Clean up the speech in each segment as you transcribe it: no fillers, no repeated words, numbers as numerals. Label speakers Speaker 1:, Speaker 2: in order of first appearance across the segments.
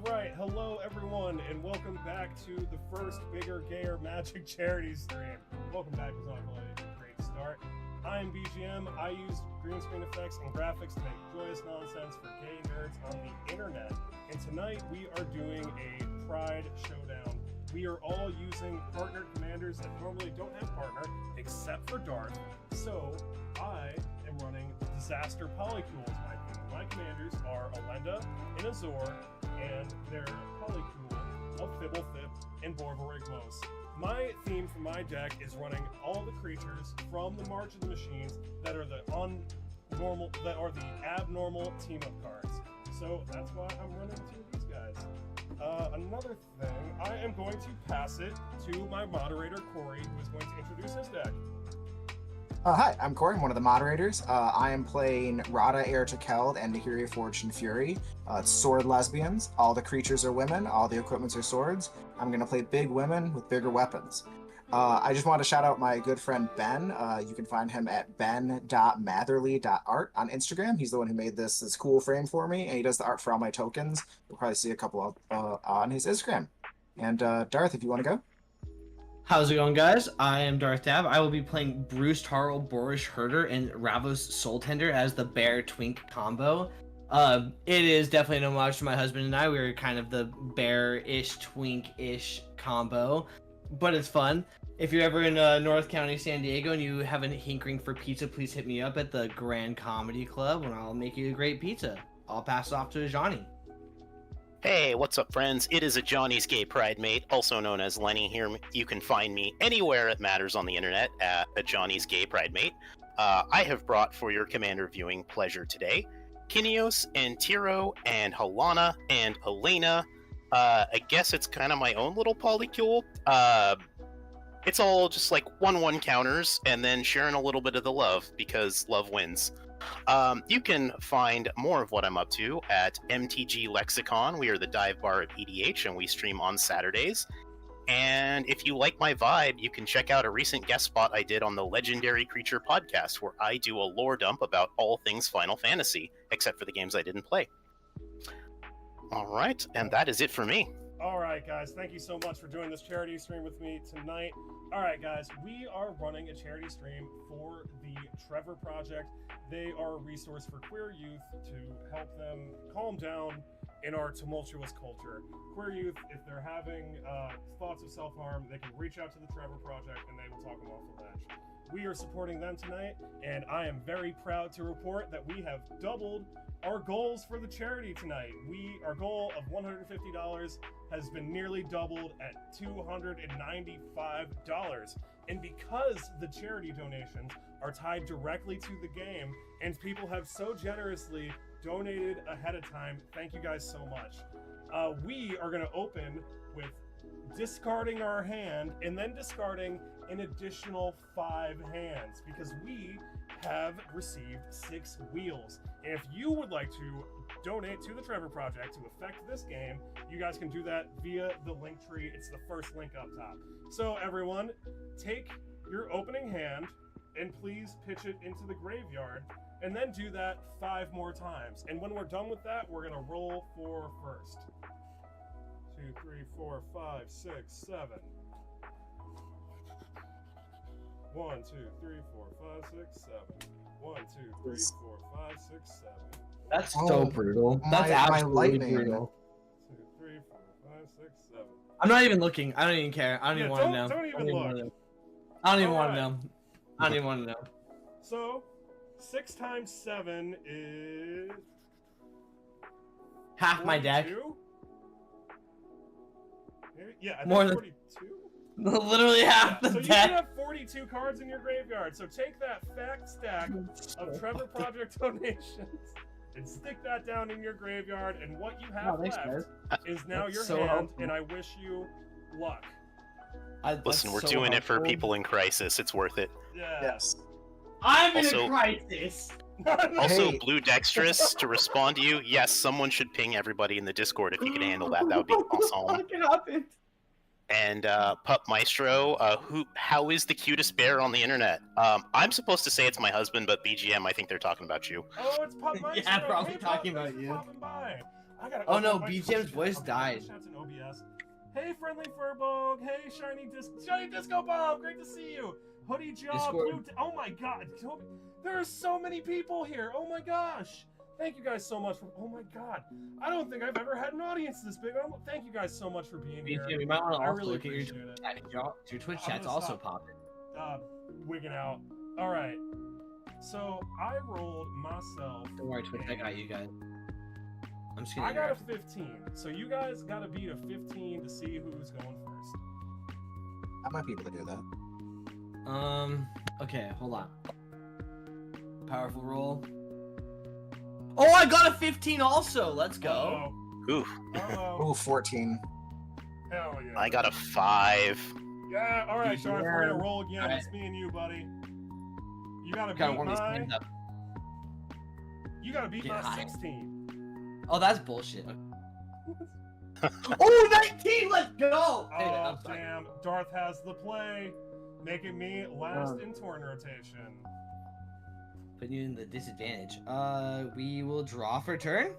Speaker 1: Alright, hello everyone, and welcome back to the first Bigger Gayer Magic charity stream. Welcome back to a great start. I am BGM. I use green screen effects and graphics to make joyous nonsense for gay nerds on the internet. And tonight we are doing a Pride Showdown. We are all using partner commanders that normally don't have partner, except for Darth. So I am running Disaster Polycools. My commanders are Elenda and Azor, and their Polycool of Fibblethip and Borborygmos. My theme for my deck is running all the creatures from the March of the Machines that are the abnormal team-up cards. So that's why I'm running two of these guys. Another thing, I am going to pass it to my moderator, Corey, who is going to introduce his deck.
Speaker 2: Hi, I'm Corey. I'm one of the moderators. I am playing Rada, Heir to Keld, and Nahiri, Forged in Fury. It's sword lesbians. All the creatures are women. All the equipments are swords. I'm going to play big women with bigger weapons. I just want to shout out my good friend Ben. You can find him at ben.matherly.art on Instagram. He's the one who made this cool frame for me, and he does the art for all my tokens. You'll probably see a couple on his Instagram. And Darth, if you want to go.
Speaker 3: How's it going, guys? I am Darth Dab. I will be playing Bruce Tarl, Boorish Herder, and Ravos Soul Tender as the Bear Twink combo. It is definitely an homage to my husband and I. We were kind of the bear-ish, twink-ish combo, but it's fun. If you're ever in North County, San Diego, and you have a hankering for pizza, please hit me up at the Grand Comedy Club, and I'll make you a great pizza. I'll pass it off to Johnny.
Speaker 4: Hey, what's up, friends? It is a Johnny's Gay Pride Mate, also known as Lenny here. You can find me anywhere it matters on the internet at a Johnny's Gay Pride Mate. I have brought for your commander viewing pleasure today Kinios and Tiro and Halana and Elena. I guess it's kind of my own little polycule. It's all just like 1/1 counters and then sharing a little bit of the love because love wins. You can find more of what I'm up to at MTG Lexicon. We are the dive bar of EDH and we stream on Saturdays. And if you like my vibe, you can check out a recent guest spot I did on the Legendary Creature podcast where I do a lore dump about all things Final Fantasy, except for the games I didn't play. Alright, and that is it for me.
Speaker 1: Alright guys, thank you so much for doing this charity stream with me tonight. Alright guys, we are running a charity stream for the Trevor Project. They are a resource for queer youth to help them calm down in our tumultuous culture. Queer youth, if they're having thoughts of self-harm, they can reach out to the Trevor Project and they will talk them off the ledge. We are supporting them tonight, and I am very proud to report that we have doubled our goals for the charity tonight. Our goal of $150 has been nearly doubled at $295. And because the charity donations are tied directly to the game, and people have so generously donated ahead of time, thank you guys so much. We are going to open with discarding our hand and then discarding an additional 5 hands because we have received 6 wheels. And if you would like to donate to the Trevor Project to affect this game, you guys can do that via the link tree. It's the first link up top. So everyone, take your opening hand and please pitch it into the graveyard and then do that 5 more times. And when we're done with that, we're gonna roll for first. 2, 3, 4, 5, 6, 7. 1, 2, 3, 4, 5, 6, 7. 1, 2, 3, 4, 5, 6, 7.
Speaker 3: That's so brutal. That's absolutely brutal.
Speaker 1: 2, 3, 4, 5, 6, 7.
Speaker 3: I'm not even looking. I don't even care. I don't even want to know.
Speaker 1: Don't even look.
Speaker 3: I don't even want to know. I don't even want to know.
Speaker 1: So, 6 times 7 is...
Speaker 3: half
Speaker 1: 42?
Speaker 3: my deck.
Speaker 1: Yeah, I think
Speaker 3: More than
Speaker 1: 42?
Speaker 3: Literally half the
Speaker 1: so
Speaker 3: deck.
Speaker 1: you have 42 cards in your graveyard. So take that fact stack of Trevor Project donations and stick that down in your graveyard. And what you have left is now your
Speaker 3: so
Speaker 1: hand.
Speaker 3: helpful.
Speaker 1: And I wish you luck.
Speaker 4: Listen, we're doing it for people in crisis. It's worth it.
Speaker 1: Yeah.
Speaker 2: Yes.
Speaker 3: I'm
Speaker 4: Also-
Speaker 3: in a crisis.
Speaker 4: Also,
Speaker 2: Hey.
Speaker 4: Blue Dextrous, to respond to you, yes, someone should ping everybody in the Discord if you can handle that. That would be awesome.
Speaker 3: What happened?
Speaker 4: And Pup Maestro, how is the cutest bear on the internet? I'm supposed to say it's my husband, but BGM, I think they're talking about you.
Speaker 1: Oh, it's Pup Maestro.
Speaker 3: Yeah, probably
Speaker 1: Hey,
Speaker 3: talking
Speaker 1: Pup,
Speaker 3: about
Speaker 1: thanks for
Speaker 3: you.
Speaker 1: popping by. I gotta.
Speaker 3: Oh, no,
Speaker 1: my
Speaker 3: BGM's
Speaker 1: Twitch
Speaker 3: voice
Speaker 1: chat.
Speaker 3: died.
Speaker 1: My chat's in OBS. Hey, friendly Furbog. Hey, shiny disco bomb. Great to see you. Hoodie Jaw,
Speaker 3: Discord.
Speaker 1: Blue. Oh my God, Toby, there are so many people here. Oh my gosh. Thank you guys so much for. Oh my God, I don't think I've ever had an audience this big. Thank you guys so much for being here.
Speaker 3: BGM, you might want to
Speaker 1: I
Speaker 3: also
Speaker 1: really
Speaker 3: look at your
Speaker 1: appreciate
Speaker 3: Twitch
Speaker 1: it.
Speaker 3: chat. Your Twitch
Speaker 1: I'm
Speaker 3: chat's
Speaker 1: gonna
Speaker 3: also
Speaker 1: stop.
Speaker 3: popping.
Speaker 1: Wigging out. All right. So I rolled myself.
Speaker 3: Don't worry, Twitch, I got you guys. I'm just gonna.
Speaker 1: I got a 15. So you guys got to beat a 15 to see who's going first.
Speaker 2: I might be able to do that.
Speaker 3: Okay, hold on. Powerful roll. Oh, I got a 15 also. Let's go.
Speaker 4: Oof.
Speaker 1: Uh-oh.
Speaker 2: Ooh, 14.
Speaker 1: Hell yeah.
Speaker 4: I got a 5.
Speaker 1: Yeah, all right, Sharp, we're gonna roll again.
Speaker 3: Alright.
Speaker 1: It's me and you, buddy. You gotta
Speaker 3: Gotta
Speaker 1: beat
Speaker 3: warm these
Speaker 1: my.
Speaker 3: hands up.
Speaker 1: You gotta beat
Speaker 3: Get
Speaker 1: my
Speaker 3: high.
Speaker 1: 16.
Speaker 3: Oh, that's bullshit. Oh, 19! Let's go! Hey,
Speaker 1: Oh
Speaker 3: I'm sorry.
Speaker 1: damn! Darth has the play, making me last in turn rotation.
Speaker 3: Putting you in the disadvantage. We will draw for turn.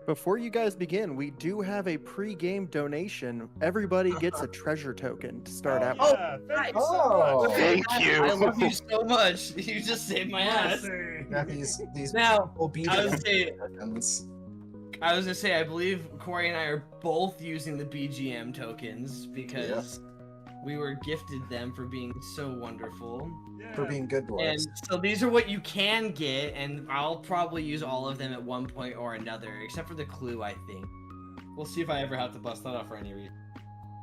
Speaker 5: Before you guys begin, we do have a pre-game donation. Everybody gets a treasure token to start out.
Speaker 1: Oh, yeah, thank you so
Speaker 2: Oh.
Speaker 1: much.
Speaker 4: Thank you.
Speaker 3: I love you so much. You just saved my ass.
Speaker 1: Mercy.
Speaker 2: Yeah, these
Speaker 3: Now,
Speaker 2: will be
Speaker 3: I
Speaker 2: the
Speaker 3: would say,
Speaker 2: tokens.
Speaker 3: I was gonna say, I believe Corey and I are both using the BGM tokens because we were gifted them for being so wonderful.
Speaker 1: Yeah.
Speaker 2: For being good boys.
Speaker 3: And so these are what you can get, and I'll probably use all of them at one point or another, except for the clue, I think. We'll see if I ever have to bust that out for any reason.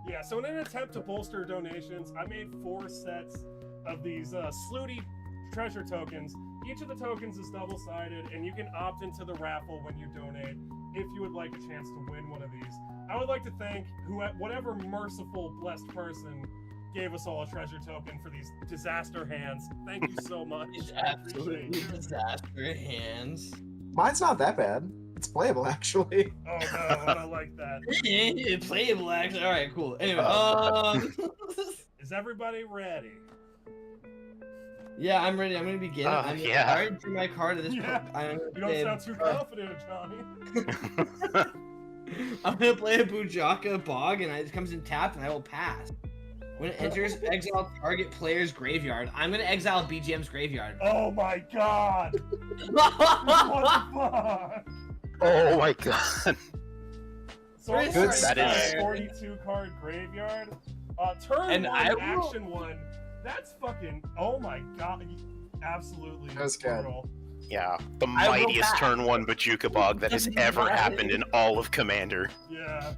Speaker 1: Yeah, so in an attempt to bolster donations, I made 4 sets of these Slooty treasure tokens. Each of the tokens is double-sided, and you can opt into the raffle when you donate if you would like a chance to win one of these. I would like to thank whatever merciful, blessed person gave us all a treasure token for these disaster hands. Thank you so much.
Speaker 3: It's
Speaker 1: I appreciate
Speaker 3: absolutely
Speaker 1: it.
Speaker 3: disaster hands.
Speaker 2: Mine's not that bad. It's playable, actually.
Speaker 1: Oh no, I don't like that.
Speaker 3: Playable, actually. All right, cool. Anyway,
Speaker 1: Is everybody ready?
Speaker 3: yeah, I'm ready. I'm gonna begin.
Speaker 4: Yeah.
Speaker 3: I already drew my card at this
Speaker 1: Yeah.
Speaker 3: point. I'm
Speaker 1: You
Speaker 3: gonna
Speaker 1: don't sound too confident, Johnny.
Speaker 3: I'm gonna play a Bujaka Bog, and it comes in tapped, and I will pass. When it enters, exile target player's graveyard. I'm gonna exile BGM's graveyard.
Speaker 1: Oh my god! What the fuck?
Speaker 4: Oh my god.
Speaker 1: So I'm
Speaker 3: Good
Speaker 1: sorry,
Speaker 4: that is-
Speaker 1: 42 card graveyard. Turn
Speaker 3: And
Speaker 1: 1,
Speaker 3: I will-
Speaker 1: action 1. That's fucking. Oh my god. Absolutely.
Speaker 2: That's good.
Speaker 1: brutal.
Speaker 4: Yeah, the
Speaker 3: I will
Speaker 4: mightiest
Speaker 3: pass.
Speaker 4: turn 1 Bajuka Bog that has ever
Speaker 3: Right.
Speaker 4: happened in all of Commander.
Speaker 1: Yeah.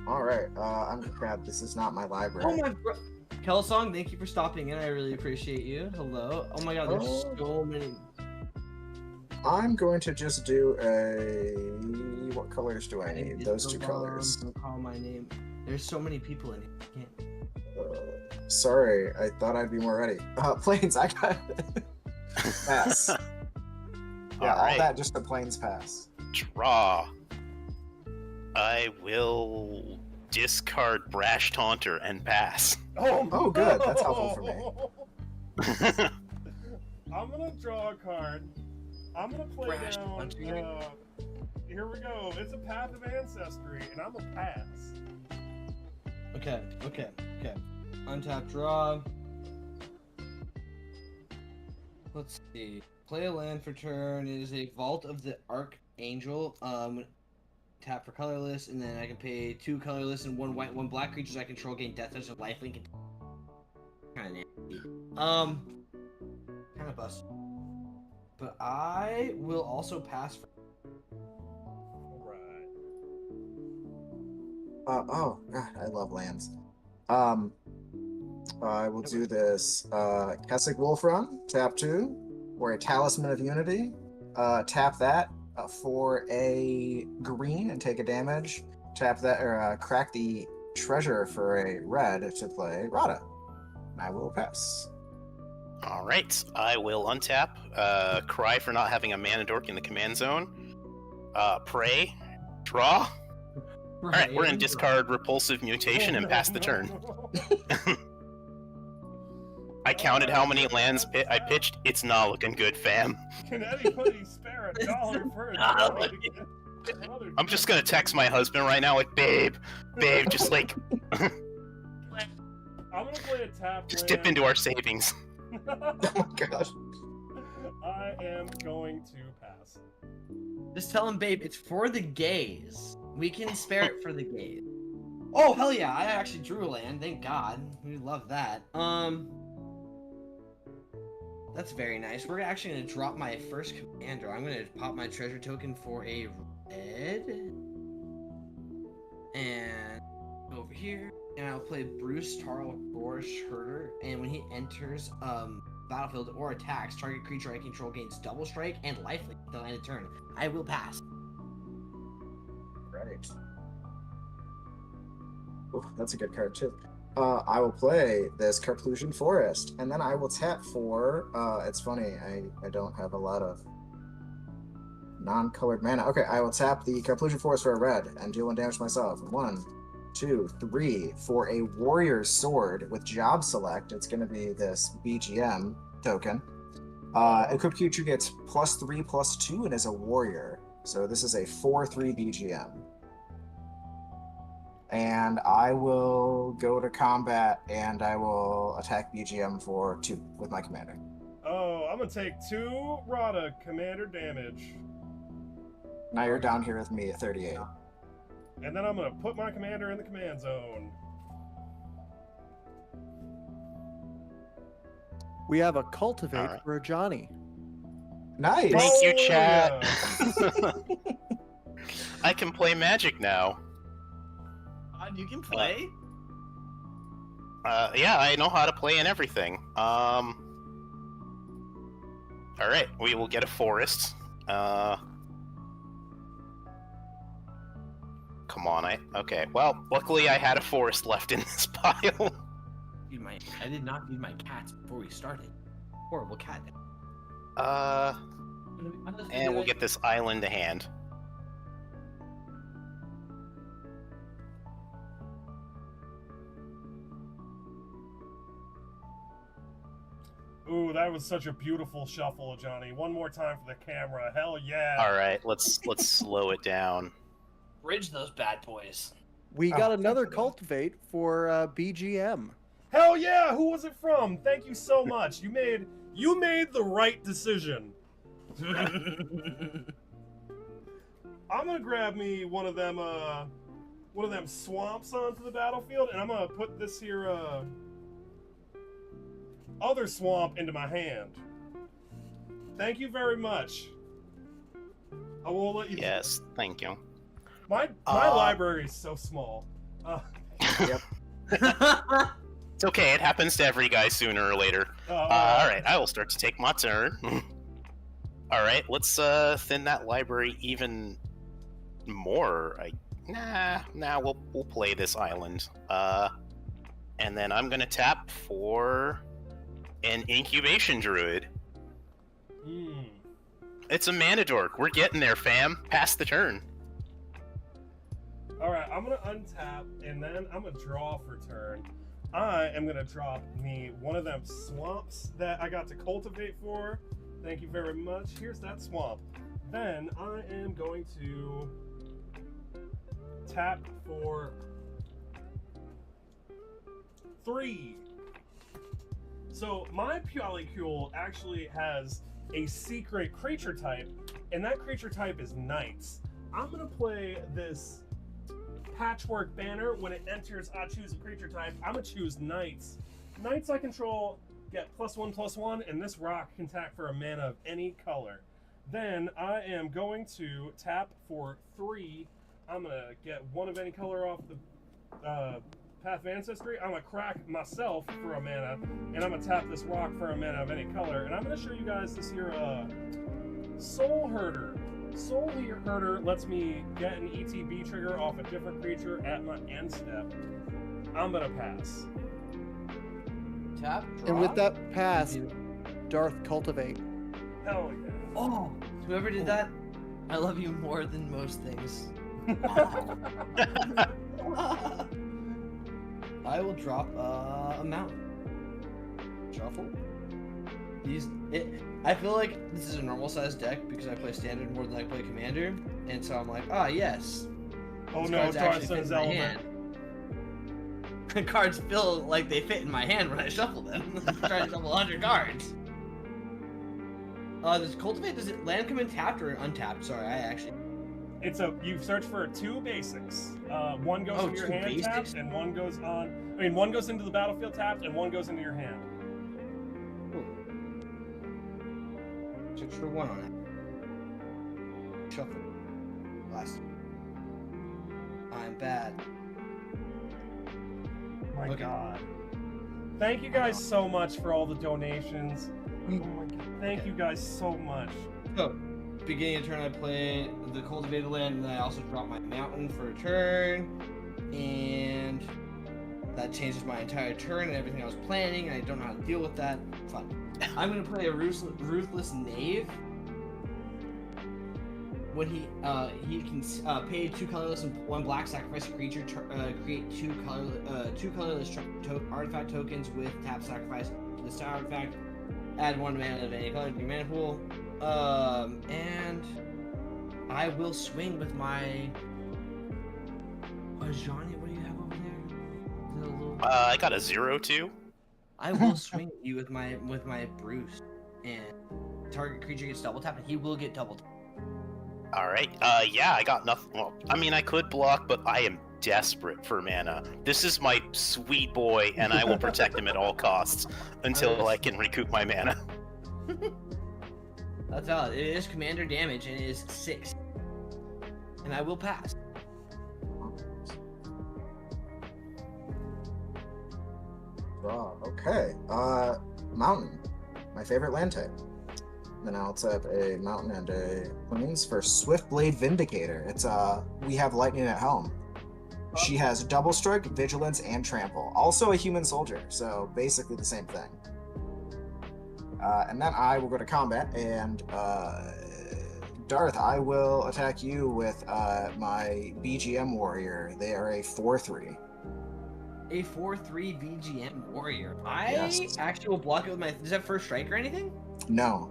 Speaker 2: Alright, I'm crap. This is not my library.
Speaker 3: Oh my bro. Kelsong, thank you for stopping in. I really appreciate you. Hello. Oh my god, there's
Speaker 2: Oh.
Speaker 3: so many.
Speaker 2: I'm going to just do a... What colors do I need? Those 2 colors.
Speaker 3: Don't call my name. There's so many people in here. I can't.
Speaker 2: Sorry, I thought I'd be more ready. Planes, I got pass. Yeah, all
Speaker 4: Alright.
Speaker 2: that just the planes pass.
Speaker 4: Draw. I will discard Brash Taunter and pass.
Speaker 2: Oh, good. That's helpful for me.
Speaker 1: I'm gonna draw a card. I'm gonna play
Speaker 3: Brash
Speaker 1: down.
Speaker 3: Taunter.
Speaker 1: Here we go. It's a Path of Ancestry, and I'm a pass.
Speaker 3: Okay. Untap draw. Let's see. Play a land for turn. It is a Vault of the Archangel. Tap for colorless, and then I can pay 2 colorless and 1 white, 1 black creatures I control gain death touch and lifelink. Kind of nasty. Kind of bust. But I will also pass for.
Speaker 1: Alright.
Speaker 2: Oh, God, I love lands. I will do this. Kessig Wolf Run, tap 2, or a Talisman of Unity. Tap that for a green and take a damage. Tap that, or crack the treasure for a red to play Rada. I will pass.
Speaker 4: Alright, I will untap. Cry for not having a mana dork in the command zone. Pray. Draw. Alright, we're in discard Repulsive Mutation and pass the turn. I counted how many lands I pitched. It's not looking good, fam.
Speaker 1: Can anybody spare $1 for a dog?
Speaker 4: I'm just gonna text my husband right now, like, babe, just like,
Speaker 1: I'm gonna play a tap.
Speaker 4: just dip into our savings.
Speaker 2: Oh my gosh.
Speaker 1: I am going to pass.
Speaker 3: Just tell him, babe, it's for the gays. We can spare it for the gays. Oh, hell yeah, I actually drew a land, thank God. We love that. That's very nice. We're actually gonna drop my first commander. I'm gonna pop my treasure token for a red. And over here. And I'll play Bruce Tarl Boorish Herder. And when he enters battlefield or attacks, target creature I control gains double strike and lifelink until end of turn. I will pass.
Speaker 2: Right. Oh, that's a good card too. I will play this Carclusion Forest, and then I will tap for. It's funny, I don't have a lot of non-colored mana. Okay, I will tap the Carclusion Forest for a red and deal 1 damage to myself. 1, 2, 3 for a Warrior Sword with Job Select. It's going to be this BGM token. Equipped creature gets +3/+2 and is a warrior. So this is a 4/3 BGM. And I will go to combat and I will attack BGM for 2 with my commander.
Speaker 1: Oh, I'm gonna take 2 Rada commander damage.
Speaker 2: Now you're down here with me at 38.
Speaker 1: And then I'm gonna put my commander in the command zone.
Speaker 5: We have a cultivate
Speaker 4: Alright.
Speaker 5: for a Johnny.
Speaker 2: Nice!
Speaker 4: Thank you,
Speaker 1: Oh,
Speaker 4: chat.
Speaker 1: yeah.
Speaker 4: I can play Magic now.
Speaker 3: You can play?
Speaker 4: Yeah, I know how to play and everything. Alright, we will get a forest. Come on, okay. Well, luckily I had a forest left in this pile.
Speaker 3: I did not feed my cats before we started. Horrible cat.
Speaker 4: And we'll get this island to hand.
Speaker 1: Ooh, that was such a beautiful shuffle, Johnny. One more time for the camera. Hell yeah.
Speaker 4: Alright, let's slow it down.
Speaker 3: Bridge those bad boys.
Speaker 5: We got another
Speaker 2: thanks for that.
Speaker 5: cultivate for BGM.
Speaker 1: Hell yeah! Who was it from? Thank you so much. You made the right decision. I'm gonna grab me one of them swamps onto the battlefield, and I'm gonna put this here other swamp into my hand. Thank you very much. I will let you.
Speaker 4: Yes, thank you.
Speaker 1: My library is so small.
Speaker 2: Yep.
Speaker 4: It's okay, it happens to every guy sooner or later. Alright, I will start to take my turn. Alright, let's thin that library even more. Nah, we'll play this island. And then I'm gonna tap for an Incubation Druid. It's a mana dork. We're getting there, fam. Pass the turn.
Speaker 1: Alright, I'm gonna untap, and then I'm gonna draw for turn. I am gonna drop me one of them swamps that I got to cultivate for. Thank you very much. Here's that swamp. Then I am going to tap for 3. So my Polycule actually has a secret creature type, and that creature type is Knights. I'm gonna play this Patchwork Banner. When it enters, I choose a creature type. I'm gonna choose Knights. Knights I control get +1/+1, and this rock can tap for a mana of any color. Then I am going to tap for 3. I'm gonna get one of any color off the Path of Ancestry. I'm gonna crack myself for a mana, and I'm gonna tap this rock for a mana of any color. And I'm gonna show you guys this here Soul Herder. Soul Herder lets me get an ETB trigger off a different creature at my end step. I'm gonna pass.
Speaker 3: Tap, draw.
Speaker 5: And with that pass, Darth cultivate.
Speaker 1: Hell yeah.
Speaker 3: Oh, whoever did that, I love you more than most things. I will drop a mountain. Shuffle. I feel like this is a normal sized deck because I play standard more than I play commander, and so I'm like, ah, yes.
Speaker 1: Oh
Speaker 3: These
Speaker 1: no,
Speaker 3: cards actually fit
Speaker 1: Tarson's
Speaker 3: in my
Speaker 1: element.
Speaker 3: hand. Cards feel like they fit in my hand when I shuffle them. I'm trying to shuffle 100 cards. Does Cultivate, does it land come in tapped or untapped? Sorry,
Speaker 1: You search for 2 basics. One goes
Speaker 3: Oh,
Speaker 1: into your
Speaker 3: 2
Speaker 1: hand
Speaker 3: basics?
Speaker 1: tapped, and one goes on. I mean, one goes into the battlefield tapped, and one goes into your hand.
Speaker 3: Search for 1 on it. Shuffle. Last. I'm bad.
Speaker 1: My
Speaker 3: Okay.
Speaker 1: God. Thank you guys so much for all the donations. Oh my God. Thank you guys so much.
Speaker 3: So, beginning of turn, I play the cultivated land, and then I also drop my mountain for a turn, and that changes my entire turn and everything I was planning, and I don't know how to deal with that. Fun. I'm gonna play a ruthless knave. When he can pay 2 colorless and 1 black, sacrifice a creature, create 2 colorless artifact tokens with tap sacrifice to this artifact. Add 1 mana of any color to your mana pool. And I will swing with my. Johnny, what do you have over there? Is it a little...
Speaker 4: I got a 0-2.
Speaker 3: I will swing at you with my Bruce, and target creature gets double tapped, and he will get double tapped.
Speaker 4: All right. Yeah, I got nothing. Well, I mean, I could block, but I am desperate for mana. This is my sweet boy, and I will protect him at all costs until I can recoup my mana.
Speaker 3: That's all. It is commander damage, and it is 6, and I will pass.
Speaker 2: Okay. Mountain. My favorite land type. Then I'll tap a mountain and a plains for Swiftblade Vindicator. It's we have lightning at home. She has double strike, vigilance, and trample. Also a human soldier, so basically the same thing. And then I will go to combat, and Darth, I will attack you with my BGM warrior. They are a 4/3.
Speaker 3: A 4/3 BGM warrior.
Speaker 2: Yes.
Speaker 3: Actually will block it with my. Does that first strike or anything?
Speaker 2: No.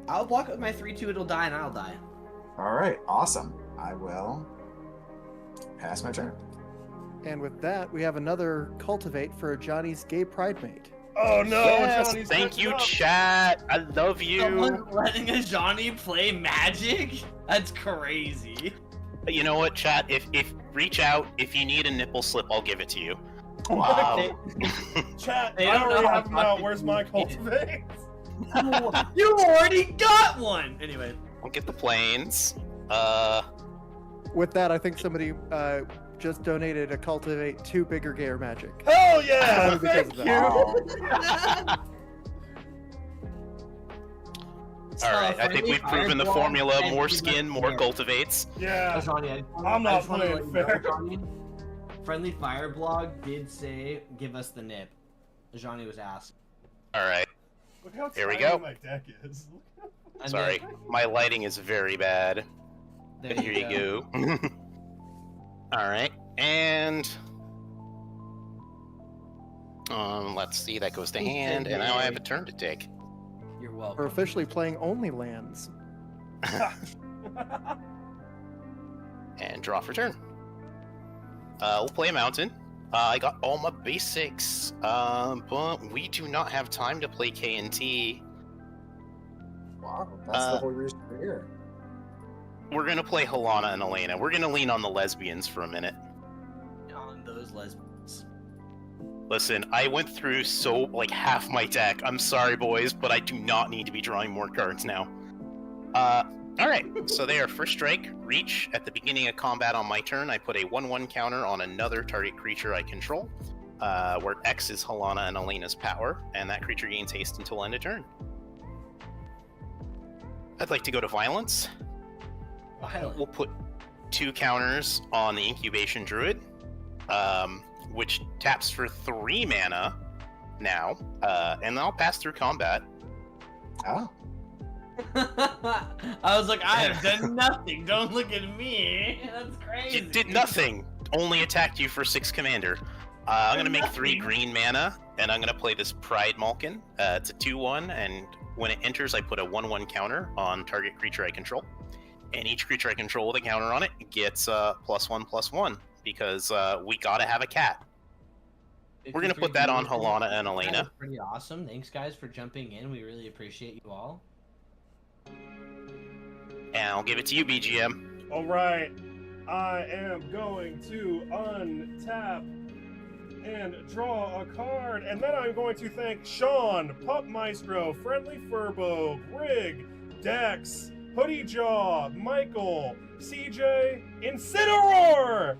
Speaker 3: I'll block it with my 3/2. It'll die, and I'll die.
Speaker 2: All right, awesome. I will pass my turn.
Speaker 5: And with that, we have another cultivate for Johnny's gay pride mate.
Speaker 1: Oh no,
Speaker 4: Yes,
Speaker 1: Johnny's
Speaker 4: thank
Speaker 1: messed
Speaker 4: you,
Speaker 1: up.
Speaker 4: chat. I love you.
Speaker 3: Someone's letting a Johnny play Magic? That's crazy.
Speaker 4: You know what, chat? If reach out, if you need a nipple slip, I'll give it to you.
Speaker 2: Wow.
Speaker 1: Chat,
Speaker 3: They
Speaker 1: I
Speaker 3: don't know
Speaker 1: already
Speaker 3: how
Speaker 1: have them out.
Speaker 3: fucking
Speaker 1: Where's my
Speaker 3: you-
Speaker 1: cultivate?
Speaker 3: You already got one! Anyway.
Speaker 4: I'll get the planes.
Speaker 5: With that, I think somebody just donated a cultivate 2 bigger gayer magic.
Speaker 1: Hell yeah!
Speaker 5: Only because
Speaker 1: Thank
Speaker 5: of
Speaker 1: you.
Speaker 5: that.
Speaker 4: All right, I think we've proven the formula: more skin, more
Speaker 3: gold.
Speaker 4: cultivates.
Speaker 1: Yeah.
Speaker 3: Johnny,
Speaker 1: I'm not playing fair.
Speaker 3: Friendly Fire blog did say, give us the nip. Johnny was asked.
Speaker 4: All right,
Speaker 1: Look how
Speaker 4: Here we
Speaker 1: tiny
Speaker 4: go.
Speaker 1: my deck is.
Speaker 3: And
Speaker 4: sorry,
Speaker 3: then-
Speaker 4: my lighting is very bad.
Speaker 3: there
Speaker 4: But here you go. All right, and let's see. That goes to hand, and now I have a turn to take.
Speaker 3: You're
Speaker 5: We're
Speaker 3: welcome.
Speaker 5: officially playing only lands.
Speaker 4: And draw for turn. We'll play a mountain. I got all my basics, but we do not have time to play K&T.
Speaker 2: Wow, that's the whole reason we're here.
Speaker 4: We're gonna play Helana and Elena. We're gonna lean on the lesbians for a minute.
Speaker 3: On those lesbians.
Speaker 4: Listen, I went through like half my deck. I'm sorry, boys, but I do not need to be drawing more cards now. Alright, so they are first strike, reach. At the beginning of combat on my turn, I put a 1/1 counter on another target creature I control, where X is Helana and Elena's power, and that creature gains haste until end of turn. I'd like to go to violence. We'll put 2 counters on the Incubation Druid, which taps for 3 mana now, and I'll pass through combat.
Speaker 2: Oh.
Speaker 3: I was like, I have done nothing. Don't look at me. That's crazy.
Speaker 4: It did nothing. Only attacked you for 6 commander. I'm gonna make 3 green mana, and I'm gonna play this Pride Malkin. It's a 2/1, and when it enters, I put a 1/1 counter on target creature I control. And each creature I control with a counter on it gets +1/+1, because we gotta have a cat. We're gonna put that on Halana and Elena.
Speaker 3: That was pretty awesome. Thanks, guys, for jumping in. We really appreciate you all.
Speaker 4: And I'll give it to you, BGM.
Speaker 1: All right, I am going to untap and draw a card, and then I'm going to thank Sean, Pup Maestro, Friendly Furbo, Grig, Dex, Hoodie Jaw, Michael, CJ, Incineroar,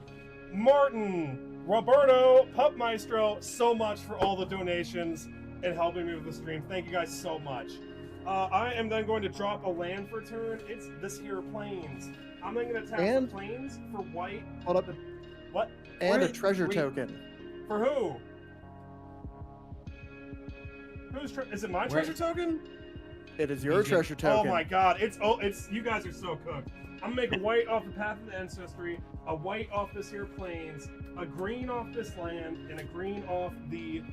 Speaker 1: Martin, Roberto, Pup Maestro, so much for all the donations and helping me with the stream. Thank you guys so much. I am then going to drop a land for turn. It's this here Plains. I'm then going to tap the Plains for white.
Speaker 5: Hold up.
Speaker 1: What?
Speaker 5: And a treasure token.
Speaker 1: For who? Is it my treasure token?
Speaker 5: It is your treasure token.
Speaker 1: Oh my god, it's you guys are so cooked. I'm gonna make a white off the Path of Ancestry, a white off this here Plains, a green off this land, and a green off the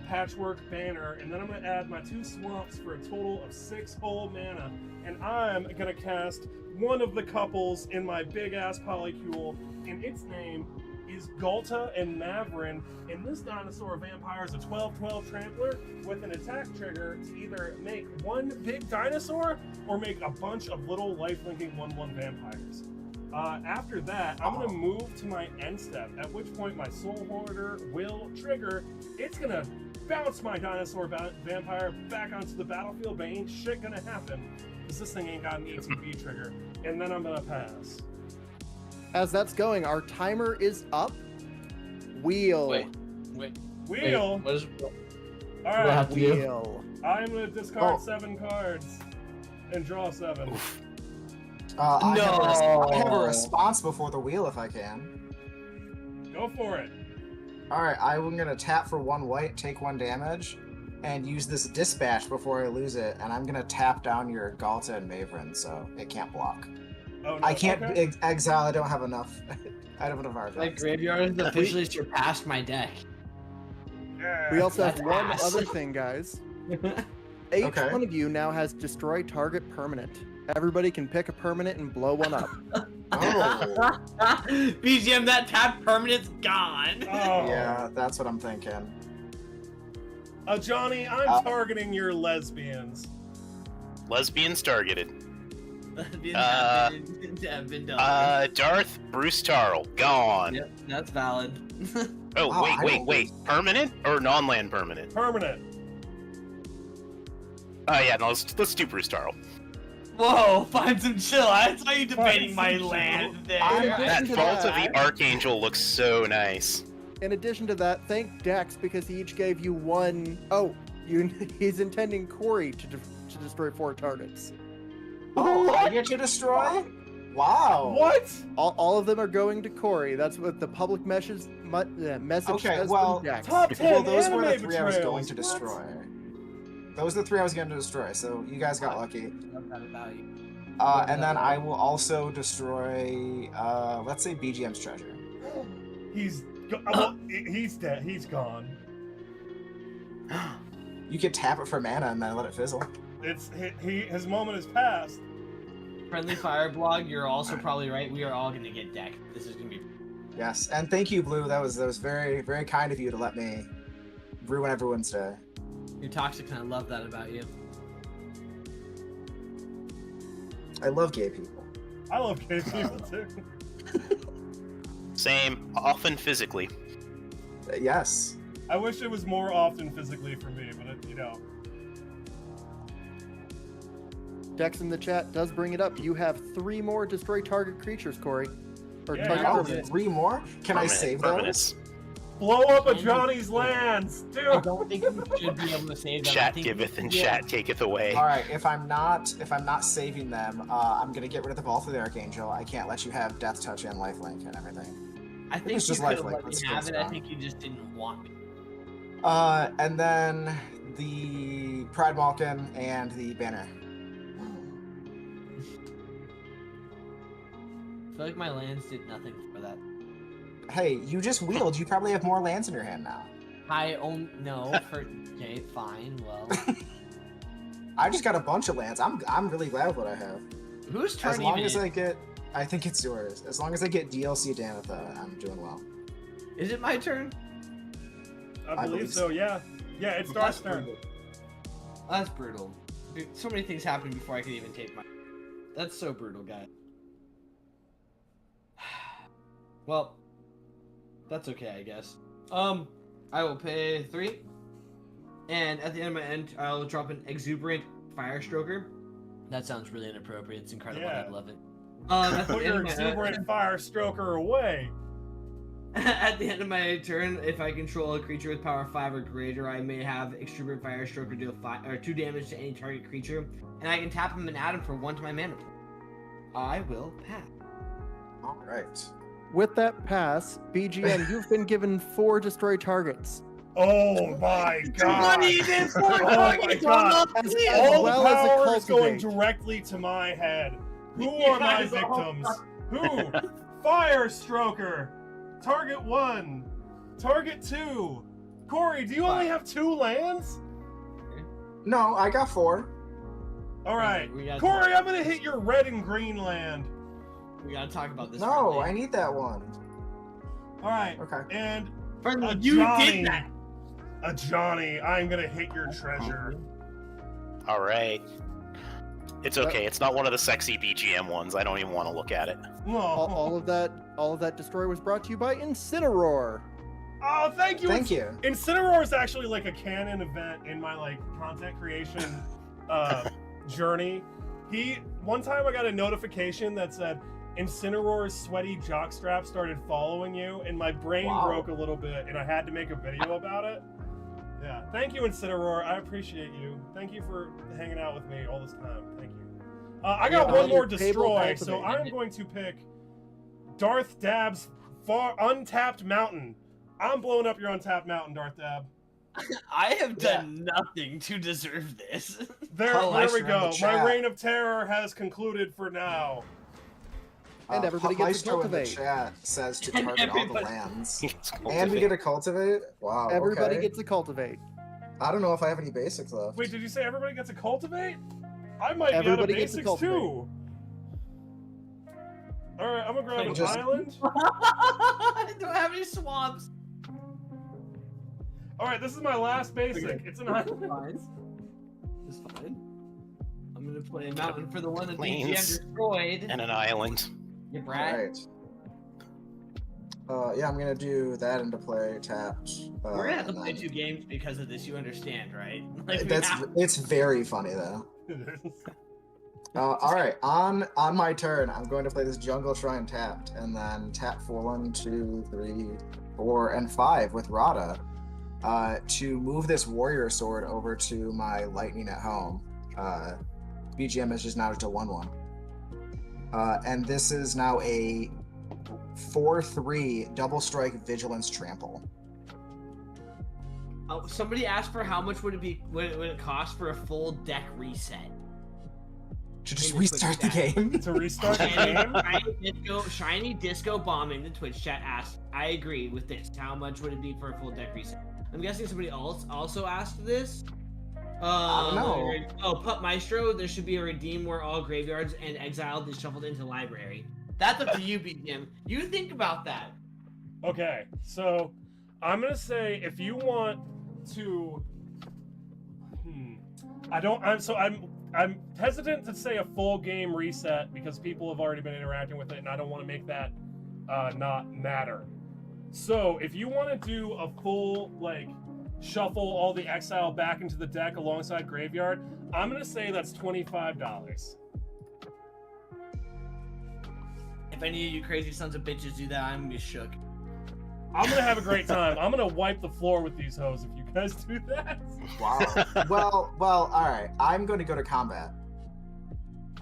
Speaker 1: Patchwork Banner, and then I'm gonna add my 2 swamps for a total of 6 whole mana, and I'm gonna cast one of the couples in my big ass polycule, and its name is Galta and Mavrin, and this dinosaur vampire is a 12/12 trampler with an attack trigger to either make one big dinosaur or make a bunch of little life-linking 1/1 vampires. After that, I'm going to move to my end step, at which point my Soul Hoarder will trigger. It's going to bounce my dinosaur vampire back onto the battlefield, but ain't shit going to happen, because this thing ain't got an ETB trigger, and then I'm going to pass.
Speaker 5: As that's going, our timer is up. Wheel.
Speaker 3: Wait.
Speaker 1: Wheel.
Speaker 3: What is?
Speaker 1: All right.
Speaker 5: Wheel.
Speaker 1: I'm gonna discard 7 cards and draw 7.
Speaker 2: I have a response before the wheel if I can.
Speaker 1: Go for it.
Speaker 2: All right, I'm gonna tap for 1 white, take 1 damage, and use this dispatch before I lose it. And I'm gonna tap down your Galta and Mavrin, so it can't block.
Speaker 1: Oh, no.
Speaker 2: I can't exile. I don't have enough. I don't have enough artifacts.
Speaker 3: My graveyard has officially surpassed my deck.
Speaker 1: Yeah.
Speaker 5: We also have
Speaker 3: That's
Speaker 5: one
Speaker 3: ass.
Speaker 5: other thing, guys. Each one of you now has destroy target permanent. Everybody can pick a permanent and blow one up.
Speaker 2: Oh.
Speaker 3: BGM, that tap permanent's gone.
Speaker 1: Oh.
Speaker 2: Yeah, that's what I'm thinking.
Speaker 1: Johnny, I'm targeting your lesbians.
Speaker 4: Lesbians targeted.
Speaker 3: Been done.
Speaker 4: Darth Bruce Tarl, gone.
Speaker 3: Yep, that's valid.
Speaker 4: Oh, wait. Permanent or non-land permanent?
Speaker 1: Permanent.
Speaker 4: Yeah, no, let's do Bruce Tarl.
Speaker 3: Whoa, find some chill. I saw you debating my
Speaker 1: some chill.
Speaker 3: land there.
Speaker 4: That Vault of the Archangel looks so nice.
Speaker 5: In addition to that, thank Dex because he each gave you 1. Oh, he's intending Corey to destroy 4 targets.
Speaker 2: Oh, I get to destroy? Wow.
Speaker 1: What?
Speaker 5: All of them are going to Corey. That's what the public message
Speaker 2: Okay,
Speaker 5: says
Speaker 2: well,
Speaker 5: from Dex.
Speaker 1: Top 10
Speaker 2: Well, those were the
Speaker 1: anime
Speaker 2: 3 I was going
Speaker 1: betrayals.
Speaker 2: to
Speaker 1: What?
Speaker 2: destroy. Those are the 3 I was going to destroy, so you guys got lucky.
Speaker 3: Love that about you.
Speaker 2: And then I will also destroy, let's say BGM's treasure.
Speaker 1: He's dead. He's gone.
Speaker 2: You could tap it for mana and then let it fizzle.
Speaker 1: His moment has passed.
Speaker 3: Friendly Fire Blog, you're also probably right. We are all gonna get decked. This is gonna be.
Speaker 2: Yes, and thank you, Blue. That was very, very kind of you to let me ruin everyone's day.
Speaker 3: You're toxic, and I love that about you.
Speaker 2: I love gay people.
Speaker 1: I love gay people too.
Speaker 4: Same, often physically.
Speaker 2: Yes.
Speaker 1: I wish it was more often physically for me, but
Speaker 5: Dex in the chat does bring it up. You have 3 more destroy target creatures, Corey. Or
Speaker 1: Yeah,
Speaker 5: target
Speaker 1: yeah.
Speaker 2: Oh,
Speaker 5: permanents.
Speaker 2: 3 more? Can I
Speaker 4: Permanent,
Speaker 2: save
Speaker 4: permanents.
Speaker 2: those?
Speaker 1: blow up a Johnny's lands,
Speaker 3: I
Speaker 1: dude.
Speaker 3: don't think you should be able to save them. I
Speaker 4: Chat
Speaker 3: think
Speaker 4: giveth and
Speaker 3: yeah.
Speaker 4: chat taketh away.
Speaker 2: All right. If I'm not saving them, I'm gonna get rid of the Vault of the Archangel. I can't let you have Death Touch and Lifelink and everything.
Speaker 3: I think
Speaker 2: it's
Speaker 3: you
Speaker 2: just
Speaker 3: could have
Speaker 2: lifelink,
Speaker 3: let
Speaker 2: but
Speaker 3: me
Speaker 2: still
Speaker 3: have it. I
Speaker 2: strong.
Speaker 3: think you just didn't want me.
Speaker 2: And then the Pride Malkin and the Banner.
Speaker 3: I feel like my lands did nothing for that.
Speaker 2: Hey, you just wheeled. You probably have more lands in your hand now.
Speaker 3: I own no. Okay, fine. Well,
Speaker 2: I just got a bunch of lands. I'm really glad with what I have.
Speaker 3: whose turn
Speaker 2: As long
Speaker 3: even
Speaker 2: as
Speaker 3: is?
Speaker 2: I get, I think it's yours. As long as I get DLC Danitha, I'm doing well.
Speaker 3: Is it my turn?
Speaker 1: I believe so. Yeah. Yeah, it's Darth's turn.
Speaker 3: Brutal. That's brutal. Dude, so many things happened before I could even take my. That's so brutal, guys. Well, that's okay, I guess. I will pay 3, and at the end of my end, I'll drop an exuberant Firestroker. That sounds really inappropriate. It's incredible.
Speaker 1: Yeah.
Speaker 3: I love it. At the
Speaker 1: Put
Speaker 3: end
Speaker 1: your
Speaker 3: of my-
Speaker 1: exuberant fire stroker away.
Speaker 3: At the end of my turn, if I control a creature with power 5 or greater, I may have Exuberant Firestroker deal 2 damage to any target creature, and I can tap him and add him for 1 to my mana pool. I will pass.
Speaker 2: All right.
Speaker 5: With that pass, BGM, you've been given 4 destroy targets.
Speaker 1: Oh my god.
Speaker 3: Oh
Speaker 1: my God.
Speaker 5: As
Speaker 1: All
Speaker 5: well
Speaker 1: the
Speaker 5: as a
Speaker 1: power is going
Speaker 5: cultivate.
Speaker 1: directly to my head. Who are my
Speaker 3: guys all-
Speaker 1: victims? Who? Firestroker. Target 1. Target 2. Corey, do you only have 2 lands?
Speaker 2: No, I got 4.
Speaker 1: All right.
Speaker 3: We gotta
Speaker 1: Corey,
Speaker 3: talk-
Speaker 1: I'm gonna hit your red and green land.
Speaker 3: We gotta talk about this.
Speaker 2: No,
Speaker 3: friendly.
Speaker 2: I need that one.
Speaker 1: All right.
Speaker 2: Okay.
Speaker 1: And
Speaker 3: Friendly,
Speaker 1: a
Speaker 3: you
Speaker 1: Johnny.
Speaker 3: did that.
Speaker 1: a Johnny, I'm gonna hit your treasure.
Speaker 4: All right. It's okay. It's not one of the sexy BGM ones. I don't even want to look at it.
Speaker 5: All of that destroy was brought to you by Incineroar.
Speaker 1: Oh, thank you.
Speaker 2: Thank you.
Speaker 1: Incineroar is actually like a canon event in my like content creation journey. One time I got a notification that said Incineroar's sweaty jockstrap started following you, and my brain
Speaker 2: Wow.
Speaker 1: broke a little bit, and I had to make a video about it. Yeah, thank you, Incineroar. I appreciate you. Thank you for hanging out with me all this time. Thank you. I got
Speaker 5: Yeah,
Speaker 1: one more
Speaker 5: your table
Speaker 1: destroy, so
Speaker 5: cultivate.
Speaker 1: I'm going to pick Darth Dab's untapped mountain. I'm blowing up your untapped mountain, Darth Dab.
Speaker 3: I have done nothing to deserve this.
Speaker 1: There
Speaker 2: Oh, I
Speaker 1: we
Speaker 2: should
Speaker 1: go.
Speaker 2: have the
Speaker 1: My
Speaker 2: chat.
Speaker 1: reign of terror has concluded for now.
Speaker 5: And everybody gets to
Speaker 2: Maestro in the
Speaker 5: cultivate.
Speaker 2: chat says to
Speaker 3: And
Speaker 2: target all the
Speaker 3: everybody-
Speaker 2: lands.
Speaker 4: It's
Speaker 2: And we get a cultivate? Wow.
Speaker 5: Everybody
Speaker 2: okay.
Speaker 5: gets to cultivate.
Speaker 2: I don't know if I have any basics left.
Speaker 1: Wait, did you say everybody gets a cultivate? I might
Speaker 5: Everybody
Speaker 1: be out
Speaker 5: gets
Speaker 1: of
Speaker 5: a
Speaker 1: basics
Speaker 5: cultivate.
Speaker 1: too. All right, I'm gonna grab an
Speaker 2: Just-
Speaker 1: island.
Speaker 3: I don't have any swamps.
Speaker 1: All right, this is my last basic.
Speaker 3: Okay.
Speaker 1: It's an island.
Speaker 3: Fine. It's fine. I'm gonna play a mountain for the one that
Speaker 4: Plains.
Speaker 3: BGM destroyed.
Speaker 4: And an island.
Speaker 3: You brat.
Speaker 2: Alright. Yeah, I'm gonna do that into play tapped.
Speaker 3: We're gonna have to
Speaker 2: and
Speaker 3: play
Speaker 2: then-
Speaker 3: 2 games because of this. You understand, right? Like, we
Speaker 2: That's
Speaker 3: have-
Speaker 2: it's very funny though. All right, on my turn, I'm going to play this Jungle Shrine tapped, and then tap for 1, 2, 3, 4, and 5 with Rada to move this Warrior Sword over to my Lightning at home. BGM is just now just a 1/1, and this is now a 4/3 double strike Vigilance Trample.
Speaker 3: Oh, somebody asked for how much would it cost for a full deck reset?
Speaker 2: To just
Speaker 3: In the
Speaker 2: restart the
Speaker 3: Twitch chat.
Speaker 2: game.
Speaker 1: To restart the game.
Speaker 3: Shiny Disco Bomb in the Twitch chat asked, I agree with this. How much would it be for a full deck reset? I'm guessing somebody else also asked this.
Speaker 2: I don't know.
Speaker 3: Oh, Pup Maestro, there should be a redeem where all graveyards and exiled is shuffled into library. That's up to you, BGM. You think about that.
Speaker 1: Okay, so I'm gonna say if you want to, I'm hesitant to say a full game reset because people have already been interacting with it, and I don't want to make that not matter. So if you want to do a full shuffle all the exile back into the deck alongside graveyard, I'm gonna say that's $25.
Speaker 3: If any of you crazy sons of bitches do that, I'm gonna be shook.
Speaker 1: I'm gonna have a great time. I'm gonna wipe the floor with these hoes if you guys do that.
Speaker 2: Wow. well, all right. I'm going to go to combat,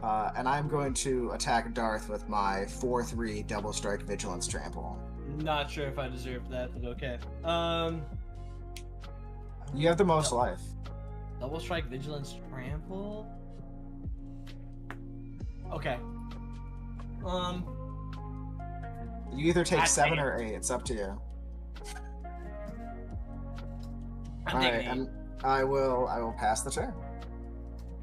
Speaker 2: and I'm going to attack Darth with my 4/3 double strike Vigilance Trample.
Speaker 3: Not sure if I deserve that, but okay.
Speaker 2: You have the most life.
Speaker 3: Double strike vigilance trample. Okay.
Speaker 2: You either take
Speaker 3: God
Speaker 2: 7
Speaker 3: damn.
Speaker 2: or 8. It's up to you.
Speaker 3: I'm
Speaker 2: All right,
Speaker 3: taking
Speaker 2: and I will pass the turn.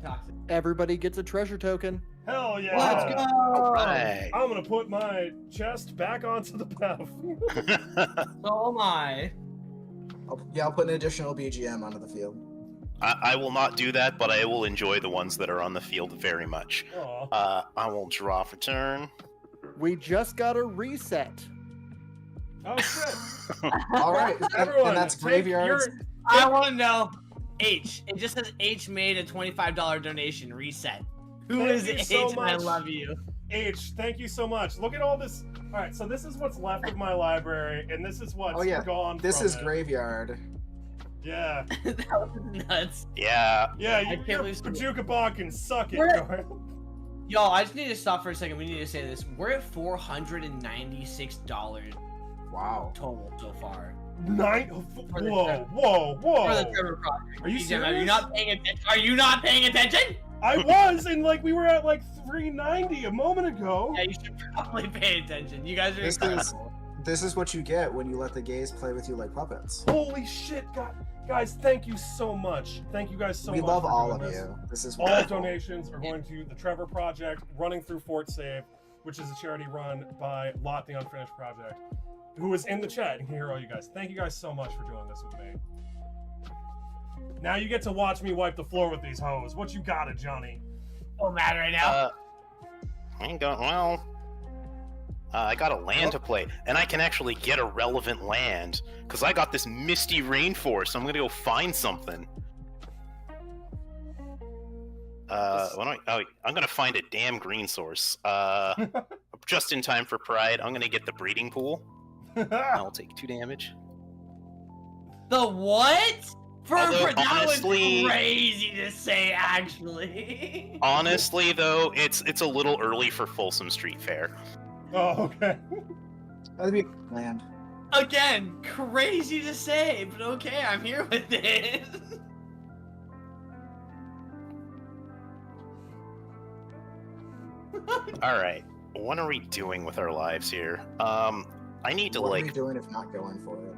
Speaker 3: Toxic.
Speaker 5: Everybody gets a treasure token.
Speaker 1: Hell yeah!
Speaker 3: Let's go!
Speaker 4: Right.
Speaker 1: I'm gonna put my chest back onto the battlefield.
Speaker 3: So am I.
Speaker 2: I'll put an additional BGM onto the field.
Speaker 4: I will not do that, but I will enjoy the ones that are on the field very much.
Speaker 1: Aw.
Speaker 4: I will draw for turn.
Speaker 5: We just got a reset.
Speaker 1: Oh shit!
Speaker 2: All right,
Speaker 1: Everyone,
Speaker 2: and that's
Speaker 1: take
Speaker 2: graveyards.
Speaker 1: your-
Speaker 3: I want to know. H. It just says H made a $25 donation. Reset. Who
Speaker 1: Thank
Speaker 3: is
Speaker 1: you
Speaker 3: H?
Speaker 1: so
Speaker 3: And I
Speaker 1: much.
Speaker 3: love you.
Speaker 1: H, thank you so much. Look at all this. All right, so this is what's left of my library, and this is what's
Speaker 2: Oh, yeah.
Speaker 1: gone.
Speaker 2: This
Speaker 1: from
Speaker 2: is
Speaker 1: it.
Speaker 2: graveyard.
Speaker 1: Yeah,
Speaker 3: That was nuts.
Speaker 4: Yeah.
Speaker 1: yeah.
Speaker 3: I
Speaker 1: You,
Speaker 3: can't
Speaker 1: your
Speaker 3: believe-
Speaker 1: Pajuka can suck it.
Speaker 3: We're-
Speaker 1: Goran.
Speaker 3: Y'all, I just need to stop for a second. We need to say this. We're at $496
Speaker 2: Wow.
Speaker 3: total so far.
Speaker 1: Whoa,
Speaker 3: the
Speaker 1: whoa,
Speaker 3: Trevor-
Speaker 1: whoa,
Speaker 3: For the
Speaker 1: whoa!
Speaker 3: Trevor Project.
Speaker 1: Are you
Speaker 3: BGM, Are you
Speaker 1: serious?
Speaker 3: not paying attention? Are you not paying attention?
Speaker 1: I was, and like we were at like 390 a moment ago.
Speaker 3: Yeah, you should probably pay attention. You guys are
Speaker 2: This
Speaker 3: incredible.
Speaker 2: This is what you get when you let the gays play with you like puppets.
Speaker 1: Holy shit, guys! Thank you so much. Thank you guys so
Speaker 2: We
Speaker 1: much.
Speaker 2: love
Speaker 1: for
Speaker 2: all
Speaker 1: doing
Speaker 2: of
Speaker 1: this.
Speaker 2: you. This is
Speaker 1: All
Speaker 2: wonderful.
Speaker 1: donations are going to the Trevor Project, running through Fort Save, which is a charity run by Lot the Unfinished Project, who is in the chat and can hear all you guys. Thank you guys so much for doing this with me. Now you get to watch me wipe the floor with these hoes. What you got it, Johnny?
Speaker 3: Oh, mad right now.
Speaker 4: I ain't got, well, I got a land to play, and I can actually get a relevant land, because I got this misty rainforest, so I'm gonna go find something. I'm gonna find a damn green source. Just in time for Pride, I'm gonna get the breeding pool. I'll take 2 damage.
Speaker 3: The what?
Speaker 4: Although,
Speaker 3: That
Speaker 4: honestly-
Speaker 3: was crazy to say, actually.
Speaker 4: Honestly, though, it's a little early for Folsom Street Fair.
Speaker 1: Oh, okay.
Speaker 2: That'd be land.
Speaker 3: Again, crazy to say, but okay, I'm here with it.
Speaker 4: All right, what are we doing with our lives here? I need to
Speaker 2: What are we
Speaker 4: like,
Speaker 2: doing if not going for it?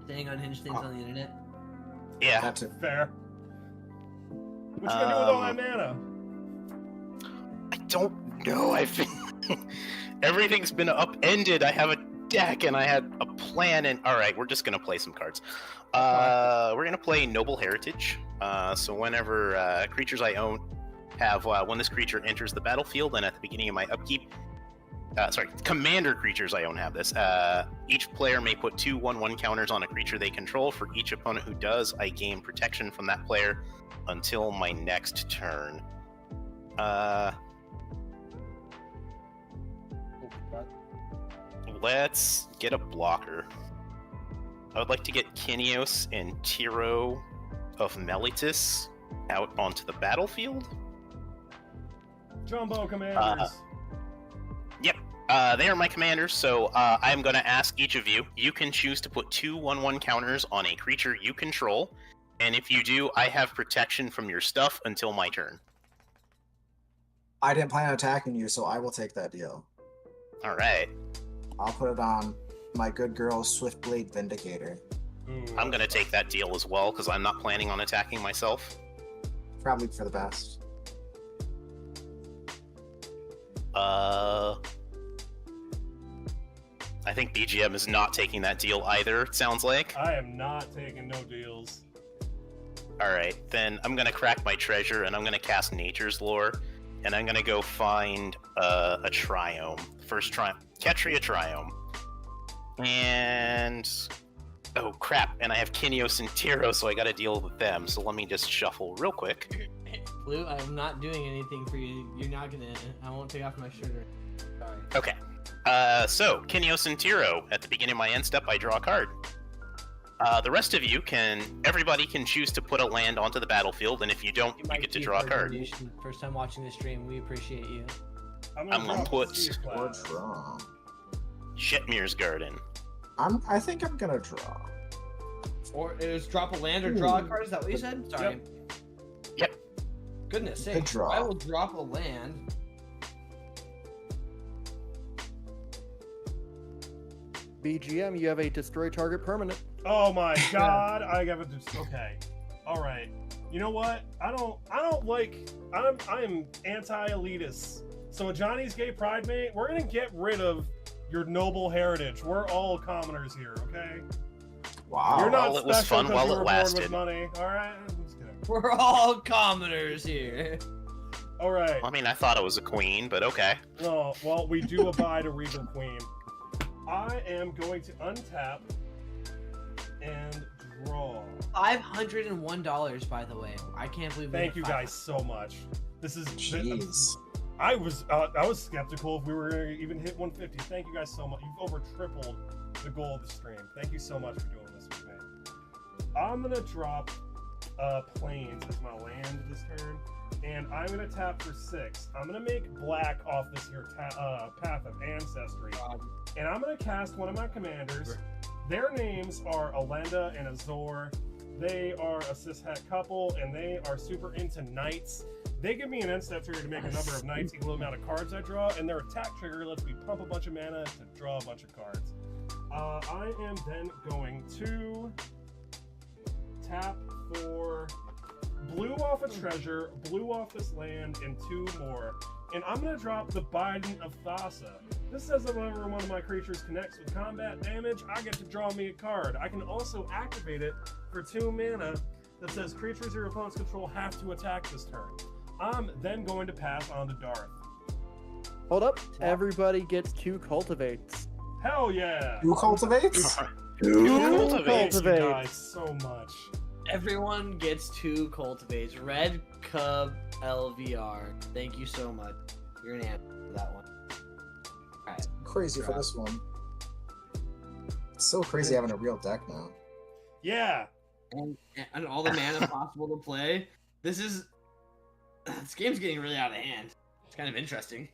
Speaker 3: Saying unhinged things on the internet.
Speaker 4: yeah.
Speaker 2: That's it.
Speaker 1: Fair. What you gonna do with all that mana?
Speaker 4: I don't know. I've been everything's been upended. I have a deck and I had a plan. And all right, we're just gonna play some cards. We're gonna play Noble Heritage. So whenever creatures I own have when this creature enters the battlefield and at the beginning of my upkeep. Commander creatures I own have this. Each player may put 2 1/1 counters on a creature they control. For each opponent who does, I gain protection from that player until my next turn. Let's get a blocker. I would like to get Kinios and Tiro of Melitus out onto the battlefield.
Speaker 1: Jumbo Commanders.
Speaker 4: They are my commanders, so I'm going to ask each of you. You can choose to put 2 1/1 counters on a creature you control, and if you do, I have protection from your stuff until my turn.
Speaker 2: I didn't plan on attacking you, so I will take that deal.
Speaker 4: All right.
Speaker 2: I'll put it on my good girl Swiftblade Vindicator.
Speaker 1: Ooh.
Speaker 4: I'm going to take that deal as well, because I'm not planning on attacking myself.
Speaker 2: Probably for the best.
Speaker 4: I think BGM is not taking that deal either, it sounds like.
Speaker 1: I am not taking no deals.
Speaker 4: Alright, then I'm gonna crack my treasure and I'm gonna cast Nature's Lore, and I'm gonna go find a Triome. First Ketria Triome. And... oh crap, and I have Kinios and Tiro, so I gotta deal with them, so let me just shuffle real quick.
Speaker 3: Blue, I'm not doing anything for you. You're not gonna. I won't take off my shirt. Sorry.
Speaker 4: Okay. So, Kinios and Tiro, at the beginning of my end step, I draw a card. The rest of you everybody can choose to put a land onto the battlefield, and if you don't, you get to draw a card.
Speaker 3: First time watching the stream, we appreciate you.
Speaker 4: I'm gonna put
Speaker 2: Or draw.
Speaker 4: Shetmir's Garden.
Speaker 2: I think I'm gonna draw.
Speaker 3: Or it was drop a land or draw a card. Is that what you said? Sorry.
Speaker 4: Yep.
Speaker 3: Goodness
Speaker 2: Good
Speaker 3: sakes.
Speaker 2: draw.
Speaker 3: I will drop a land.
Speaker 5: BGM, you have a destroy target permanent.
Speaker 1: Oh my god, I have a okay. All right. You know what? I am anti-elitist. So Johnny's Gay Pride Mate, we're gonna get rid of your noble heritage. We're all commoners here, okay?
Speaker 2: Wow.
Speaker 1: You're not
Speaker 4: Well, it was
Speaker 1: special
Speaker 4: fun
Speaker 1: 'cause
Speaker 4: while
Speaker 1: you
Speaker 4: it
Speaker 1: were born with
Speaker 4: lasted.
Speaker 1: money. All right. I'm just kidding.
Speaker 3: We're all commoners here.
Speaker 1: All right.
Speaker 4: I mean, I thought it was a queen, but okay.
Speaker 1: Oh, well, we do abide a regal queen. I am going to untap and draw.
Speaker 3: $501, by the way. I can't believe. we
Speaker 1: Thank
Speaker 3: hit
Speaker 1: you guys so much. This is.
Speaker 2: Jeez.
Speaker 1: I was skeptical if we were going to even hit 150. Thank you guys so much. You've over tripled the goal of the stream. Thank you so much for doing this with me. I'm gonna drop plains as my land this turn, and I'm gonna tap for 6. I'm gonna make black off this here path of ancestry, and I'm gonna cast one of my commanders. Their names are Alenda and Azor. They are a cishet couple, and they are super into knights. They give me an end step trigger to make a number of knights equal to the amount of cards I draw, and their attack trigger lets me pump a bunch of mana to draw a bunch of cards. I am then going to tap for blue off a treasure, blue off this land, and 2 more. And I'm going to drop the Biden of Thassa. This says that whenever one of my creatures connects with combat damage, I get to draw me a card. I can also activate it for 2 mana that says creatures your opponents control have to attack this turn. I'm then going to pass on to Darth.
Speaker 5: Hold up. Everybody gets 2 cultivates.
Speaker 1: Hell yeah!
Speaker 2: Who cultivates?
Speaker 4: Cultivate.
Speaker 1: Thank you
Speaker 5: Cultivate.
Speaker 1: guys so much.
Speaker 3: Everyone gets 2 cultivates. Red Cub LVR. Thank you so much. You're an animal for that one. Alright.
Speaker 2: Crazy for this one. It's so crazy having a real deck now.
Speaker 1: Yeah.
Speaker 3: And all the mana possible to play. This game's getting really out of hand. It's kind of interesting.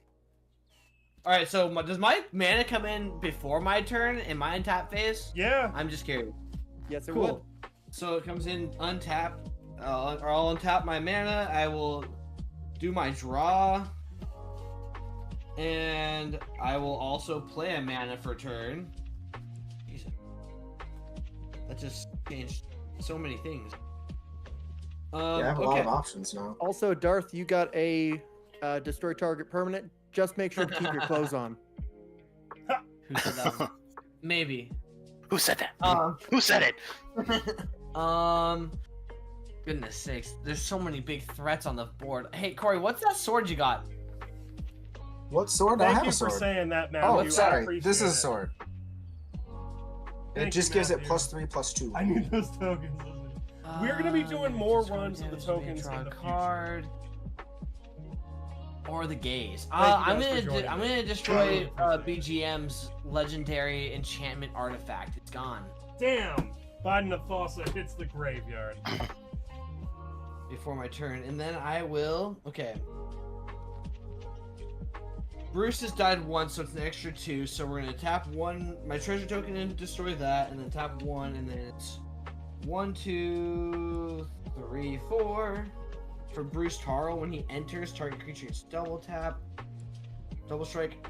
Speaker 3: Alright, so does my mana come in before my turn in my untap phase?
Speaker 1: Yeah.
Speaker 3: I'm just curious.
Speaker 5: Yes, it
Speaker 3: Cool.
Speaker 5: would.
Speaker 3: So it comes in untapped. I'll untap my mana. I will do my draw. And I will also play a mana for turn. Jesus. That just changed so many things.
Speaker 2: Yeah, I have a lot
Speaker 3: okay.
Speaker 2: of options now.
Speaker 5: Also, Darth, you got a destroy target permanent. Just make sure to keep your clothes on.
Speaker 3: Who said that? Maybe.
Speaker 4: Who said that?
Speaker 3: Um,
Speaker 4: Who said it?
Speaker 3: Goodness sakes, there's so many big threats on the board. Hey, Corey, what's that sword you got?
Speaker 2: What sword? I
Speaker 1: Thank
Speaker 2: have
Speaker 1: you
Speaker 2: a sword.
Speaker 1: for saying that, Matthew.
Speaker 2: Oh,
Speaker 1: I
Speaker 2: sorry.
Speaker 1: appreciate
Speaker 2: This is a
Speaker 1: it.
Speaker 2: sword.
Speaker 1: Thank
Speaker 2: It just
Speaker 1: you,
Speaker 2: gives it
Speaker 1: Matthew.
Speaker 2: +3/+2.
Speaker 1: I need those tokens. We're gonna be doing more runs of the tokens
Speaker 3: Draw
Speaker 1: in
Speaker 3: a
Speaker 1: the future.
Speaker 3: card. Or the gaze.
Speaker 1: Thank you
Speaker 3: I'm
Speaker 1: guys for
Speaker 3: gonna
Speaker 1: joining
Speaker 3: I'm
Speaker 1: me.
Speaker 3: gonna destroy
Speaker 1: Appreciate it.
Speaker 3: BGM's legendary enchantment artifact. It's gone
Speaker 1: Damn! Biden of Thassa hits the graveyard.
Speaker 3: before my turn, and then I will. Okay. Bruce has died once, so it's an extra 2. So we're gonna tap 1, my treasure token, and destroy that, and then tap 1, and then it's 1, 2, 3, 4. For Bruce Tarl, when he enters, target creature gets double tap, double strike,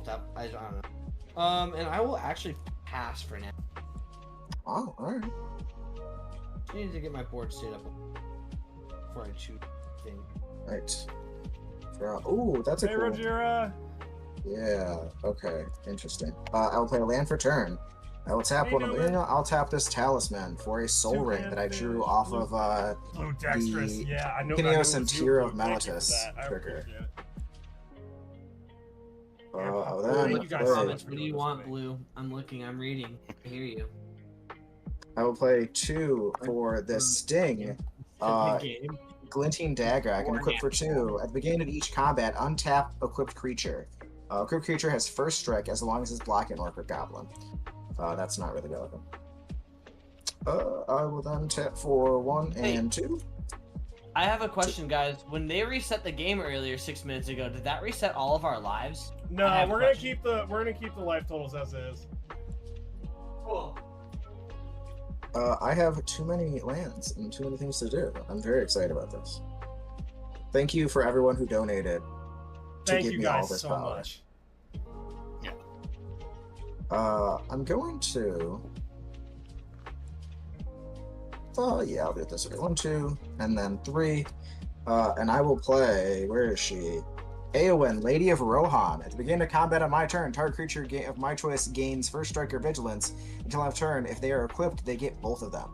Speaker 3: tap. I don't know. And I will actually pass for now.
Speaker 2: Oh, alright.
Speaker 3: I need to get my board stayed up before I choose thing.
Speaker 2: Right. Ooh, that's a
Speaker 1: Hey,
Speaker 2: cool.
Speaker 1: Rogera!
Speaker 2: Yeah. Okay. Interesting. I will play a land for turn. I will tap
Speaker 1: Hey,
Speaker 2: one of.
Speaker 1: Newman.
Speaker 2: I'll tap this talisman for a soul ring that I drew off of
Speaker 1: Blue Dexterous,
Speaker 2: the
Speaker 1: yeah, I know.
Speaker 2: Kineos
Speaker 1: I
Speaker 2: and
Speaker 1: knew it was
Speaker 2: Tear
Speaker 1: you.
Speaker 2: of
Speaker 1: Thank you for
Speaker 2: Meletus
Speaker 1: that. I
Speaker 2: trigger.
Speaker 1: appreciate it.
Speaker 2: Oh,
Speaker 1: Thank
Speaker 2: then
Speaker 1: you guys
Speaker 3: Comments,
Speaker 1: so much for
Speaker 3: what do
Speaker 1: doing
Speaker 3: you
Speaker 1: this
Speaker 3: want,
Speaker 1: with me.
Speaker 3: Blue? I'm looking, I'm reading. I hear you.
Speaker 2: I will play 2 for this sting.
Speaker 3: Game.
Speaker 2: Glinting Dagger. I can
Speaker 3: Or
Speaker 2: equip for 2. At the beginning of each combat, untap equipped creature. Equipped creature has first strike as long as it's blocking Orc or Goblin. That's not really relevant. I will then tap for 1
Speaker 3: Hey.
Speaker 2: and 2.
Speaker 3: I have a question, guys. When they reset the game earlier 6 minutes ago, did that reset all of our lives?
Speaker 1: No,
Speaker 3: I have a
Speaker 1: we're gonna
Speaker 3: question.
Speaker 1: keep the life totals as is.
Speaker 3: Cool.
Speaker 2: I have too many lands and too many things to do. I'm very excited about this. Thank you for everyone who donated to
Speaker 1: Thank
Speaker 2: give
Speaker 1: you
Speaker 2: me all
Speaker 1: guys
Speaker 2: this
Speaker 1: so
Speaker 2: power.
Speaker 1: much.
Speaker 2: I'm going to. Oh yeah, I'll do it this way. 1, 2, and then 3. And I will play. Where is she? Eowyn, Lady of Rohan. At the beginning of combat on my turn, target creature of my choice gains first strike or vigilance until end of turn. If they are equipped, they get both of them.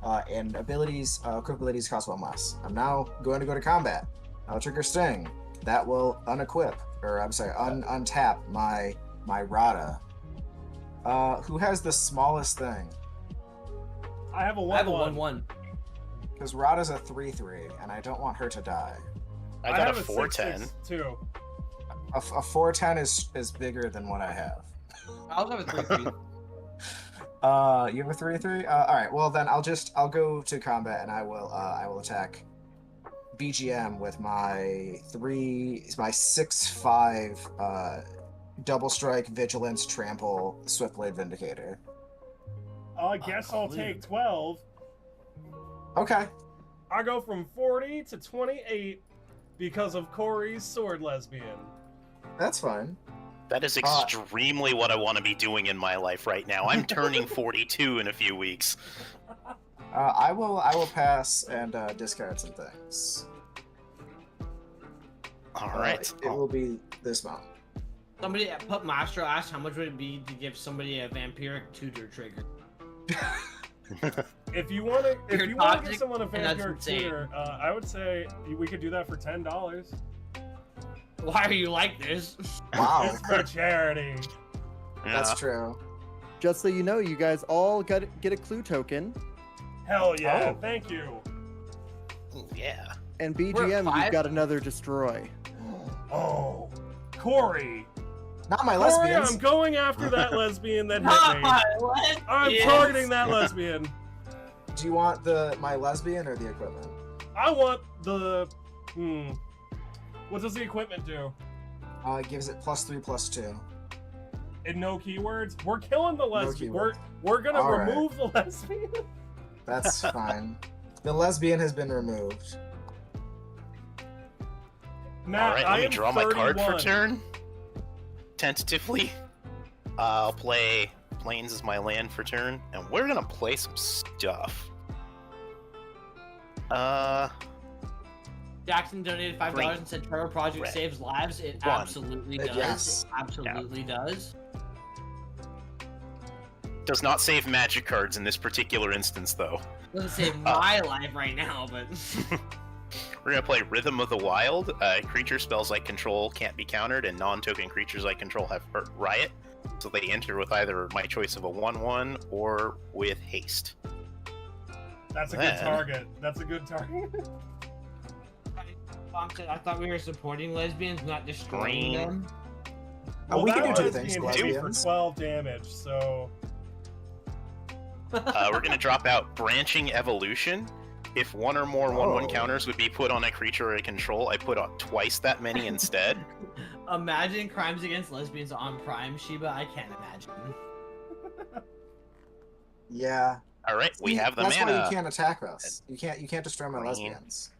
Speaker 2: And abilities, equipped abilities cost 1 less. I'm now going to go to combat. I'll trigger Sting. That will unequip, or I'm sorry, untap my Rada. Who has the smallest thing?
Speaker 1: I have a 1/1.
Speaker 3: I have a 1/1.
Speaker 2: Because Rada's a 3/3, and I don't want her to die.
Speaker 4: I got
Speaker 1: have
Speaker 4: a 4/10.
Speaker 1: 6/6 too.
Speaker 2: A 4/10 is bigger than what I have.
Speaker 3: I also have a 3/3.
Speaker 2: You have a 3/3. All right. Well, then I'll go to combat, and I will attack BGM with my 6/5 double strike, vigilance, trample, swift blade, vindicator.
Speaker 1: I guess I'll take 12.
Speaker 2: Okay.
Speaker 1: I go from 40 to 28 because of Corey's sword lesbian.
Speaker 2: That's fine.
Speaker 4: That is extremely what I want to be doing in my life right now. I'm turning 42 in a few weeks.
Speaker 2: I will pass and discard some things.
Speaker 4: All right.
Speaker 2: It will be this amount.
Speaker 3: Somebody at Pup Maestro asked how much would it be to give somebody a vampiric tutor trigger.
Speaker 1: If you want to give someone a vampiric
Speaker 3: insane.
Speaker 1: tutor, I would say we could do that for $10.
Speaker 3: Why are you like this?
Speaker 2: Wow.
Speaker 1: It's for charity.
Speaker 2: That's true.
Speaker 5: Just so you know, you guys all get a clue token,
Speaker 1: Hell yeah!
Speaker 2: Oh.
Speaker 1: Thank you.
Speaker 4: Yeah.
Speaker 5: and
Speaker 3: We're at
Speaker 5: BGM,
Speaker 3: 5?
Speaker 5: you've got another destroy.
Speaker 1: Oh, Corey.
Speaker 2: Not my
Speaker 1: Corey,
Speaker 2: lesbians.
Speaker 1: I'm going after that lesbian that hit me.
Speaker 3: What?
Speaker 1: I'm
Speaker 3: Yes.
Speaker 1: targeting that lesbian.
Speaker 2: Do you want my lesbian or the equipment?
Speaker 1: I want the. What does the equipment do?
Speaker 2: It gives it +3/+2.
Speaker 1: And no keywords. We're killing the lesbian.
Speaker 2: keywords.
Speaker 1: We're gonna
Speaker 2: All right.
Speaker 1: remove the lesbian.
Speaker 2: That's fine. The lesbian has been removed.
Speaker 1: Matt,
Speaker 4: All right,
Speaker 1: I
Speaker 4: let me
Speaker 1: am
Speaker 4: draw my card for
Speaker 1: 31.
Speaker 4: turn. Tentatively. I'll play Plains as my land for turn, and we're gonna play some stuff.
Speaker 3: Jackson donated $5
Speaker 4: Green.
Speaker 3: and said Trevor Project
Speaker 4: Red.
Speaker 3: saves lives. It
Speaker 4: 1.
Speaker 3: absolutely does.
Speaker 2: Yes.
Speaker 3: It absolutely does.
Speaker 4: Does not save magic cards in this particular instance, though.
Speaker 3: Doesn't save my life right now, but
Speaker 4: We're gonna play Rhythm of the Wild. Creature spells I control can't be countered, and non-token creatures I control have Riot. So they enter with either my choice of a 1/1 or with haste.
Speaker 1: That's a good
Speaker 4: Then-
Speaker 1: target. That's a good target.
Speaker 3: I thought we were supporting lesbians, not destroying
Speaker 4: Green.
Speaker 3: them.
Speaker 2: We can
Speaker 1: that
Speaker 2: do two
Speaker 1: lesbian
Speaker 2: things,
Speaker 1: hit me for
Speaker 2: lesbians.
Speaker 1: 12 damage, so
Speaker 4: We're gonna drop out Branching Evolution. If one or more 1/1
Speaker 2: Oh.
Speaker 4: counters would be put on a creature I control, I put out twice that many instead.
Speaker 3: Imagine crimes against lesbians on Prime, Sheba. I can't imagine.
Speaker 2: Yeah.
Speaker 4: All right, we
Speaker 2: See,
Speaker 4: have the
Speaker 2: that's
Speaker 4: mana.
Speaker 2: why you can't attack us. You can't destroy my
Speaker 4: Green.
Speaker 2: lesbians.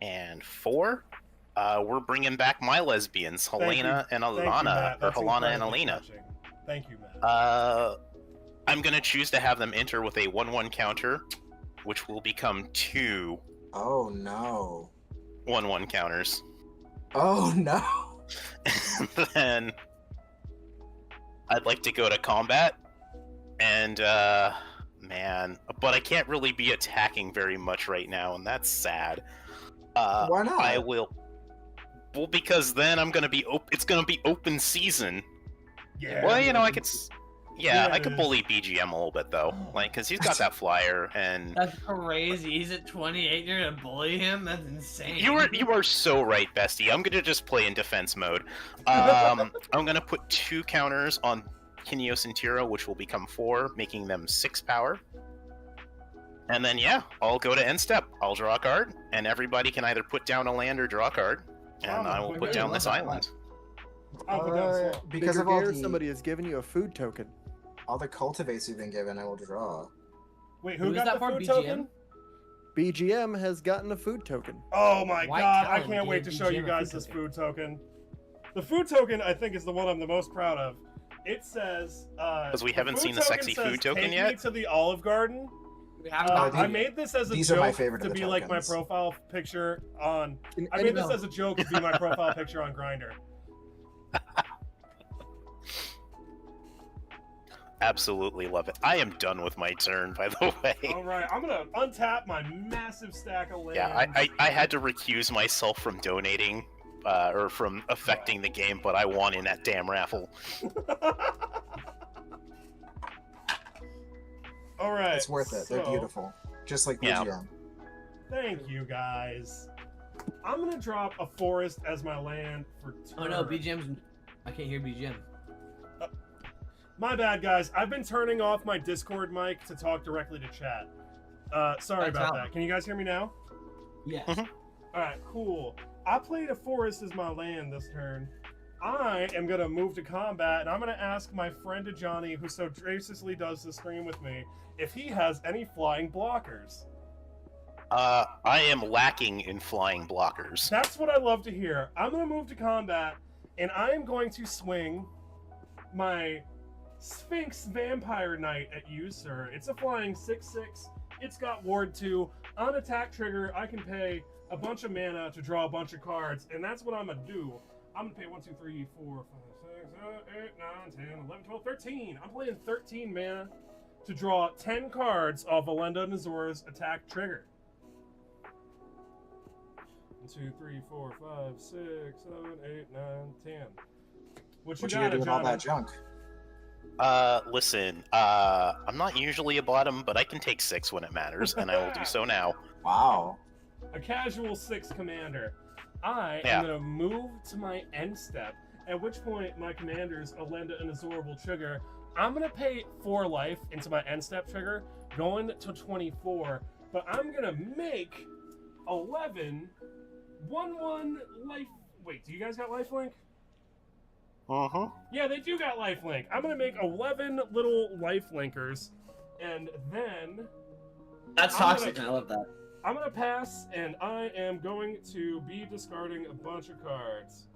Speaker 4: And 4, we're bringing back my lesbians,
Speaker 1: Thank
Speaker 4: Helena and
Speaker 1: thank you,
Speaker 4: Alana,
Speaker 1: Matt.
Speaker 4: or
Speaker 1: That's
Speaker 4: Helena and
Speaker 1: incredibly
Speaker 4: Alena.
Speaker 1: touching. Thank you, Matt.
Speaker 4: I'm gonna choose to have them enter with a 1/1 counter, which will become 2
Speaker 2: Oh no.
Speaker 4: 1/1 counters.
Speaker 2: Oh no.
Speaker 4: And then I'd like to go to combat, and man, but I can't really be attacking very much right now, and that's sad.
Speaker 2: Why not?
Speaker 4: I will. Well, because then I'm gonna be. It's gonna be open season.
Speaker 1: Yeah.
Speaker 4: Well, you know, I could. Yeah,
Speaker 1: Yeah,
Speaker 4: I
Speaker 1: it
Speaker 4: could
Speaker 1: is.
Speaker 4: bully BGM a little bit though, like, cause he's got that flyer, and
Speaker 3: That's crazy. He's at 28. You're gonna bully him? That's insane.
Speaker 4: you are so right, bestie. I'm gonna just play in defense mode. I'm gonna put 2 counters on Kineos and Tiro, which will become 4, making them 6 power. And then yeah, I'll go to end step. I'll draw a card, and everybody can either put down a land or draw a card, and
Speaker 1: Wow,
Speaker 4: I will
Speaker 1: wait,
Speaker 4: put
Speaker 1: wait,
Speaker 4: down
Speaker 3: what
Speaker 4: this
Speaker 3: the
Speaker 4: island.
Speaker 1: I'll put down slow.
Speaker 2: Because of all
Speaker 5: Brigadier,
Speaker 2: the
Speaker 5: somebody has given you a food token.
Speaker 2: all the cultivates you've been given, I will draw.
Speaker 1: Wait,
Speaker 3: Who
Speaker 1: who
Speaker 3: is
Speaker 1: got
Speaker 3: that
Speaker 1: the
Speaker 3: for,
Speaker 1: food
Speaker 3: BGM?
Speaker 1: token?
Speaker 5: BGM has gotten a food token.
Speaker 1: Oh my
Speaker 3: White
Speaker 1: god, I
Speaker 3: Talon
Speaker 1: can't wait
Speaker 3: gave
Speaker 1: to show you
Speaker 3: BGM a
Speaker 1: guys
Speaker 3: food
Speaker 1: this
Speaker 3: token.
Speaker 1: food token. The food token, I think, is the one I'm the most proud of. It says.
Speaker 4: Because we haven't
Speaker 1: food
Speaker 4: seen the
Speaker 1: token
Speaker 4: sexy
Speaker 1: says,
Speaker 4: food token
Speaker 1: "Take
Speaker 4: yet."
Speaker 1: me to the Olive Garden."
Speaker 3: We have
Speaker 1: I made this as a
Speaker 2: These are
Speaker 1: joke
Speaker 2: my favorite
Speaker 1: to
Speaker 2: of the
Speaker 1: be like my
Speaker 2: tokens.
Speaker 1: profile picture on.
Speaker 5: And-
Speaker 1: I
Speaker 5: and
Speaker 1: made this
Speaker 5: no.
Speaker 1: as a joke to be my profile picture on Grindr.
Speaker 4: Absolutely love it. I am done with my turn, by the way.
Speaker 1: All right, I'm gonna untap my massive stack of land.
Speaker 4: Yeah, I had to recuse myself from donating, or from affecting the game, but I won in that damn raffle.
Speaker 1: All right,
Speaker 2: It's worth it. They're
Speaker 1: so,
Speaker 2: beautiful. Just like
Speaker 4: Yeah.
Speaker 2: BGM.
Speaker 1: Thank you guys. I'm gonna drop a forest as my land for turn.
Speaker 3: Oh no, BGM's. I can't hear BGM.
Speaker 1: My bad, guys. I've been turning off my Discord mic to talk directly to chat. Sorry
Speaker 3: That's
Speaker 1: about
Speaker 3: how-
Speaker 1: that. Can you guys hear me now?
Speaker 3: Yes.
Speaker 4: Mhm.
Speaker 1: All right, cool. I played a forest as my land this turn. I am gonna move to combat, and I'm gonna ask my friend Johnny, who so graciously does the stream with me, if he has any flying blockers.
Speaker 4: I am lacking in flying blockers.
Speaker 1: That's what I love to hear. I'm gonna move to combat, and I am going to swing my Sphinx Vampire Knight at you, sir. It's a flying 6/6. It's got Ward 2. On attack trigger, I can pay a bunch of mana to draw a bunch of cards, and that's what I'm gonna do. I'm gonna pay 1, 2, 3, 4, 5, 6, 7, 8, 9, 10, 11, 12, 13. I'm playing 13 mana to draw 10 cards off Alenda Nazor's attack trigger. 1, 2, 3, 4, 5, 6, 7, 8, 9, 10. What you
Speaker 2: What you
Speaker 1: got,
Speaker 2: gonna do with all
Speaker 1: Johnny?
Speaker 2: that junk?
Speaker 4: Listen, I'm not usually a bottom, but I can take 6 when it matters, and I will do so now.
Speaker 2: Wow.
Speaker 1: A casual 6 commander. I
Speaker 4: Yeah.
Speaker 1: am going to move to my end step, at which point my commanders, Alenda and Azor, will trigger. I'm going to pay 4 life into my end step trigger, going to 24, but I'm going to make 11 1/1 life. Wait, do you guys got lifelink?
Speaker 4: Uh-huh.
Speaker 1: Yeah, they do got lifelink. I'm going to make 11 little lifelinkers, and then
Speaker 3: That's
Speaker 1: I'm
Speaker 3: toxic.
Speaker 1: gonna-
Speaker 3: I love that.
Speaker 1: I'm gonna pass, and I am going to be discarding a bunch of cards.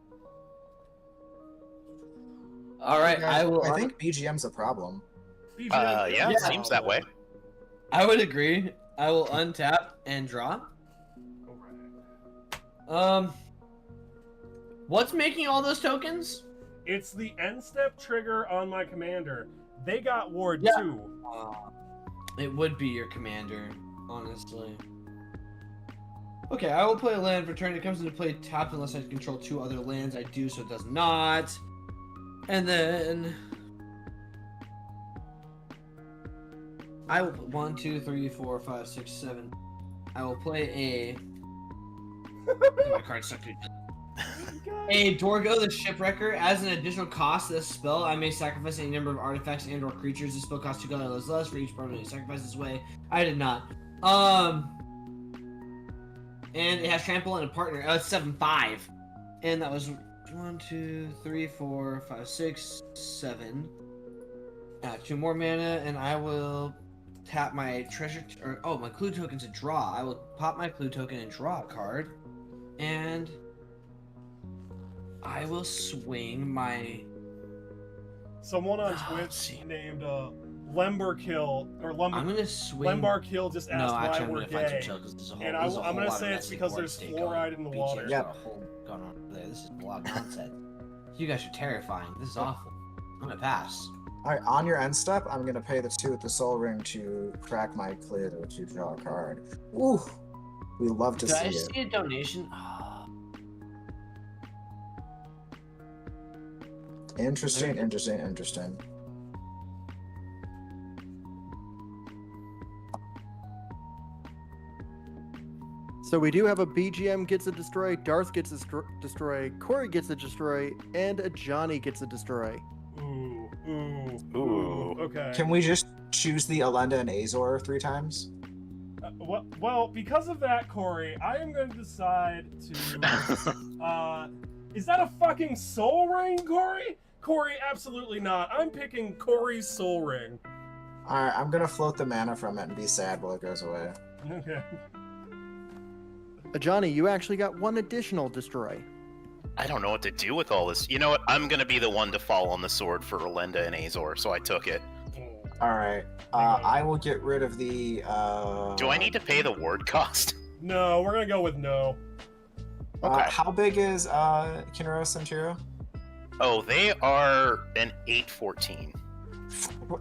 Speaker 3: All right,
Speaker 2: Yeah,
Speaker 3: I will.
Speaker 2: I think BGM's a problem.
Speaker 1: BGM,
Speaker 4: Yeah,
Speaker 3: Yeah.
Speaker 4: it seems that way.
Speaker 3: I would agree. I will untap and draw.
Speaker 1: Alright.
Speaker 3: What's making all those tokens?
Speaker 1: It's the end step trigger on my commander. They got Ward
Speaker 3: Yeah.
Speaker 1: 2.
Speaker 3: It would be your commander, honestly. Okay, I will play a land for turn. It comes into play tapped unless I control 2 other lands. I do, so it does not. And then I will put 1, 2, 3, 4, 5, 6, 7. I will play a. My card stuck to. A Dorgo the Shipwrecker. As an additional cost to this spell, I may sacrifice any number of artifacts and/or creatures. This spell costs 2 colors less for each permanent sacrifice this way. I did not. And it has trample and a partner. Oh, it's 7/5, and that was 1, 2, 3, 4, 5, 6, 7. 2 more mana, and I will tap my treasure. My clue token to draw. I will pop my clue token and draw a card, and I will swing my.
Speaker 1: Someone on
Speaker 3: Oh,
Speaker 1: Twitch
Speaker 3: see.
Speaker 1: named Lemberkill, or
Speaker 3: I'm
Speaker 1: Lumber.
Speaker 3: gonna swing.
Speaker 1: Lembarkill just asked
Speaker 3: No,
Speaker 1: why
Speaker 3: actually, I'm
Speaker 1: we're
Speaker 3: gonna find some
Speaker 1: gay.
Speaker 3: chill because there's a whole.
Speaker 1: And
Speaker 3: there's a
Speaker 1: I'm
Speaker 3: whole
Speaker 1: gonna
Speaker 3: lot
Speaker 1: say
Speaker 3: of
Speaker 1: it's
Speaker 3: messy
Speaker 1: because
Speaker 3: board
Speaker 1: there's
Speaker 3: state
Speaker 1: fluoride in the
Speaker 3: BGM's
Speaker 1: water.
Speaker 3: got a whole going on over there. This is a lot of nonsense. You guys are terrifying. This is awful. I'm gonna pass.
Speaker 2: Alright, on your end step, I'm gonna pay the 2 with the soul ring to crack my clear to draw a card. Ooh. We love to
Speaker 3: Did
Speaker 2: see
Speaker 3: I
Speaker 2: it.
Speaker 3: see a donation?
Speaker 2: Interesting, interesting, interesting.
Speaker 5: So we do have a BGM gets a destroy, Darth gets a destroy, Corey gets a destroy, and a Johnny gets a destroy.
Speaker 1: Ooh, ooh,
Speaker 4: Ooh.
Speaker 1: Okay.
Speaker 2: Can we just choose the Alenda and Azor 3 times?
Speaker 1: Well, because of that, Corey, I am going to decide to. Is that a fucking soul ring, Corey? Corey, absolutely not. I'm picking Corey's soul ring.
Speaker 2: Alright, I'm gonna float the mana from it and be sad while it goes away.
Speaker 1: Okay.
Speaker 5: Johnny, you actually got 1 additional destroy.
Speaker 4: I don't know what to do with all this. You know what? I'm gonna be the one to fall on the sword for Rolenda and Azor, so I took it.
Speaker 2: All right. I will get rid of the.
Speaker 4: Do I need to pay the ward cost?
Speaker 1: No, we're gonna go with no.
Speaker 4: Okay.
Speaker 2: How big is Kinro's and Tiro?
Speaker 4: Oh, they are an 814.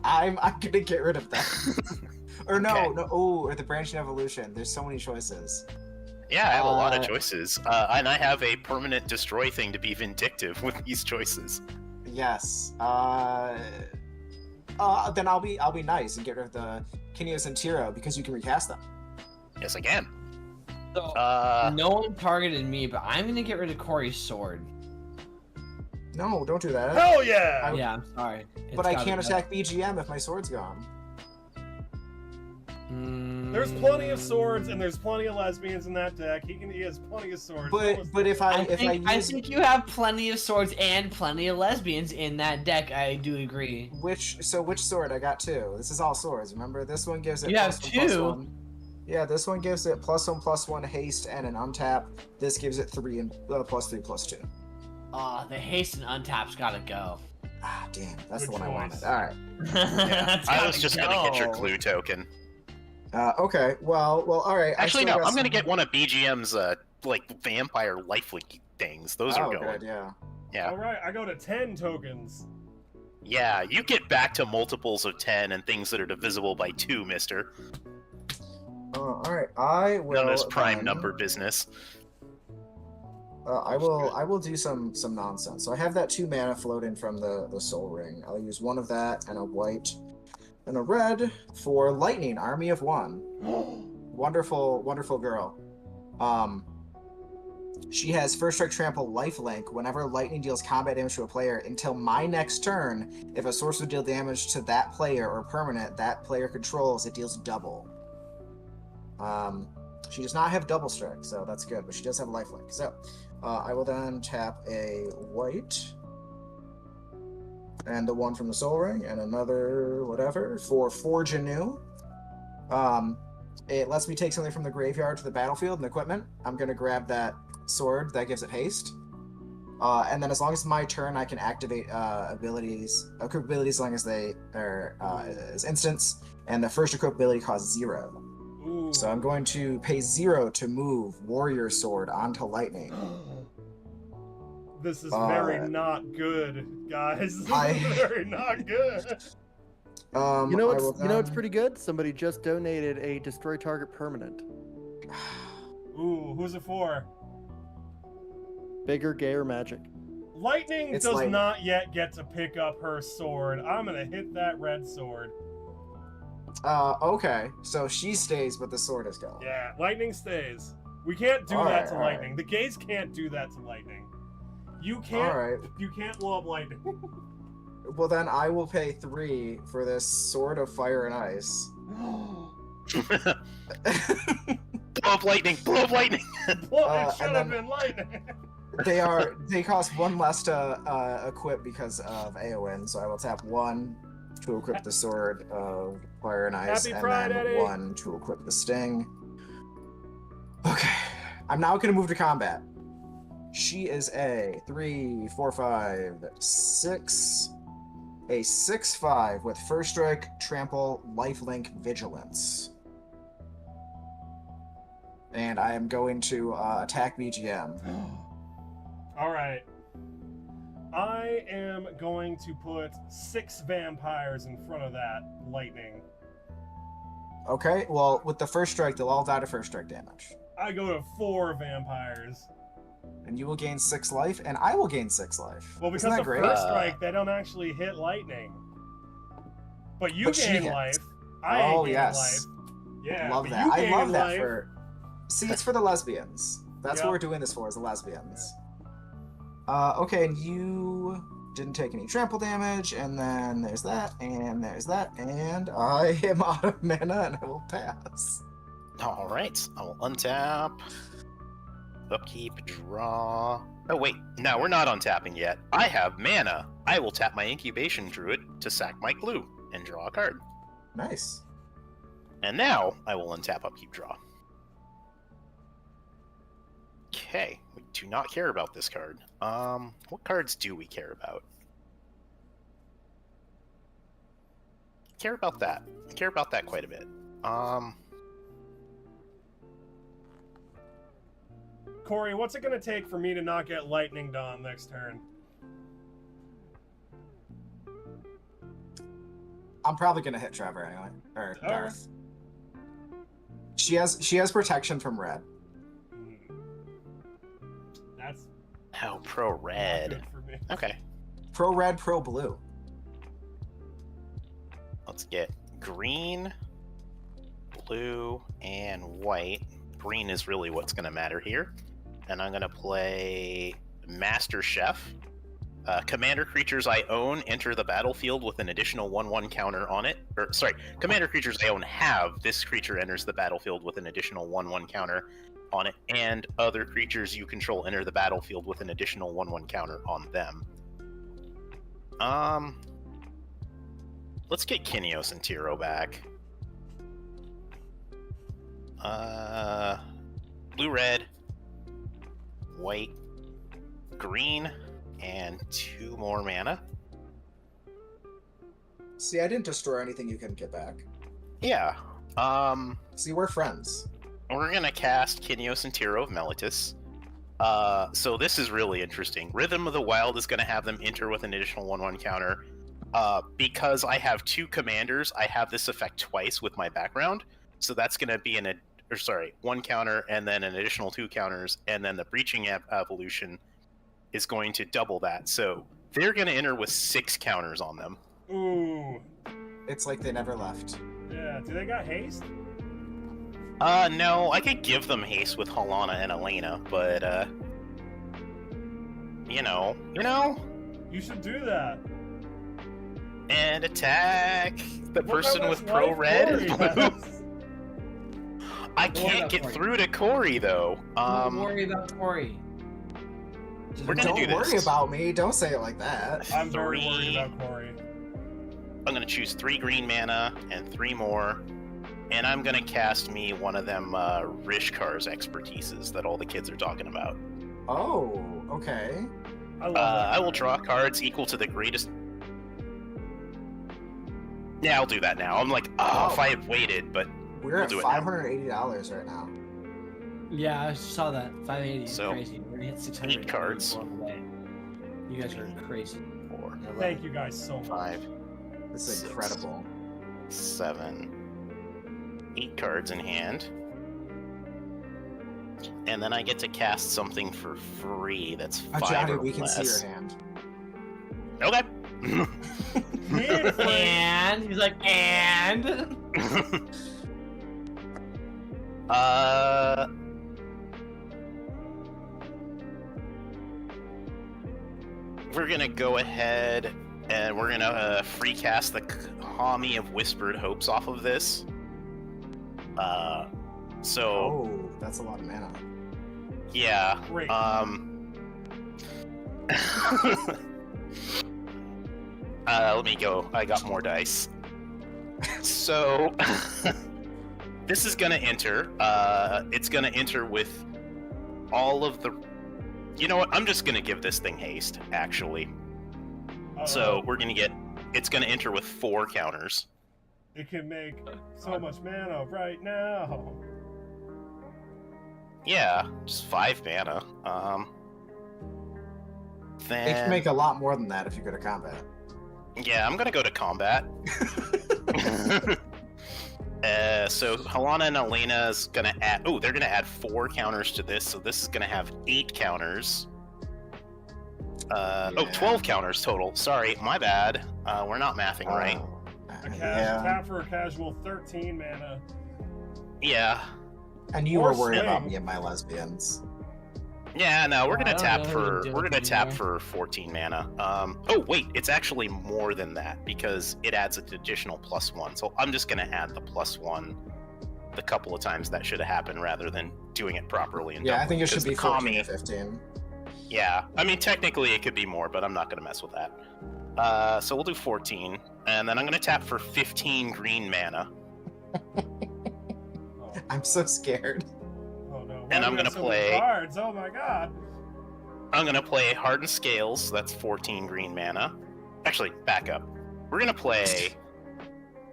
Speaker 2: I'm gonna get rid of that. Or no,
Speaker 4: Okay.
Speaker 2: no. Oh, or the branching evolution. There's so many choices.
Speaker 4: Yeah, I have a lot of choices, and I have a permanent destroy thing to be vindictive with these choices.
Speaker 2: Yes. Then I'll be nice and get rid of the Kineos and Tiro because you can recast them.
Speaker 4: Yes, I can.
Speaker 3: So, no one targeted me, but I'm gonna get rid of Corey's sword.
Speaker 2: No, don't do that.
Speaker 1: Hell yeah!
Speaker 3: Yeah, I'm sorry.
Speaker 2: But I can't attack BGM if my sword's gone.
Speaker 1: There's plenty of swords and there's plenty of lesbians in that deck. He has plenty of swords.
Speaker 2: But if I
Speaker 3: think you have plenty of swords and plenty of lesbians in that deck. I do agree.
Speaker 2: which sword? I got two. This is all swords. Remember, this one gives it.
Speaker 3: You have
Speaker 2: +1/+1.
Speaker 3: two?
Speaker 2: Yeah, this one gives it +1/+1 haste and an untap. This gives it 3 and +3/+2.
Speaker 3: The haste and untap's gotta go.
Speaker 2: Ah, damn, that's
Speaker 1: Good
Speaker 2: the one I wanted.
Speaker 1: choice.
Speaker 2: All right.
Speaker 3: That's
Speaker 4: I
Speaker 3: gotta
Speaker 4: was just gonna get your
Speaker 3: go.
Speaker 4: clue token.
Speaker 2: Okay. Well. All right. I
Speaker 4: Actually,
Speaker 2: still
Speaker 4: no,
Speaker 2: got
Speaker 4: I'm gonna
Speaker 2: some-
Speaker 4: get one of BGM's like vampire lifelink things. Those are going.
Speaker 2: Good, yeah.
Speaker 4: Yeah.
Speaker 1: Alright, I go to 10 tokens.
Speaker 4: Yeah, you get back to multiples of 10 and things that are divisible by 2, mister.
Speaker 2: All right. I will.
Speaker 4: Known as prime
Speaker 2: then-
Speaker 4: number business.
Speaker 2: I will do some nonsense. So I have that 2 mana floating from the Soul Ring. I'll use one of that and a white and a red for Lightning, Army of 1. Wonderful girl. She has First Strike, Trample, Lifelink. Whenever Lightning deals combat damage to a player until my next turn, if a source would deal damage to that player or permanent that player controls, it deals double. She does not have Double Strike, so that's good, but she does have Lifelink. So I will then tap a white and the one from the Soul Ring and another whatever for Forge Anew. It lets me take something from the graveyard to the battlefield and equipment. I'm going to grab that sword that gives it haste. And then as long as it's my turn, I can activate abilities as long as they are as instants. And the first equip ability costs 0.
Speaker 1: Ooh.
Speaker 2: So I'm going to pay 0 to move Warrior Sword onto Lightning.
Speaker 1: This is very not good, guys. This
Speaker 2: I-
Speaker 1: is very not good.
Speaker 5: You know
Speaker 2: I
Speaker 5: what's
Speaker 2: will
Speaker 5: you know what's
Speaker 2: then-
Speaker 5: pretty good? Somebody just donated a destroy target permanent.
Speaker 1: Ooh, who's it for?
Speaker 5: Bigger, gayer magic.
Speaker 1: Lightning
Speaker 2: It's
Speaker 1: does
Speaker 2: lightning.
Speaker 1: not yet get to pick up her sword. I'm gonna hit that red sword.
Speaker 2: Okay. So she stays, but the sword is gone.
Speaker 1: Yeah, lightning stays. We can't do
Speaker 2: Alright,
Speaker 1: that to
Speaker 2: alright.
Speaker 1: lightning. The gays can't do that to lightning. You can't.
Speaker 2: Alright.
Speaker 1: You can't blow up lightning.
Speaker 2: Well, then I will pay 3 for this Sword of Fire and Ice.
Speaker 4: Blow up lightning! Blow up lightning!
Speaker 1: Well, it should
Speaker 2: and
Speaker 1: have
Speaker 2: then-
Speaker 1: been lightning.
Speaker 2: They cost 1 less to equip because of Aowen, so I will tap 1 to equip the Sword of Fire and Ice,
Speaker 1: Happy
Speaker 2: and
Speaker 1: Pride,
Speaker 2: then
Speaker 1: Eddie!
Speaker 2: 1 to equip the Sting. Okay, I'm now going to move to combat. She is a 3, 4, 5, 6, a 6/5 with First Strike, Trample, Lifelink, Vigilance. And I am going to attack BGM.
Speaker 1: All right. I am going to put 6 vampires in front of that lightning.
Speaker 2: Okay, well, with the First Strike, they'll all die to First Strike damage.
Speaker 1: I go to 4 vampires.
Speaker 2: And you will gain 6 life, and I will gain 6 life.
Speaker 1: Well, because
Speaker 2: Isn't that
Speaker 1: of
Speaker 2: great?
Speaker 1: first strike, they don't actually hit lightning. But you
Speaker 2: But she
Speaker 1: gain
Speaker 2: hits.
Speaker 1: life. I
Speaker 2: Oh,
Speaker 1: gain
Speaker 2: yes.
Speaker 1: life. Yeah,
Speaker 2: love
Speaker 1: but
Speaker 2: that.
Speaker 1: you
Speaker 2: I
Speaker 1: gain
Speaker 2: love that
Speaker 1: life.
Speaker 2: for. See, it's for the lesbians. That's
Speaker 1: Yeah.
Speaker 2: what we're doing this for, is the lesbians. Okay, and you didn't take any trample damage, and then there's that, and there's that, and I am out of mana, and I will pass.
Speaker 4: Alright, I will untap. Upkeep, draw. Oh, wait. No, we're not untapping yet. I have mana. I will tap my Incubation Druid to sack my clue and draw a card.
Speaker 2: Nice.
Speaker 4: And now I will untap Upkeep, draw. Okay, we do not care about this card. What cards do we care about? Care about that. Care about that quite a bit.
Speaker 1: Corey, what's it gonna take for me to not get Lightning Dawn next turn?
Speaker 2: I'm probably gonna hit Trevor anyway, or
Speaker 1: Oh.
Speaker 2: Darth. She has protection from red.
Speaker 1: That's
Speaker 4: Oh, pro
Speaker 1: not
Speaker 4: red.
Speaker 1: good for me.
Speaker 4: Okay,
Speaker 2: Pro red, pro blue.
Speaker 4: let's get green, blue, and white. Green is really what's going to matter here. And I'm going to play Master Chef. Commander creatures I own enter the battlefield with an additional 1/1 counter on it. Or, sorry, commander creatures I own have. This creature enters the battlefield with an additional 1/1 counter on it. And other creatures you control enter the battlefield with an additional 1/1 counter on them. Let's get Kinios and Tiro back. Blue, red, white, green, and 2 more mana.
Speaker 2: See, I didn't destroy anything you couldn't get back.
Speaker 4: Yeah.
Speaker 2: See, we're friends.
Speaker 4: We're gonna cast Kinios and Tiro of Melitus. So this is really interesting. Rhythm of the Wild is gonna have them enter with an additional 1/1 counter. Because I have 2 commanders, I have this effect twice with my background. So that's gonna be 1 counter and then an additional 2 counters, and then the Breaching Evolution is going to double that. So they're gonna enter with 6 counters on them.
Speaker 1: Ooh.
Speaker 2: It's like they never left.
Speaker 1: Yeah. Do they got haste?
Speaker 4: No, I could give them haste with Halana and Elena, but you know.
Speaker 1: You should do that.
Speaker 4: And attack the
Speaker 1: Look
Speaker 4: person
Speaker 1: how
Speaker 4: with
Speaker 1: much
Speaker 4: pro
Speaker 1: life
Speaker 4: red
Speaker 1: Corey
Speaker 4: and blue.
Speaker 1: has.
Speaker 4: I
Speaker 3: Don't worry
Speaker 4: can't
Speaker 3: about
Speaker 4: get
Speaker 3: Corey.
Speaker 4: through to Corey though.
Speaker 3: Don't worry about Corey.
Speaker 4: We're gonna
Speaker 2: Don't
Speaker 4: do
Speaker 2: worry
Speaker 4: this.
Speaker 2: about me. Don't say it like that.
Speaker 1: I'm very
Speaker 4: 3.
Speaker 1: worried about Corey.
Speaker 4: I'm gonna choose 3 green mana and 3 more, and I'm gonna cast me one of them Rishkar's expertises that all the kids are talking about.
Speaker 2: Oh, okay.
Speaker 1: I love that
Speaker 4: I will
Speaker 1: card.
Speaker 4: draw cards equal to the greatest. Yeah, I'll do that now. I'm like, if I had waited, but
Speaker 2: We're
Speaker 4: We'll
Speaker 2: at
Speaker 4: do it now.
Speaker 2: $580 right now.
Speaker 3: Yeah, I saw that. 580 is
Speaker 4: So,
Speaker 3: crazy. We're gonna hit 600.
Speaker 4: 8 cards.
Speaker 3: You guys are crazy.
Speaker 4: 4,
Speaker 3: I love
Speaker 1: Thank
Speaker 3: it.
Speaker 1: you guys so much.
Speaker 4: 5,
Speaker 2: This is
Speaker 4: 6.
Speaker 2: incredible.
Speaker 4: 7, 8 cards in hand. And then I get to cast something for free that's 5
Speaker 2: Johnny,
Speaker 4: or
Speaker 2: we can see
Speaker 4: less.
Speaker 2: your hand.
Speaker 4: Okay.
Speaker 1: Me and Frank.
Speaker 3: And he's like, and
Speaker 4: We're gonna go ahead and we're gonna free cast the Kami of Whispered Hopes off of this. So
Speaker 2: Oh, that's a lot of mana.
Speaker 4: yeah.
Speaker 1: Great.
Speaker 4: Let me go. I got more dice. So this is gonna enter. It's gonna enter with all of the. You know what? I'm just gonna give this thing haste. Actually, so we're gonna get. It's gonna enter with 4 counters.
Speaker 1: It can make so much mana right now.
Speaker 4: Yeah, just 5 mana.
Speaker 2: It
Speaker 4: Then
Speaker 2: can make a lot more than that if you go to combat.
Speaker 4: yeah, I'm gonna go to combat. So Halana and Elena's gonna add. Oh, they're gonna add 4 counters to this, so this is gonna have 8 counters. Oh, 12 counters total. Sorry, my bad. We're not mathing right.
Speaker 2: Yeah.
Speaker 1: Tap for a casual 13 mana.
Speaker 4: Yeah.
Speaker 2: And you
Speaker 1: Or
Speaker 2: were worried about
Speaker 1: swing.
Speaker 2: me and my lesbians.
Speaker 4: Yeah, no, we're
Speaker 3: I
Speaker 4: gonna
Speaker 3: don't
Speaker 4: tap
Speaker 3: know what
Speaker 4: for
Speaker 3: you're doing
Speaker 4: we're gonna tap
Speaker 3: anymore.
Speaker 4: for 14 mana. Oh wait, it's actually more than that because it adds an additional +1. So I'm just gonna add the +1 the couple of times that should have happened rather than doing it properly. And
Speaker 2: Yeah, I
Speaker 4: doubling,
Speaker 2: think it should
Speaker 4: 'cause
Speaker 2: be
Speaker 4: the
Speaker 2: 14
Speaker 4: Kami-
Speaker 2: or 15.
Speaker 4: Yeah, I mean technically it could be more, but I'm not gonna mess with that. So we'll do 14, and then I'm gonna tap for 15 green mana.
Speaker 1: Oh,
Speaker 2: I'm so scared.
Speaker 1: oh no.
Speaker 4: And I'm
Speaker 1: we got
Speaker 4: gonna
Speaker 1: so many
Speaker 4: play.
Speaker 1: cards. Oh my god.
Speaker 4: I'm gonna play Hardened Scales. That's 14 green mana. Actually, back up. We're gonna play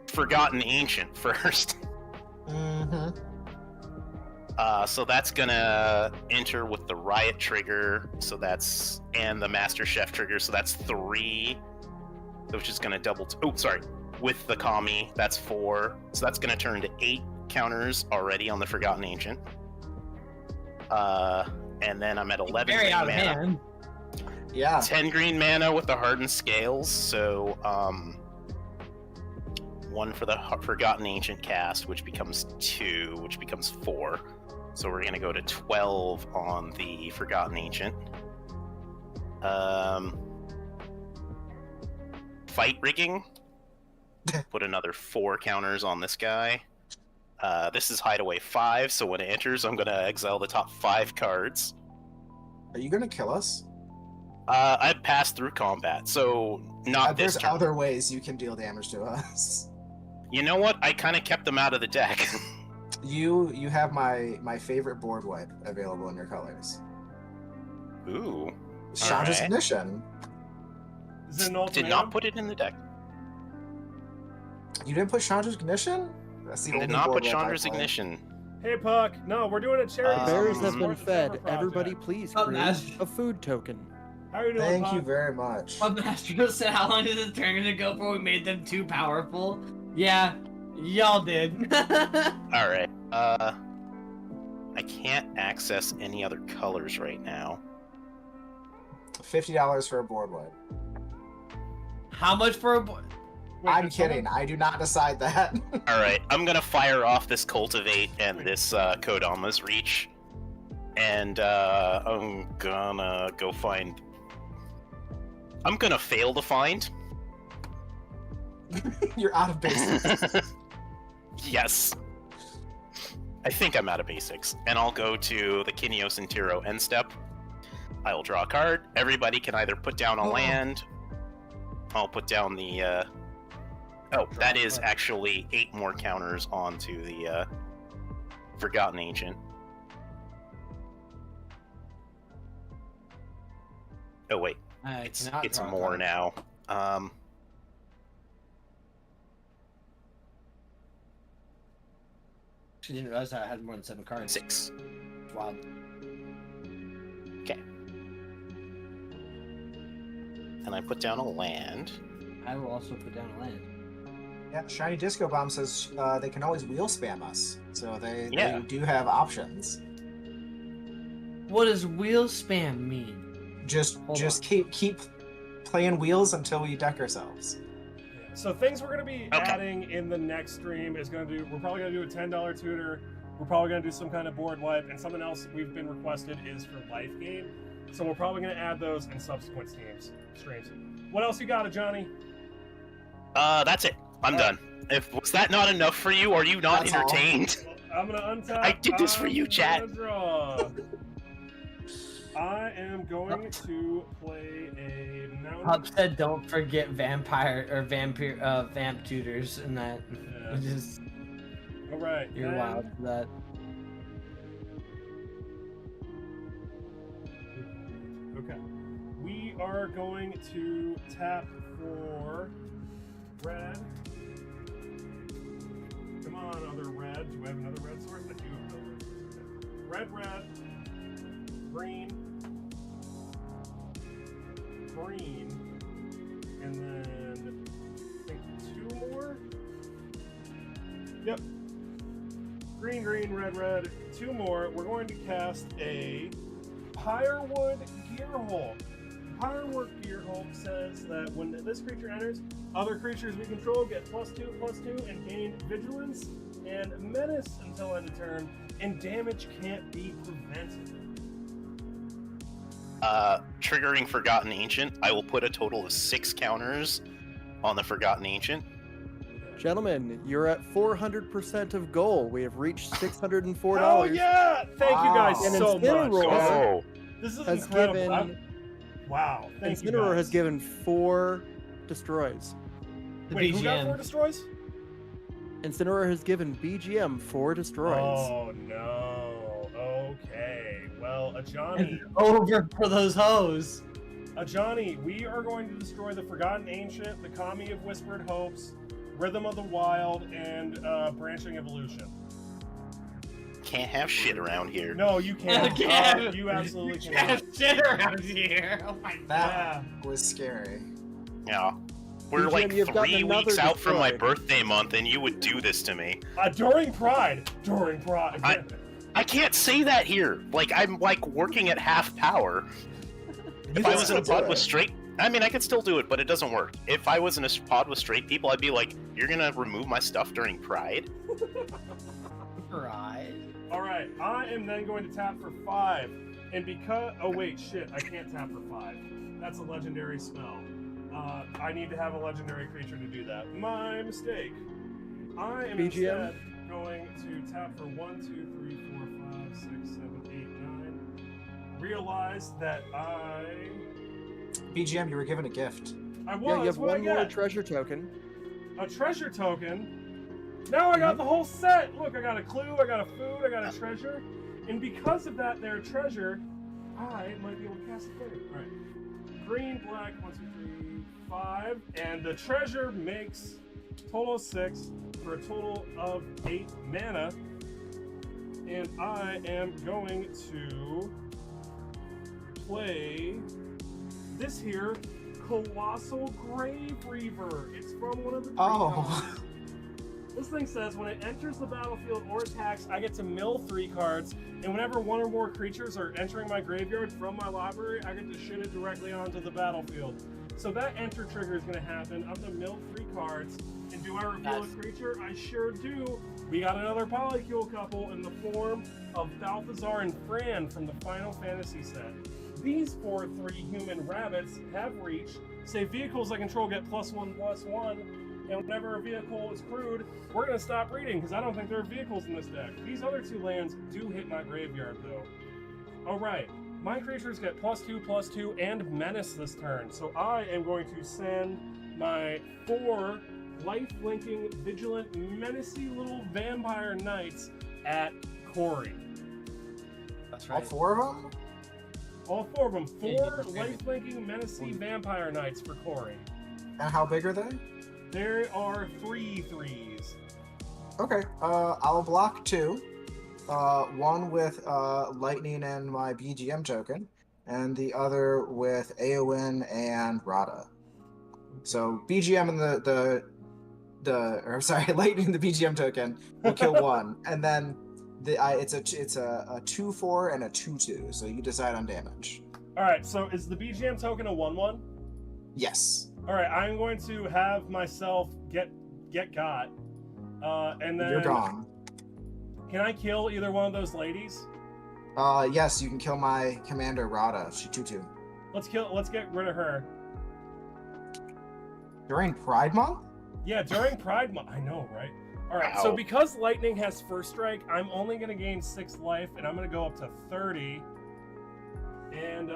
Speaker 4: Forgotten Ancient first.
Speaker 2: Mm-hmm.
Speaker 4: So that's gonna enter with the Riot trigger. And the Master Chef trigger. So that's 3, which is gonna double. Sorry. With the Kami, that's 4. So that's gonna turn to 8 counters already on the Forgotten Ancient. And then I'm at 11
Speaker 3: Very
Speaker 4: green
Speaker 3: out of
Speaker 4: mana.
Speaker 3: hand.
Speaker 2: Yeah.
Speaker 4: 10 green mana with the Hardened Scales, so 1 for the Forgotten Ancient cast, which becomes 2, which becomes 4. So we're gonna go to 12 on the Forgotten Ancient. Fight Rigging. Put another 4 counters on this guy. This is Hideaway 5, so when it enters, I'm gonna exile the top 5 cards.
Speaker 2: Are you gonna kill us?
Speaker 4: I passed through combat, so not this
Speaker 2: There's
Speaker 4: turn.
Speaker 2: other ways you can deal damage to us.
Speaker 4: You know what? I kind of kept them out of the deck.
Speaker 2: You have my favorite board wipe available in your colors.
Speaker 4: Ooh.
Speaker 2: Chandra's
Speaker 4: Alright.
Speaker 2: Ignition.
Speaker 1: Is it an ultimatum?
Speaker 4: Did not put it in the deck.
Speaker 2: You didn't put Chandra's Ignition? That's the
Speaker 4: Did
Speaker 2: only
Speaker 4: not
Speaker 2: board
Speaker 4: put
Speaker 2: wipe I
Speaker 4: Chandra's
Speaker 2: play.
Speaker 4: Ignition.
Speaker 1: Hey Puck, no, we're doing a charity.
Speaker 5: The berries have
Speaker 4: Um,
Speaker 5: been
Speaker 1: Support the Summer
Speaker 5: fed.
Speaker 1: Project.
Speaker 5: Everybody, please
Speaker 3: Oh,
Speaker 5: create
Speaker 3: nice.
Speaker 5: a food token.
Speaker 1: How are you doing,
Speaker 2: Thank
Speaker 1: Puck?
Speaker 2: you very much.
Speaker 3: Well, Master said, how long did the tournament go before we made them too powerful? Yeah, y'all did.
Speaker 4: Alright. I can't access any other colors right now.
Speaker 2: $50 for a board wipe.
Speaker 3: How much for a boy?
Speaker 1: Wait,
Speaker 2: I'm
Speaker 1: did someone-
Speaker 2: kidding. I do not decide that.
Speaker 4: Alright, I'm gonna fire off this Cultivate and this Kodama's Reach. And I'm gonna go find... I'm gonna fail to find.
Speaker 2: You're out of basics.
Speaker 4: Yes. I think I'm out of basics. And I'll go to the Kineos and Tiro end step. I will draw a card. Everybody can either put down a land. I'll put down the... Oh, that is actually 8 more counters onto the Forgotten Ancient. Oh wait, it's more now.
Speaker 3: She didn't realize I had more than 7 cards.
Speaker 4: 6.
Speaker 3: Wow.
Speaker 4: Okay. And I put down a land.
Speaker 3: I will also put down a land.
Speaker 2: Yeah, Shiny Disco Bomb says they can always wheel spam us. So they do have options.
Speaker 3: What does wheel spam mean?
Speaker 2: Just
Speaker 3: Hold
Speaker 2: keep playing wheels until we deck ourselves.
Speaker 1: So things we're gonna be adding in the next stream is we're probably gonna do a $10 tutor. We're probably gonna do some kind of board wipe, and something else we've been requested is for life game. So we're probably gonna add those in subsequent streams. What else you got, Johnny?
Speaker 4: That's it. I'm done. Was that not enough for you? Are you not
Speaker 2: That's all.
Speaker 4: entertained?
Speaker 1: I'm gonna untap.
Speaker 4: I did this for you,
Speaker 1: I'm
Speaker 4: chat.
Speaker 1: gonna draw. I am going to play a
Speaker 3: Hub
Speaker 1: mountain.
Speaker 3: said don't forget vamp tutors and that.
Speaker 1: Yeah.
Speaker 3: Which is,
Speaker 1: All right.
Speaker 3: you're
Speaker 1: and-
Speaker 3: wild for that.
Speaker 1: Okay. We are going to tap for red. Come on, other red. Do I have another red source? I do have another red source. Okay. Red, green, green, and then I think 2 more. Yep. Green, red, 2 more. We're going to cast a Pyrewood Gearhulk. Pyrewood Gearhulk says that when this creature enters, other creatures we control get +2/+2 and gain Vigilance and Menace until end of turn, and damage can't be prevented.
Speaker 4: Triggering Forgotten Ancient, I will put a total of 6 counters on the Forgotten Ancient.
Speaker 5: Gentlemen, you're at 400% of goal. We have reached $604.
Speaker 1: Oh yeah! Thank you guys
Speaker 2: Wow.
Speaker 5: And
Speaker 1: so much.
Speaker 5: Incineroar
Speaker 4: Oh,
Speaker 1: This is
Speaker 5: has
Speaker 1: incredible.
Speaker 5: given
Speaker 1: Wow. Thank you
Speaker 5: Incineroar
Speaker 1: guys.
Speaker 5: has given 4 destroys.
Speaker 3: The
Speaker 1: Wait, who got
Speaker 3: BGM.
Speaker 1: 4 destroys?
Speaker 5: Incineroar has given BGM 4 destroys.
Speaker 1: Oh no. Oh Okay. Well, Ajani,
Speaker 3: Over for those hoes.
Speaker 1: Ajani, we are going to destroy the Forgotten Ancient, the Kami of Whispered Hopes, Rhythm of the Wild, and Branching Evolution.
Speaker 4: Can't have shit around here.
Speaker 1: No, you can't. You absolutely cannot.
Speaker 3: Shit around here. Oh my
Speaker 2: That was scary.
Speaker 4: Yeah. We're
Speaker 5: BGM,
Speaker 4: like
Speaker 5: you've gotten
Speaker 4: 3
Speaker 5: another
Speaker 4: weeks out from my
Speaker 5: destroyed.
Speaker 4: birthday month, and you would do this to me.
Speaker 1: During Pride. During Pride.
Speaker 4: I can't say that here. Like, I'm like working at half power. If I was in a pod with straight, I mean, I could still do it, but it doesn't work. If I was in a pod with straight people, I'd be like, "You're gonna remove my stuff during Pride?"
Speaker 3: Right.
Speaker 1: All right. I am then going to tap for 5, and because oh wait, shit, I can't tap for 5. That's a legendary spell. I need to have a legendary creature to do that. My mistake. I am
Speaker 5: BGM?
Speaker 1: instead going to tap for 1, 2, 3, 4, 5, 6, 7, 8, 9. Realize that
Speaker 2: BGM, you were given a gift.
Speaker 1: I was.
Speaker 5: Yeah, you have
Speaker 1: what
Speaker 5: one
Speaker 1: I
Speaker 5: more
Speaker 1: get?
Speaker 5: treasure token.
Speaker 1: A treasure token. Now I got the whole set. Look, I got a clue, I got a food, I got a treasure, and because of that, their treasure, I might be able to cast a third. All right. Green, black. 1, 2, 3, 5, and the treasure makes total of 6 for a total of 8 mana. And I am going to play this here Colossal Grave Reaver. It's from one of the
Speaker 2: Oh.
Speaker 1: This thing says when it enters the battlefield or attacks, I get to mill 3 cards, and whenever one or more creatures are entering my graveyard from my library, I get to shit it directly onto the battlefield. So that enter trigger is going to happen. I'm going to mill 3 cards, and do I reveal a creature? I sure do. We got another polycule couple in the form of Balthazar and Fran from the Final Fantasy set. These 4/3 human rabbits have reach, say vehicles I control get +1/+1, and whenever a vehicle is crewed, we're going to stop reading because I don't think there are vehicles in this deck. These other 2 lands do hit my graveyard though. Alright, my creatures get +2/+2 and menace this turn, so I am going to send my 4 life-linking, vigilant, menacey little vampire knights at Corey.
Speaker 3: That's
Speaker 2: All 4 of them?
Speaker 1: All 4 of them. 4
Speaker 3: Yeah,
Speaker 1: life-linking, menacey vampire knights for Corey.
Speaker 2: And how big are they?
Speaker 1: There are 3 3s.
Speaker 2: Okay, I'll block 2. One with Lightning and my BGM token, and the other with Aowen and Rada. So BGM and or sorry, Lightning the BGM token will kill 1, and then it's a 2/4 and a 2/2. So you decide on damage.
Speaker 1: All right. So is the BGM token a 1/1?
Speaker 2: Yes.
Speaker 1: All right. I'm going to have myself get got, and then
Speaker 2: You're gone.
Speaker 1: Can I kill either one of those ladies?
Speaker 2: Yes, you can kill my commander Rada. She 2/2.
Speaker 1: Let's get rid of her.
Speaker 2: During Pride Month?
Speaker 1: Yeah, during Pride Month. I know, right? All right. So
Speaker 4: Ow.
Speaker 1: because Lightning has first strike, I'm only going to gain 6 life, and I'm going to go up to 30. And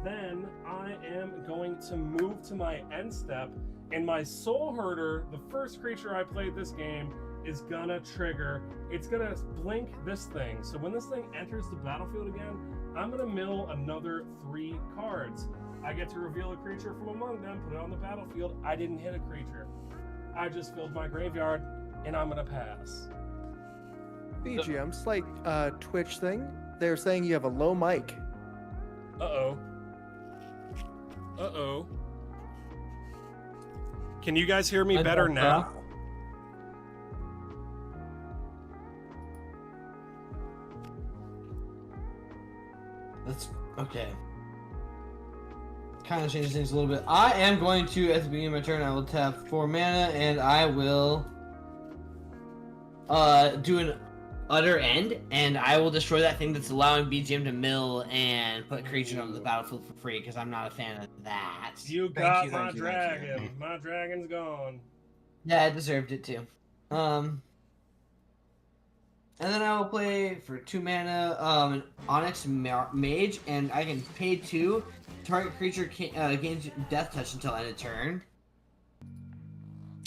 Speaker 1: then I am going to move to my end step, and my Soul Herder, the first creature I played this game, is gonna trigger. It's gonna blink this thing. So when this thing enters the battlefield again, I'm gonna mill another 3 cards. I get to reveal a creature from among them, put it on the battlefield. I didn't hit a creature. I just filled my graveyard, and I'm gonna pass.
Speaker 5: BGM, slight Twitch thing. They're saying you have a low mic.
Speaker 1: Uh-oh. Uh-oh. Can you guys hear me better now?
Speaker 3: That's okay. Kind of changes things a little bit. I am going to, at the beginning of my turn, I will tap 4 mana, and I will do an utter end, and I will destroy that thing that's allowing BGM to mill and put creatures on the battlefield for free, because I'm not a fan of that.
Speaker 1: You got my dragon. My dragon's gone.
Speaker 3: Yeah, I deserved it too. And then I will play for 2 mana an Onyx Mage, and I can pay 2. Target creature gains Death Touch until end of turn.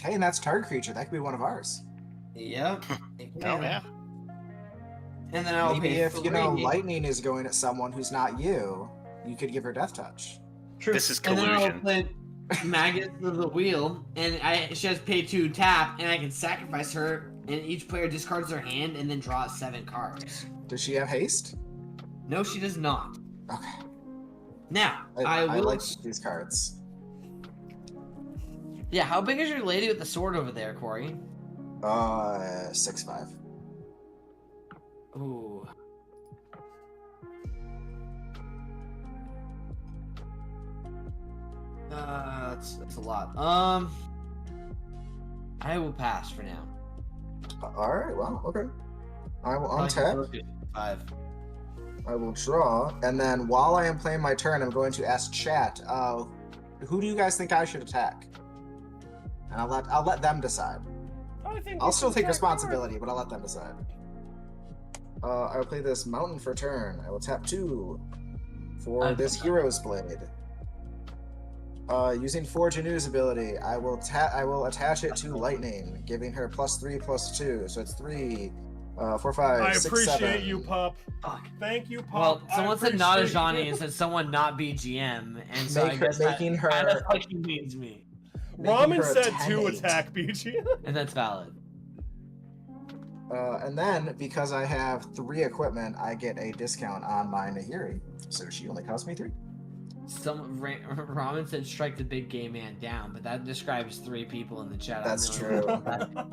Speaker 2: Hey, and that's target creature. That could be one of ours.
Speaker 3: Yep.
Speaker 4: Oh yeah.
Speaker 3: And then I'll
Speaker 2: Maybe
Speaker 3: pay
Speaker 2: if, you know,
Speaker 3: 3.
Speaker 2: lightning is going at someone who's not you, you could give her death touch.
Speaker 3: True.
Speaker 4: This is
Speaker 3: And then I'll
Speaker 4: collusion.
Speaker 3: put Maggots of the wheel, and she has pay 2 tap, and I can sacrifice her, and each player discards their hand and then draws 7 cards.
Speaker 2: Does she have haste?
Speaker 3: No, she does not.
Speaker 2: Okay.
Speaker 3: Now,
Speaker 2: I
Speaker 3: will.
Speaker 2: like these cards.
Speaker 3: Yeah, how big is your lady with the sword over there, Corey?
Speaker 2: 6'5".
Speaker 3: Ooh. That's a lot. I will pass for now.
Speaker 2: Alright, well, okay. I will
Speaker 3: Probably
Speaker 2: untap.
Speaker 3: close to 5.
Speaker 2: I will draw, and then while I am playing my turn, I'm going to ask chat, who do you guys think I should attack? And I'll let them decide.
Speaker 1: I think
Speaker 2: I'll
Speaker 1: you
Speaker 2: still
Speaker 1: should
Speaker 2: take
Speaker 1: attack
Speaker 2: responsibility, but I'll let them decide. I will play this mountain for turn. I will tap 2 for this hero's blade. Using Forge Anew's ability, I will attach it to lightning, giving her +3/+2, so it's 3, 4, 5,
Speaker 1: I
Speaker 2: 6,
Speaker 1: appreciate
Speaker 2: 7.
Speaker 1: you, pup.
Speaker 3: Fuck.
Speaker 1: Thank you, pup.
Speaker 3: Well,
Speaker 1: I
Speaker 3: someone said not a
Speaker 1: appreciate
Speaker 3: Johnny
Speaker 1: you.
Speaker 3: and said someone not be GM, and so I
Speaker 2: Make her-
Speaker 3: guess
Speaker 2: making
Speaker 3: that
Speaker 2: her-
Speaker 3: kind of fucking means me,
Speaker 2: making
Speaker 1: Ramen
Speaker 2: her a
Speaker 1: said 2
Speaker 2: 10-8.
Speaker 1: attack, BG.
Speaker 3: and that's valid.
Speaker 2: And then, because I have 3 equipment, I get a discount on my Nahiri, so she only costs me 3.
Speaker 3: Ramen said strike the big gay man down, but that describes 3 people in the chat.
Speaker 2: That's
Speaker 3: I don't know
Speaker 2: true.
Speaker 3: about that.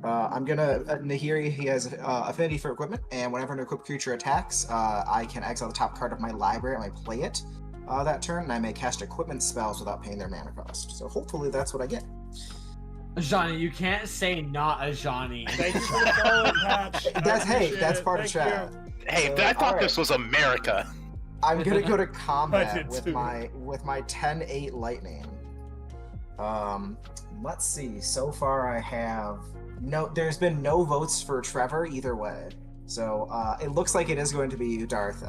Speaker 2: I'm gonna Nahiri. He has affinity for equipment, and whenever an equipped creature attacks, I can exile the top card of my library and I play it that turn, and I may cast equipment spells without paying their mana cost. So hopefully that's what I get.
Speaker 3: Johnny, you can't say not a Johnny.
Speaker 1: Thank you for the follow, Patch. I
Speaker 2: That's
Speaker 1: appreciate
Speaker 2: that's
Speaker 1: it.
Speaker 2: part of
Speaker 1: Thank
Speaker 2: chat.
Speaker 1: you.
Speaker 4: Hey,
Speaker 2: So,
Speaker 4: I thought
Speaker 2: alright.
Speaker 4: this was America.
Speaker 2: I'm gonna go to
Speaker 1: I
Speaker 2: combat
Speaker 1: did
Speaker 2: with
Speaker 1: too.
Speaker 2: my 10-8 lightning. Let's see. So far, I have no. There's been no votes for Trevor either way. So it looks like it is going to be you, Darth.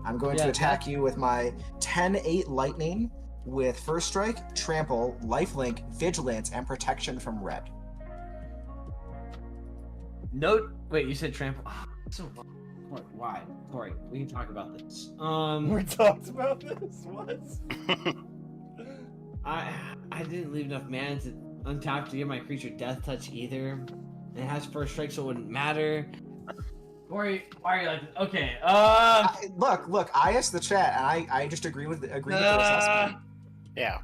Speaker 2: I'm going to attack you with my 10-8 lightning with first strike, trample, lifelink, vigilance, and protection from red.
Speaker 3: No, wait, you said trample. So why? Corey, we can talk about this.
Speaker 1: We talked about this. What?
Speaker 3: I didn't leave enough mana to untap to give my creature death touch either. It has first strike, so it wouldn't matter. Corey, why are you like, okay?
Speaker 2: Look. I asked the chat, and I just agree with their assessment.
Speaker 4: Yeah.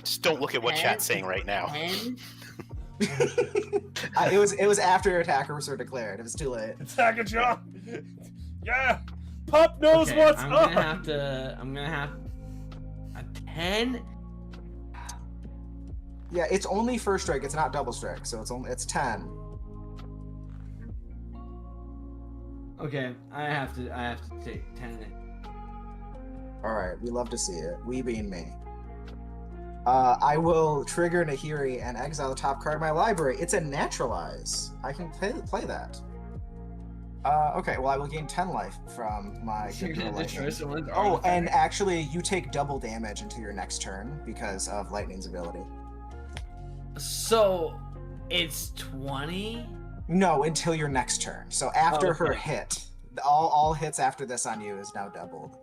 Speaker 4: Just don't look at what chat's saying right now.
Speaker 3: 10?
Speaker 2: It was after attackers were declared. It was too late.
Speaker 1: Attack a John. Yeah. Pup knows
Speaker 3: Okay,
Speaker 1: what's
Speaker 3: I'm
Speaker 1: up.
Speaker 3: gonna have a 10.
Speaker 2: Yeah, it's only first strike. It's not double strike, so it's 10.
Speaker 3: Okay, I have to take 10.
Speaker 2: All right, we love to see it. We being me. I will trigger Nahiri and exile the top card of my library. It's a naturalize. I can play that. Okay, well I will gain 10 life from my
Speaker 3: You're
Speaker 2: good
Speaker 3: gonna
Speaker 2: girl
Speaker 3: destroy
Speaker 2: lightning.
Speaker 3: someone's
Speaker 2: Oh,
Speaker 3: artifact.
Speaker 2: and actually, you take double damage until your next turn because of lightning's ability.
Speaker 3: So it's 20.
Speaker 2: No, until your next turn. So after her
Speaker 3: okay.
Speaker 2: hit, all hits after this on you is now doubled.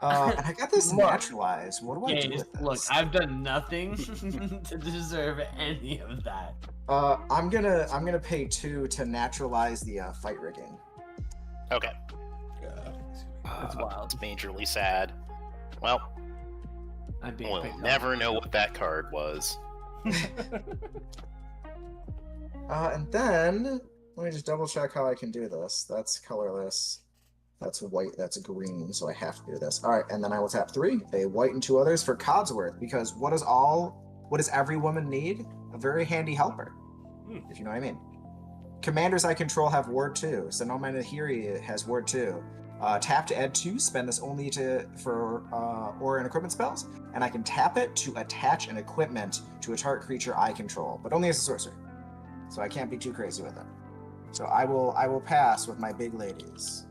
Speaker 2: And I got this
Speaker 3: Look.
Speaker 2: naturalized. What do I do
Speaker 3: Gaze,
Speaker 2: with this?
Speaker 3: look, I've done nothing to deserve any of that.
Speaker 2: I'm gonna pay 2 to naturalize the fight rigging.
Speaker 4: Okay.
Speaker 3: That's wild.
Speaker 4: It's majorly sad. Well,
Speaker 3: I'm being
Speaker 4: we'll
Speaker 3: picked
Speaker 4: never know what that card was.
Speaker 2: And then let me just double check how I can do this. That's colorless. That's white. That's green. So I have to do this. All right, and then I will tap 3, a white and 2 others for Codsworth, because what does every woman need? A very handy helper, if you know what I mean. Commanders I control have Ward 2, so no Nahiri has Ward 2. Tap to add 2, spend this only for or in equipment spells, and I can tap it to attach an equipment to a target creature I control, but only as a sorcerer. So I can't be too crazy with it. So I will pass with my big ladies.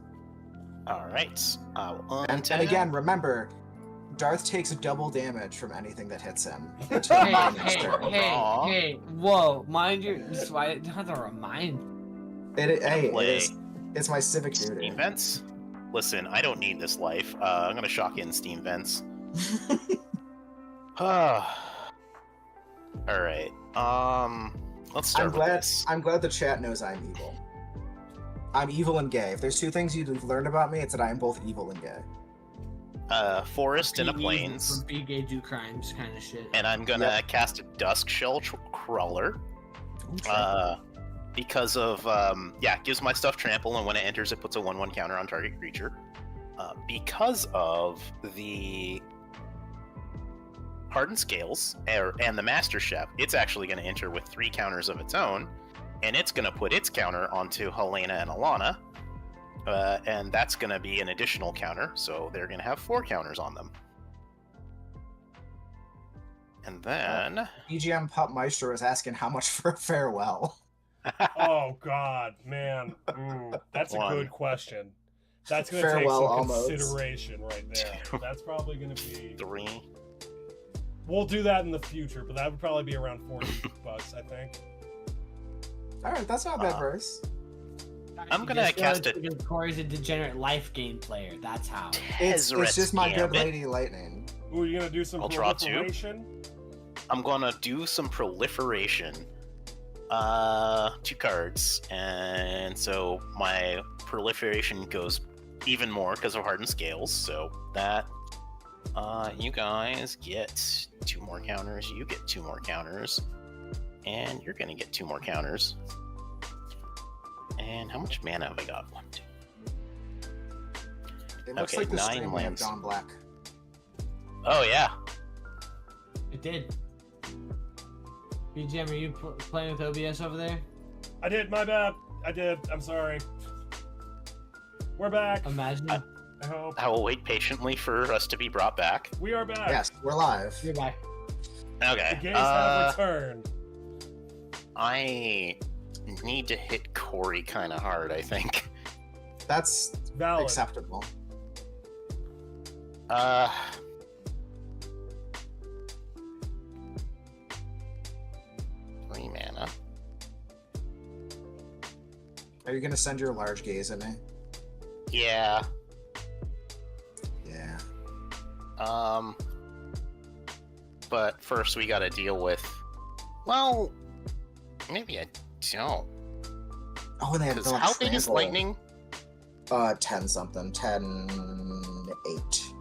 Speaker 4: All right.
Speaker 2: And again, remember, Darth takes double damage from anything that hits him.
Speaker 3: Hey,
Speaker 4: Aw.
Speaker 3: whoa, mind your. That's why I don't have to remind.
Speaker 2: Hey, it
Speaker 4: play
Speaker 2: is. It's my civic duty.
Speaker 4: Steam Vents. Listen, I don't need this life. I'm gonna shock in Steam Vents. All right. Let's start with this.
Speaker 2: I'm glad the chat knows I'm evil. I'm evil and gay. If there's two things you've learned about me, it's that I am both evil and gay.
Speaker 4: Forest and a plains.
Speaker 3: Be gay, do crimes, kind of shit.
Speaker 4: And I'm gonna cast a Dusk Shell Crawler. Because of gives my stuff trample, and when it enters, it puts a 1/1 counter on target creature. Because of the Hardened Scales and the Master Chef, it's actually going to enter with 3 counters of its own, and it's going to put its counter onto Helena and Alana, and that's going to be an additional counter, so they're going to have 4 counters on them. And then...
Speaker 2: BGM Pup Maestro is asking how much for a farewell.
Speaker 1: Oh God, man, that's a good question. That's gonna take some consideration right there. That's probably gonna be
Speaker 4: 3.
Speaker 1: We'll do that in the future, but that would probably be around $40, I think.
Speaker 2: All right, that's not a bad price.
Speaker 4: I'm gonna cast it.
Speaker 3: Because Corey's a degenerate life game player. That's how.
Speaker 2: It's just my good lady Lightning.
Speaker 1: Ooh, you're gonna do some proliferation?
Speaker 4: I'm gonna do some proliferation. 2 cards, and so my proliferation goes even more because of Hardened Scales, so that you guys get 2 more counters, you get 2 more counters, and you're gonna get 2 more counters. And how much mana have I got? 1, 2.
Speaker 2: It looks
Speaker 4: Okay,
Speaker 2: like the
Speaker 4: 9
Speaker 2: stream may have
Speaker 4: lands.
Speaker 2: gone black.
Speaker 4: Oh yeah.
Speaker 3: It did. BGM, are you playing with OBS over there?
Speaker 1: I did, my bad. I did. I'm sorry. We're back.
Speaker 3: Imagine.
Speaker 1: I hope.
Speaker 4: I will wait patiently for us to be brought back.
Speaker 1: We are back.
Speaker 2: Yes, we're live.
Speaker 3: You're back.
Speaker 4: Okay.
Speaker 1: The gays have returned.
Speaker 4: I need to hit Corey kind of hard, I think.
Speaker 2: That's
Speaker 1: Valid.
Speaker 2: acceptable.
Speaker 4: 3 mana.
Speaker 2: Are you gonna send your large gaze at me?
Speaker 4: Yeah.
Speaker 2: Yeah.
Speaker 4: But first we gotta deal with... Well, maybe I don't.
Speaker 2: Oh, and they have
Speaker 4: Because how big is Lightning?
Speaker 2: 10 something. 10, 8.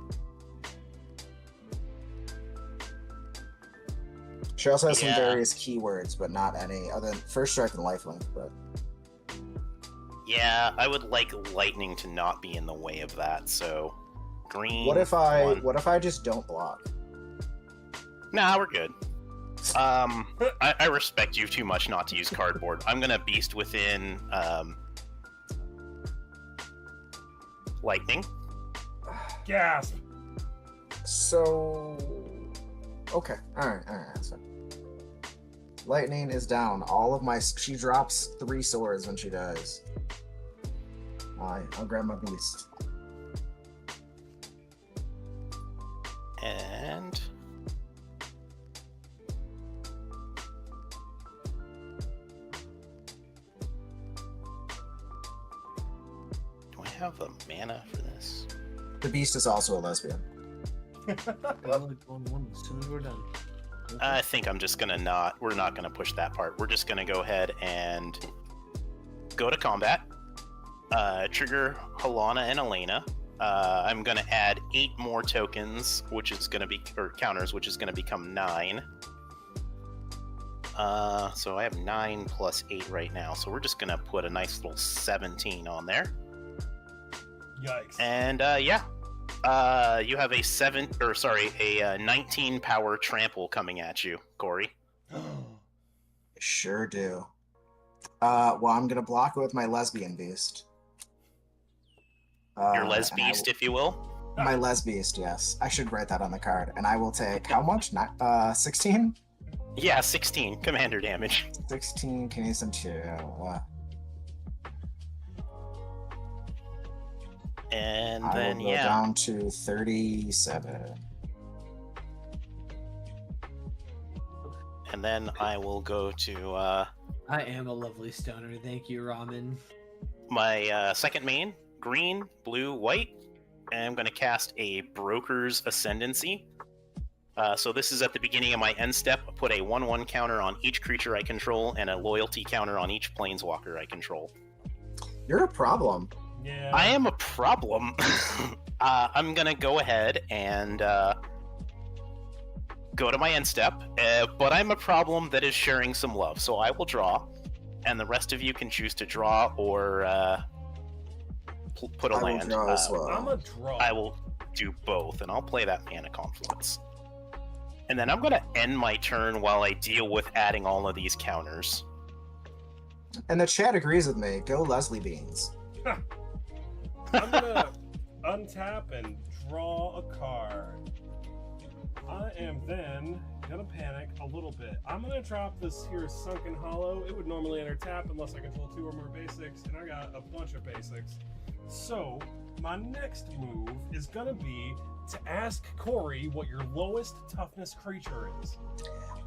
Speaker 2: She also has some various keywords, but not any other than First Strike and Lifelink, but...
Speaker 4: Yeah, I would like Lightning to not be in the way of that, so... Green...
Speaker 2: What if I
Speaker 4: 1.
Speaker 2: what if I just don't block?
Speaker 4: Nah, we're good. I respect you too much not to use cardboard. I'm gonna Beast within, Lightning.
Speaker 1: Gasp.
Speaker 2: So... Okay, alright, so... Lightning is down. All of my... She drops 3 swords when she dies. I'll grab my Beast.
Speaker 4: And... do I have the mana for this?
Speaker 2: The Beast is also a lesbian.
Speaker 3: As soon as we're done.
Speaker 4: I think I'm just gonna we're not gonna push that part. We're just gonna go ahead and go to combat. Trigger Helena and Elena. I'm gonna add 8 more tokens, which is gonna be, or counters, which is gonna become 9. So I have 9 plus 8 right now, so we're just gonna put a nice little 17 on there.
Speaker 1: Yikes.
Speaker 4: And you have a 19 power trample coming at you, Corey.
Speaker 2: Sure do. Well, I'm gonna block it with my lesbian beast.
Speaker 4: Your lesbeast, if you will.
Speaker 2: My lesbeast, yes. I should write that on the card. And I will take how much? 16?
Speaker 4: Yeah, 16 commander damage.
Speaker 2: 16, can you send 2?
Speaker 4: And
Speaker 2: I
Speaker 4: then
Speaker 2: will go down to 37.
Speaker 4: And then I will go to
Speaker 3: I am a lovely stoner. Thank you, Ramen.
Speaker 4: My second main, green, blue, white. And I'm going to cast a Broker's Ascendancy. So this is at the beginning of my end step. I put a 1/1 counter on each creature I control and a loyalty counter on each planeswalker I control.
Speaker 2: You're a problem.
Speaker 1: Yeah.
Speaker 4: I am a problem. I'm going to go ahead and go to my end step, but I'm a problem that is sharing some love. So I will draw, and the rest of you can choose to draw or put a
Speaker 2: I will
Speaker 4: land.
Speaker 2: draw as well.
Speaker 1: I'm a draw.
Speaker 4: I will do both, and I'll play that Mana Confluence. And then I'm going to end my turn while I deal with adding all of these counters.
Speaker 2: And the chat agrees with me. Go Leslie Beans.
Speaker 1: I'm gonna untap and draw a card. I am then gonna panic a little bit. I'm gonna drop this here Sunken Hollow. It would normally enter tap unless I control 2 or more basics, and I got a bunch of basics. So my next move is gonna be to ask Corey what your lowest toughness creature is.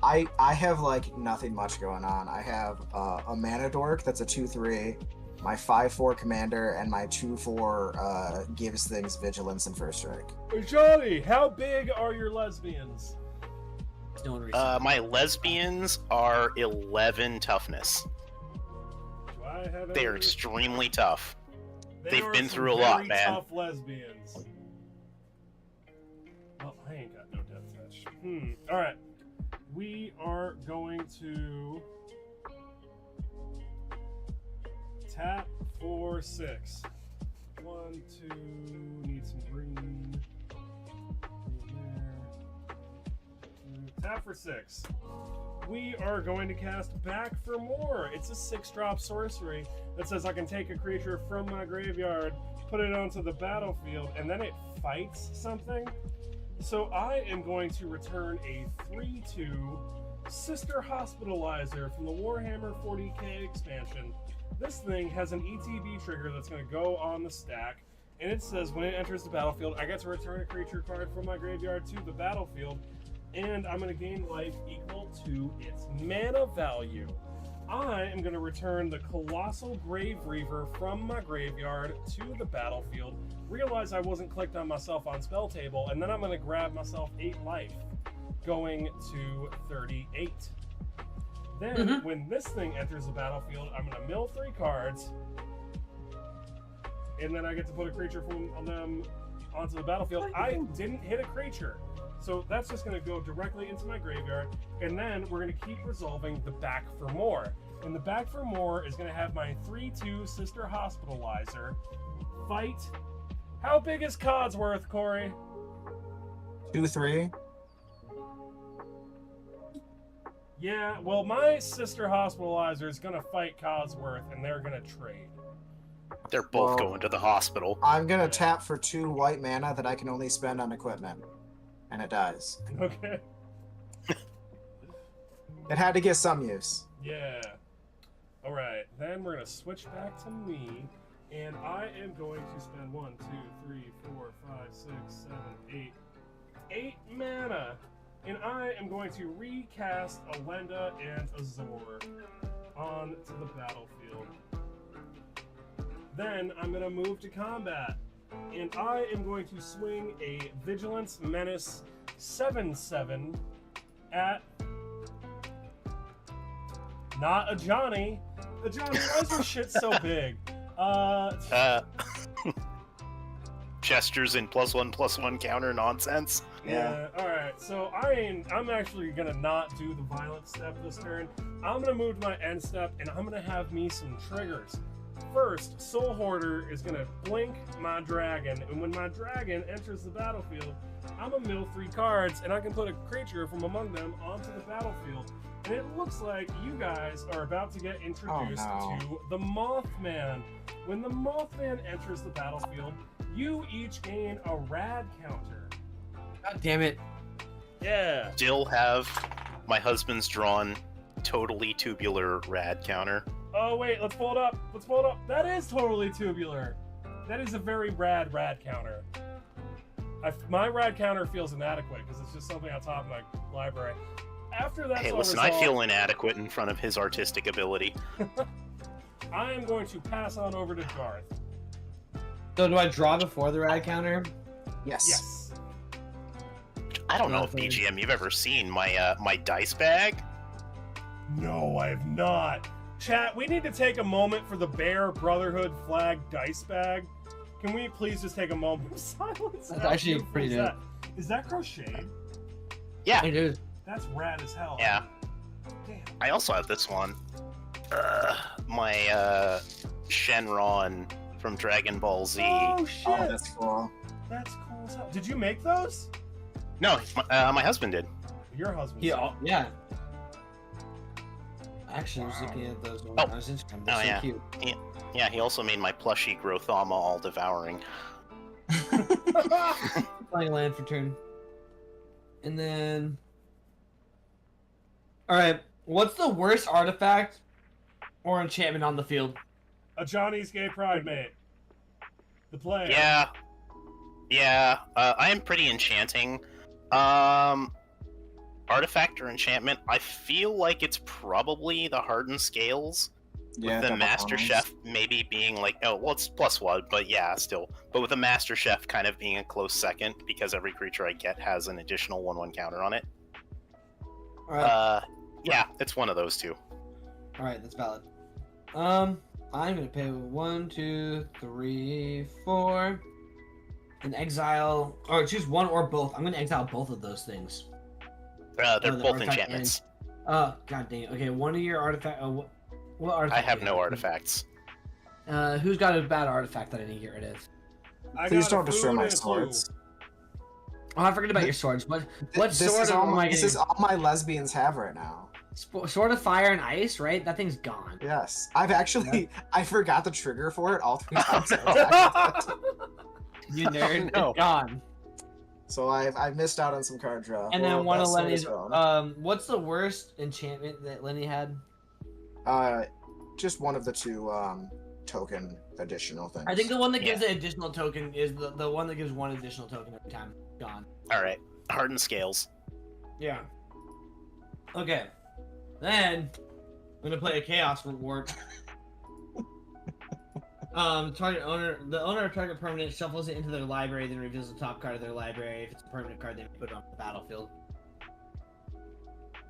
Speaker 2: I have like nothing much going on. I have a Mana Dork that's a 2/3, my 5/4 commander, and my 2/4 gives things vigilance and first strike.
Speaker 1: Johnny, how big are your lesbians?
Speaker 3: Stoner.
Speaker 4: My lesbians are 11 toughness.
Speaker 1: Do I have
Speaker 4: They are
Speaker 1: any-
Speaker 4: extremely tough.
Speaker 1: They
Speaker 4: they've
Speaker 1: are
Speaker 4: been
Speaker 1: some
Speaker 4: through a lot,
Speaker 1: very
Speaker 4: man.
Speaker 1: Tough lesbians. Well, I ain't got no death touch. All right, we are going to tap for 6. 1, 2. Need some green. Tap for 6. We are going to cast Back for More. It's a 6-drop sorcery that says I can take a creature from my graveyard, put it onto the battlefield, and then it fights something. So I am going to return a 3/2 Sister Hospitalizer from the Warhammer 40k expansion. This thing has an ETB trigger that's going to go on the stack, and it says when it enters the battlefield, I get to return a creature card from my graveyard to the battlefield, and I'm going to gain life equal to its mana value. I am going to return the Colossal Grave Reaver from my graveyard to the battlefield, realize I wasn't clicked on myself on Spelltable, and then I'm going to grab myself 8 life, going to 38. Then, when this thing enters the battlefield, I'm going to mill 3 cards, and then I get to put a creature from them onto the battlefield. I didn't hit a creature. So that's just going to go directly into my graveyard, and then we're going to keep resolving the Back for More. And the Back for More is going to have my 3/2 Sister Hospitalizer fight. How big is Codsworth, Corey?
Speaker 2: 2/3.
Speaker 1: Yeah, well, my Sister Hospitalizer is going to fight Codsworth, and they're going to trade.
Speaker 4: They're both
Speaker 2: Well,
Speaker 4: going to the hospital.
Speaker 2: I'm gonna tap for 2 white mana that I can only spend on equipment, and it dies.
Speaker 1: Okay.
Speaker 2: It had to get some use.
Speaker 1: Yeah. All right. Then we're going to switch back to me, and I am going to spend 1, 2, 3, 4, 5, 6, 7, 8. 8 mana. And I am going to recast Alenda and Azor onto the battlefield. Then I'm going to move to combat. And I am going to swing a Vigilance Menace 7/7 at... Not a Johnny. A Johnny, why is your shit so big?
Speaker 4: Gestures in +1/+1 counter nonsense.
Speaker 1: Yeah. All right. So I'm actually gonna not do the violent step this turn. I'm gonna move to my end step, and I'm gonna have me some triggers. First, Soul Hoarder is gonna blink my dragon, and when my dragon enters the battlefield, I'm gonna mill 3 cards, and I can put a creature from among them onto the battlefield. And it looks like you guys are about to get introduced to the Mothman. When the Mothman enters the battlefield, you each gain a rad counter.
Speaker 3: God damn it.
Speaker 1: Yeah.
Speaker 4: Still have my husband's drawn totally tubular rad counter.
Speaker 1: Oh wait, let's pull it up. Let's pull it up. That is totally tubular. That is a very rad counter. My rad counter feels inadequate because it's just something on top of my library. After that's
Speaker 4: Hey,
Speaker 1: all
Speaker 4: listen,
Speaker 1: resolved,
Speaker 4: I feel inadequate in front of his artistic ability.
Speaker 1: I am going to pass on over to Garth.
Speaker 3: So do I draw before the rad counter?
Speaker 2: Yes.
Speaker 1: Yes.
Speaker 4: I don't know if
Speaker 3: Nothing.
Speaker 4: BGM you've ever seen my my dice bag.
Speaker 1: No, I have not. Chat, we need to take a moment for the Bear Brotherhood flag dice bag. Can we please just take a moment of silence?
Speaker 3: That's
Speaker 1: How
Speaker 3: actually
Speaker 1: beautiful
Speaker 3: pretty
Speaker 1: is
Speaker 3: dope.
Speaker 1: that? Is that crocheted?
Speaker 4: Yeah,
Speaker 3: It is.
Speaker 1: That's rad as hell.
Speaker 4: yeah.
Speaker 1: Damn.
Speaker 4: I also have this one. My Shenron from Dragon Ball Z.
Speaker 1: Oh shit!
Speaker 2: Oh, that's cool.
Speaker 1: That's cool as hell. Did you make those?
Speaker 4: No, my husband did.
Speaker 1: Your husband.
Speaker 3: Yeah. Actually, I was looking at those on his Instagram. They're
Speaker 4: Oh,
Speaker 3: so
Speaker 4: yeah.
Speaker 3: cute.
Speaker 4: Yeah, he also made my plushie Grothama all devouring.
Speaker 3: Playing land for turn. And then... Alright, what's the worst artifact or enchantment on the field?
Speaker 1: A Johnny's Gay Pride mate. The player.
Speaker 4: Yeah. I am pretty enchanting. Artifact or enchantment? I feel like it's probably the Hardened Scales.
Speaker 2: Yeah,
Speaker 4: With the
Speaker 2: double
Speaker 4: Master
Speaker 2: honors.
Speaker 4: Chef maybe being like, oh, well, it's +1, but yeah, still. But with the Master Chef kind of being a close second because every creature I get has an additional 1/1 counter on it.
Speaker 3: Alright,
Speaker 4: Yeah, it's one of those two.
Speaker 3: alright, that's valid. I'm gonna pay 1, 2, 3, 4. And exile, or choose one or both. I'm gonna exile both of those things.
Speaker 4: They're
Speaker 3: the
Speaker 4: both
Speaker 3: artifact
Speaker 4: enchantments.
Speaker 3: God dang it. Okay, one of your artifact. What
Speaker 4: I
Speaker 3: artifact?
Speaker 4: have
Speaker 3: do you
Speaker 4: no artifacts.
Speaker 3: Who's got a bad artifact that I need to get rid of?
Speaker 1: I
Speaker 2: Please
Speaker 1: got a
Speaker 2: don't destroy
Speaker 1: food
Speaker 2: my
Speaker 1: and a clue.
Speaker 2: swords.
Speaker 3: Oh, I forgot about your swords. What
Speaker 2: This
Speaker 3: sword
Speaker 2: is
Speaker 3: am
Speaker 2: all,
Speaker 3: I
Speaker 2: this
Speaker 3: getting?
Speaker 2: is all my lesbians have right now.
Speaker 3: Sword of Fire and Ice, right? That thing's gone.
Speaker 2: Yes. I've actually, I forgot the trigger for it all 3 times.
Speaker 3: You nerd.
Speaker 4: No.
Speaker 3: It's gone.
Speaker 2: So I've missed out on some card draw.
Speaker 3: And then one of
Speaker 2: that sword
Speaker 3: Lenny's.
Speaker 2: is gone.
Speaker 3: What's the worst enchantment that Lenny had?
Speaker 2: Just one of the 2 token additional things.
Speaker 3: I think the one that gives an additional token is the one that gives 1 additional token every time. Gone.
Speaker 4: Alright. Hardened Scales.
Speaker 3: Yeah. Okay. Then I'm gonna play a Chaos Reward. Target owner, the owner of target permanent shuffles it into their library, then reveals the top card of their library. If it's a permanent card, they put it on the battlefield.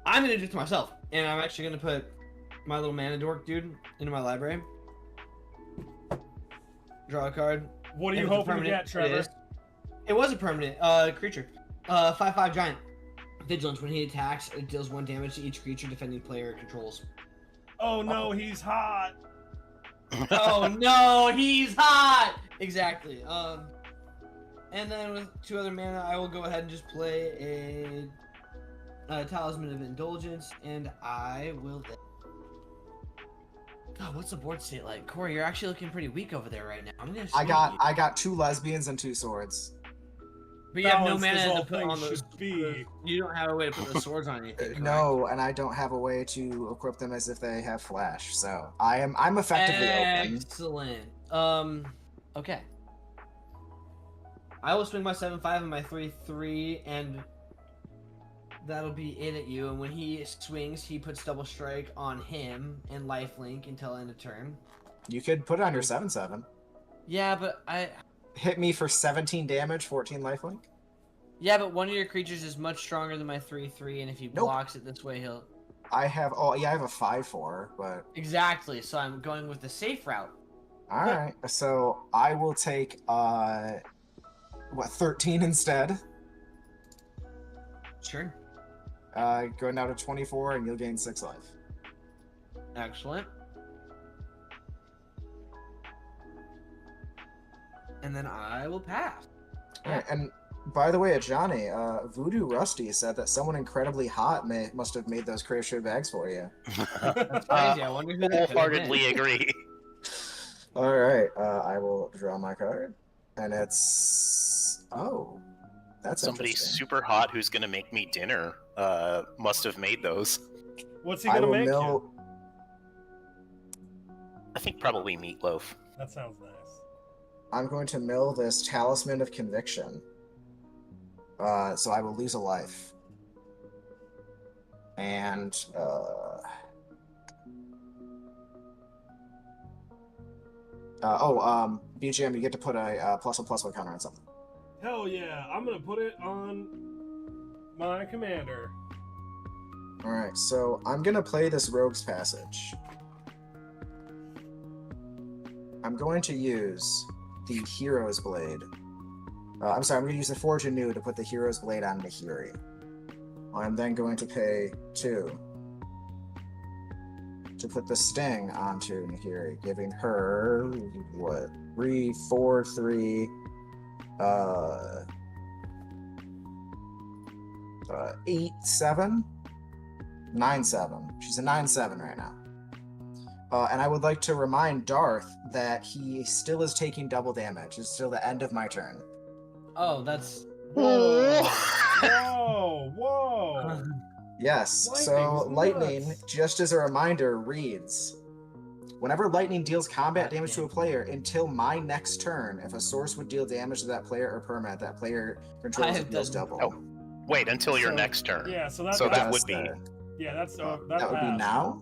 Speaker 3: I'm gonna do it to myself, and I'm actually gonna put my little mana dork dude into my library. Draw a card.
Speaker 1: What are you
Speaker 3: If it's a
Speaker 1: hoping to
Speaker 3: permanent,
Speaker 1: get, Trevor?
Speaker 3: It was a permanent creature. 5/5 giant. Vigilance. When he attacks, it deals 1 damage to each creature defending player controls.
Speaker 1: Oh no, he's hot.
Speaker 3: Oh no, he's hot! Exactly. And then with 2 other mana, I will go ahead and just play a Talisman of Indulgence, and I will. God, what's the board state like? Corey, you're actually looking pretty weak over there right now. I'm gonna.
Speaker 2: I
Speaker 3: swing you.
Speaker 2: got 2 lesbians and 2 swords.
Speaker 3: But you have no
Speaker 1: Balance, this
Speaker 3: mana
Speaker 1: whole
Speaker 3: to put
Speaker 1: thing
Speaker 3: on those.
Speaker 1: should be.
Speaker 3: You don't have a way to put the swords on anything. Correct?
Speaker 2: No, and I don't have a way to equip them as if they have flash. So I'm effectively open.
Speaker 3: Excellent. Okay. I will swing my 7/5 and my 3/3, and that'll be it at you. And when he swings, he puts double strike on him and lifelink until end of turn.
Speaker 2: You could put it on your 7/7.
Speaker 3: Yeah, but
Speaker 2: Hit me for 17 damage, 14 lifelink.
Speaker 3: Yeah, but one of your creatures is much stronger than my 3/3, and if he
Speaker 2: Nope.
Speaker 3: blocks it this way, he'll.
Speaker 2: I have I have a 5/4, but
Speaker 3: Exactly. So I'm going with the safe route.
Speaker 2: all right. So I will take 13 instead.
Speaker 3: Sure.
Speaker 2: Going down to 24, and you'll gain 6 life.
Speaker 3: Excellent. And then I will pass.
Speaker 2: All right, and by the way, Johnny, Voodoo Rusty said that someone incredibly hot must have made those crochet bags for you.
Speaker 3: That's crazy. I wonder who that could have been.
Speaker 4: Wholeheartedly agree.
Speaker 2: All right, I will draw my card, and it's that's
Speaker 4: Somebody
Speaker 2: interesting.
Speaker 4: super hot who's gonna make me dinner must have made those.
Speaker 1: What's he
Speaker 2: I
Speaker 1: gonna
Speaker 2: will
Speaker 1: make you?
Speaker 2: mill.
Speaker 4: I think probably meatloaf.
Speaker 1: That sounds nice.
Speaker 2: I'm going to mill this Talisman of Conviction. So I will lose a life. And BGM, you get to put a +1/+1 counter on something.
Speaker 1: Hell yeah, I'm gonna put it on my commander.
Speaker 2: All right, so I'm gonna play this Rogue's Passage. I'm going to use the Hero's Blade. I'm going to use the Forge Anew to put the Hero's Blade on Nahiri. I'm then going to pay 2 to put the Sting onto Nahiri, giving her, 3, 4, 3, 8, 7? 9/7. She's a 9/7 right now. And I would like to remind Darth that he still is taking double damage. It's still the end of my turn.
Speaker 3: Oh, that's.
Speaker 1: Whoa!
Speaker 2: Yes.
Speaker 1: Lightning's
Speaker 2: So lightning,
Speaker 1: nuts.
Speaker 2: just as a reminder, reads: whenever lightning deals combat damage to a player until my next turn, if a source would deal damage to that player or permanent, that player controls it deals double.
Speaker 4: Oh, wait until your
Speaker 1: So-
Speaker 4: next turn.
Speaker 1: Yeah, so
Speaker 4: So that
Speaker 2: Yes,
Speaker 4: would be.
Speaker 1: yeah, that's
Speaker 2: that
Speaker 1: that
Speaker 2: would be
Speaker 1: passed.
Speaker 2: now.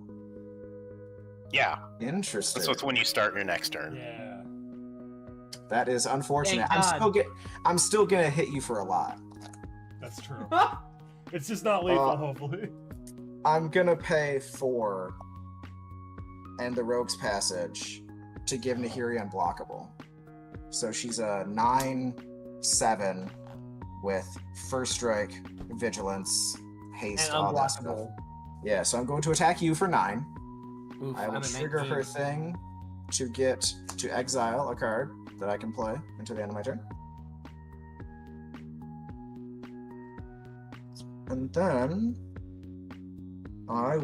Speaker 4: Yeah.
Speaker 2: Interesting.
Speaker 4: So it's when you start your next turn.
Speaker 1: Yeah.
Speaker 2: That is unfortunate.
Speaker 3: Thank
Speaker 2: I'm still gonna hit you for a lot.
Speaker 1: That's true. It's just not lethal, hopefully.
Speaker 2: I'm gonna pay 4 and the Rogue's Passage to give Nahiri unblockable. So she's a 9/7 with First Strike, Vigilance, Haste,
Speaker 3: And
Speaker 2: all that stuff.
Speaker 3: unblockable.
Speaker 2: Yeah, so I'm going to attack you for 9.
Speaker 3: Oof,
Speaker 2: I will
Speaker 3: I'm a
Speaker 2: trigger
Speaker 3: 19.
Speaker 2: her thing to get to exile a card that I can play until the end of my turn. And then I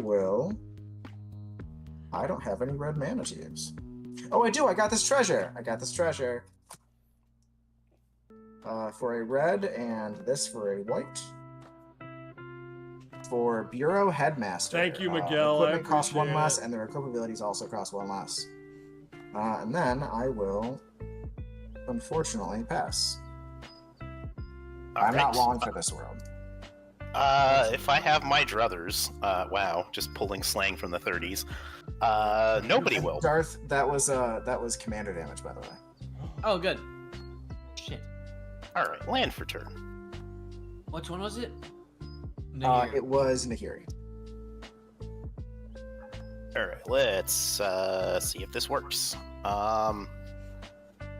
Speaker 2: don't have any red mana to use. Oh, I do! I got this treasure! For a red and this for a white. For Bureau Headmaster.
Speaker 1: Thank you, Miguel. I
Speaker 2: Equipment costs 1
Speaker 1: appreciate
Speaker 2: less,
Speaker 1: it.
Speaker 2: and their equip abilities also cost 1 less. And then I will, unfortunately, pass. I'm not long for this world.
Speaker 4: If I have my druthers, wow, just pulling slang from the 30s. Nobody will.
Speaker 2: Darth, that was commander damage, by the way.
Speaker 3: Oh, good. Shit.
Speaker 4: All right, land for turn.
Speaker 3: Which one was it?
Speaker 2: It was Nahiri.
Speaker 4: All right, let's see if this works.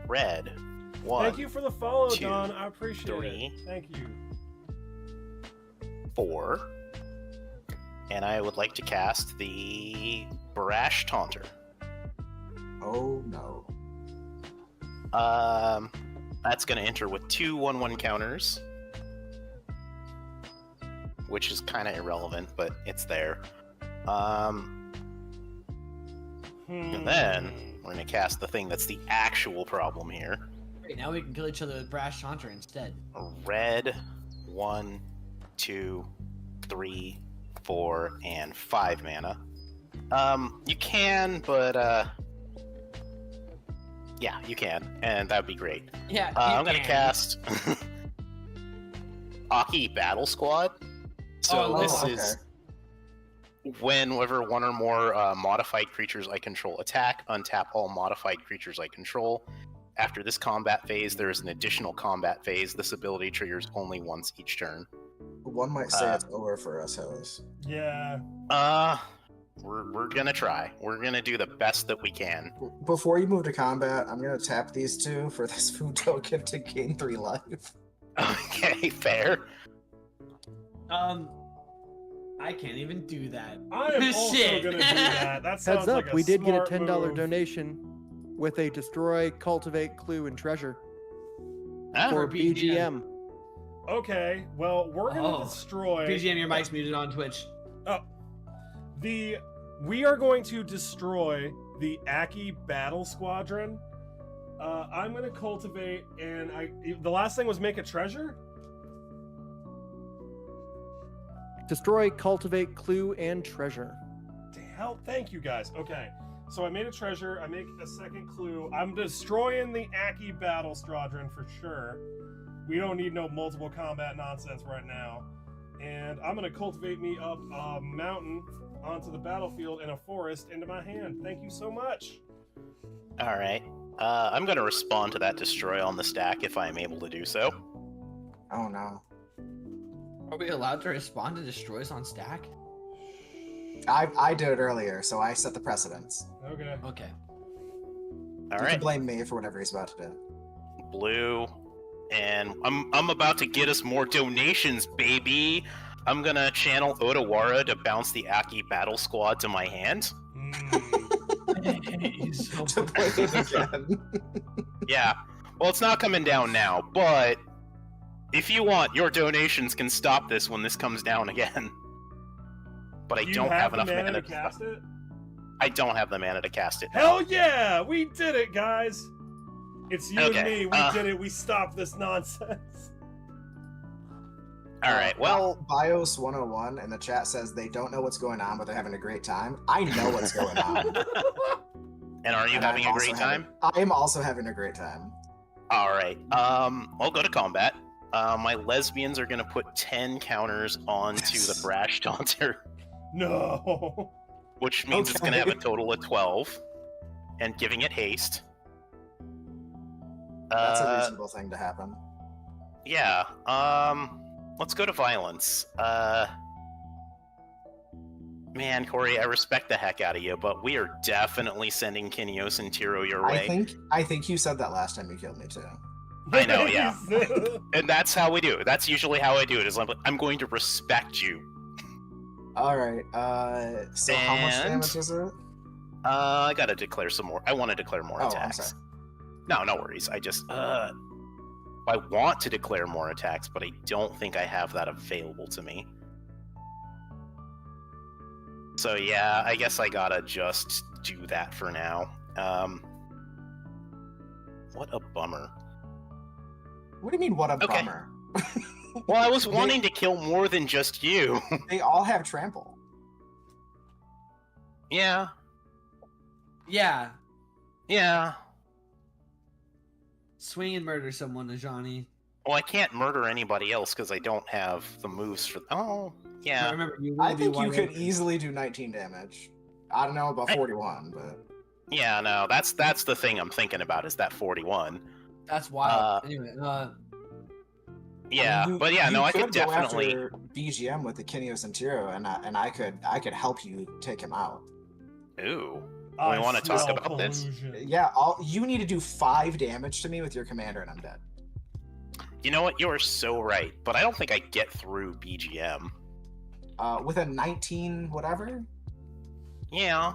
Speaker 4: Red. 1,
Speaker 1: Thank you for the follow,
Speaker 4: 2,
Speaker 1: Don. I appreciate
Speaker 4: 3.
Speaker 1: it. Thank you.
Speaker 4: 4, and I would like to cast the Brash Taunter.
Speaker 2: Oh no.
Speaker 4: That's going to enter with 2 1/1 counters, which is kind of irrelevant, but it's there. And then we're going to cast the thing that's the actual problem here.
Speaker 3: Great, now we can kill each other with Brash Taunter instead.
Speaker 4: Red, 1, 2, 3, 4, and 5 mana. You can, but yeah, you can, and that would be great.
Speaker 3: Yeah,
Speaker 4: I'm gonna cast Aki Battle Squad. So
Speaker 3: Oh,
Speaker 4: this
Speaker 2: okay.
Speaker 4: is whenever one or more modified creatures I control attack, untap all modified creatures I control. After this combat phase, there is an additional combat phase. This ability triggers only once each turn.
Speaker 2: One might say it's over for us, Hellas.
Speaker 1: Yeah.
Speaker 4: We're gonna try. We're gonna do the best that we can.
Speaker 2: Before you move to combat, I'm gonna tap these 2 for this food token to gain 3 life.
Speaker 4: Okay, fair.
Speaker 3: I can't even do that.
Speaker 1: I am also
Speaker 3: Shit.
Speaker 1: gonna do that. That sounds
Speaker 5: Heads up,
Speaker 1: like a
Speaker 5: we did get a
Speaker 1: smart
Speaker 5: $10
Speaker 1: move.
Speaker 5: donation with a Destroy, Cultivate, Clue, and Treasure
Speaker 4: Ah,
Speaker 5: for
Speaker 3: BGM.
Speaker 5: BGM.
Speaker 1: Okay, well, we're gonna
Speaker 3: Oh.
Speaker 1: destroy.
Speaker 3: BGM, your mic's muted on Twitch.
Speaker 1: We are going to destroy the Aki Battle Squadron. I'm gonna cultivate, and the last thing was make a treasure.
Speaker 5: Destroy, Cultivate, Clue, and Treasure.
Speaker 1: To hell, thank you guys. Okay, so I made a treasure. I make a second clue. I'm destroying the Aki Battle Squadron for sure. We don't need no multiple combat nonsense right now. And I'm gonna cultivate me up a mountain onto the battlefield and a forest into my hand. Thank you so much.
Speaker 4: All right. I'm going to respond to that destroy on the stack if I'm able to do so.
Speaker 2: Oh no.
Speaker 3: Are we allowed to respond to destroys on stack?
Speaker 2: I did it earlier, so I set the precedence.
Speaker 1: Okay.
Speaker 3: Okay.
Speaker 4: All
Speaker 2: You
Speaker 4: right.
Speaker 2: can blame me for whatever he's about to do.
Speaker 4: Blue, and I'm about to get us more donations, baby. I'm gonna channel Odawara to bounce the Aki Battle Squad to my hand.
Speaker 3: He's so
Speaker 2: To play it again.
Speaker 4: Yeah. Well, it's not coming down now, but if you want, your donations can stop this when this comes down again. But I
Speaker 1: Do you
Speaker 4: don't have
Speaker 1: the
Speaker 4: enough mana
Speaker 1: to cast it?
Speaker 4: I don't have the mana to cast it.
Speaker 1: Hell yeah! We did it, guys! It's you
Speaker 4: Okay,
Speaker 1: and me. We did it. We stopped this nonsense.
Speaker 4: All right. Well,
Speaker 2: Bios 101 in the chat says they don't know what's going on, but they're having a great time. I know what's going on.
Speaker 4: and are you
Speaker 2: And
Speaker 4: having
Speaker 2: I'm
Speaker 4: a great
Speaker 2: also
Speaker 4: time?
Speaker 2: I am also having a great time.
Speaker 4: All right. I'll go to combat. My lesbians are gonna put 10 counters onto the brash taunter,
Speaker 1: No.
Speaker 4: which means it's gonna have a
Speaker 2: Okay.
Speaker 4: total of 12, and giving it haste.
Speaker 2: That's a reasonable thing to happen.
Speaker 4: Yeah. Let's go to violence. Man, Corey, I respect the heck out of you, but we are definitely sending Kinios and Tiro your way.
Speaker 2: I think you said that last time you killed me too.
Speaker 4: I know, yeah. And that's how we do it. That's usually how I do it. Is I'm going to respect you.
Speaker 2: All right. So how much
Speaker 4: And-
Speaker 2: damage is it?
Speaker 4: I gotta declare some more. I want to declare more
Speaker 2: Oh, I'm
Speaker 4: attacks.
Speaker 2: sorry.
Speaker 4: No worries. I just I want to declare more attacks, but I don't think I have that available to me. So yeah, I guess I gotta just do that for now. What a bummer.
Speaker 2: What do you mean? What a
Speaker 4: Okay.
Speaker 2: bummer!
Speaker 4: Well, I was wanting to kill more than just you.
Speaker 2: They all have trample.
Speaker 4: Yeah.
Speaker 3: Yeah. Swing and murder someone, Ajani.
Speaker 4: Well, I can't murder anybody else because I don't have the moves for. Oh, yeah.
Speaker 3: Remember, you will
Speaker 2: I
Speaker 3: be
Speaker 2: think you
Speaker 3: wide
Speaker 2: could
Speaker 3: open.
Speaker 2: easily do 19 damage. I don't know about
Speaker 4: I-
Speaker 2: 41, but
Speaker 4: Yeah, no, that's the thing I'm thinking about is that 41.
Speaker 3: That's wild.
Speaker 4: Uh,
Speaker 3: Anyway,
Speaker 4: Yeah,
Speaker 2: I mean,
Speaker 4: but yeah, no, I could
Speaker 2: go
Speaker 4: definitely.
Speaker 2: after BGM with the Kinios and Tiro, and I could help you take him out.
Speaker 4: Ooh.
Speaker 1: I
Speaker 4: We wanna talk
Speaker 1: smell
Speaker 4: about this?
Speaker 1: collusion.
Speaker 2: Yeah, you need to do 5 damage to me with your commander, and I'm dead.
Speaker 4: You know what? You are so right, but I don't think I get through BGM.
Speaker 2: With a 19 whatever.
Speaker 4: Yeah.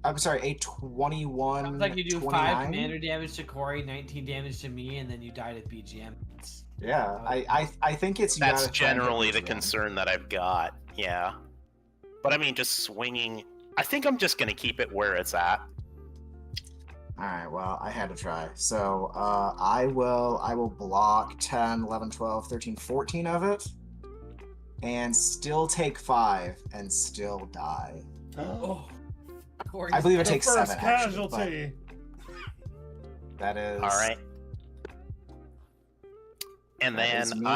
Speaker 2: I'm sorry, a 21.
Speaker 3: sounds like you do 5
Speaker 2: 29?
Speaker 3: commander damage to Corey, 19 damage to me, and then you died at BGM.
Speaker 2: Yeah, I think it's you
Speaker 4: That's
Speaker 2: gotta try and get
Speaker 4: generally the
Speaker 2: BGM.
Speaker 4: concern that I've got. Yeah. But I mean, just swinging. I think I'm just going to keep it where it's at.
Speaker 2: All right, well, I had to try. So I will block 10, 11, 12, 13, 14 of it, and still take 5 and still die.
Speaker 3: Oh, Corey.
Speaker 2: I believe it
Speaker 1: The
Speaker 2: takes
Speaker 1: first
Speaker 2: 7. Actually, but
Speaker 1: casualty.
Speaker 2: that is
Speaker 4: All right. And
Speaker 2: That is
Speaker 4: then
Speaker 2: me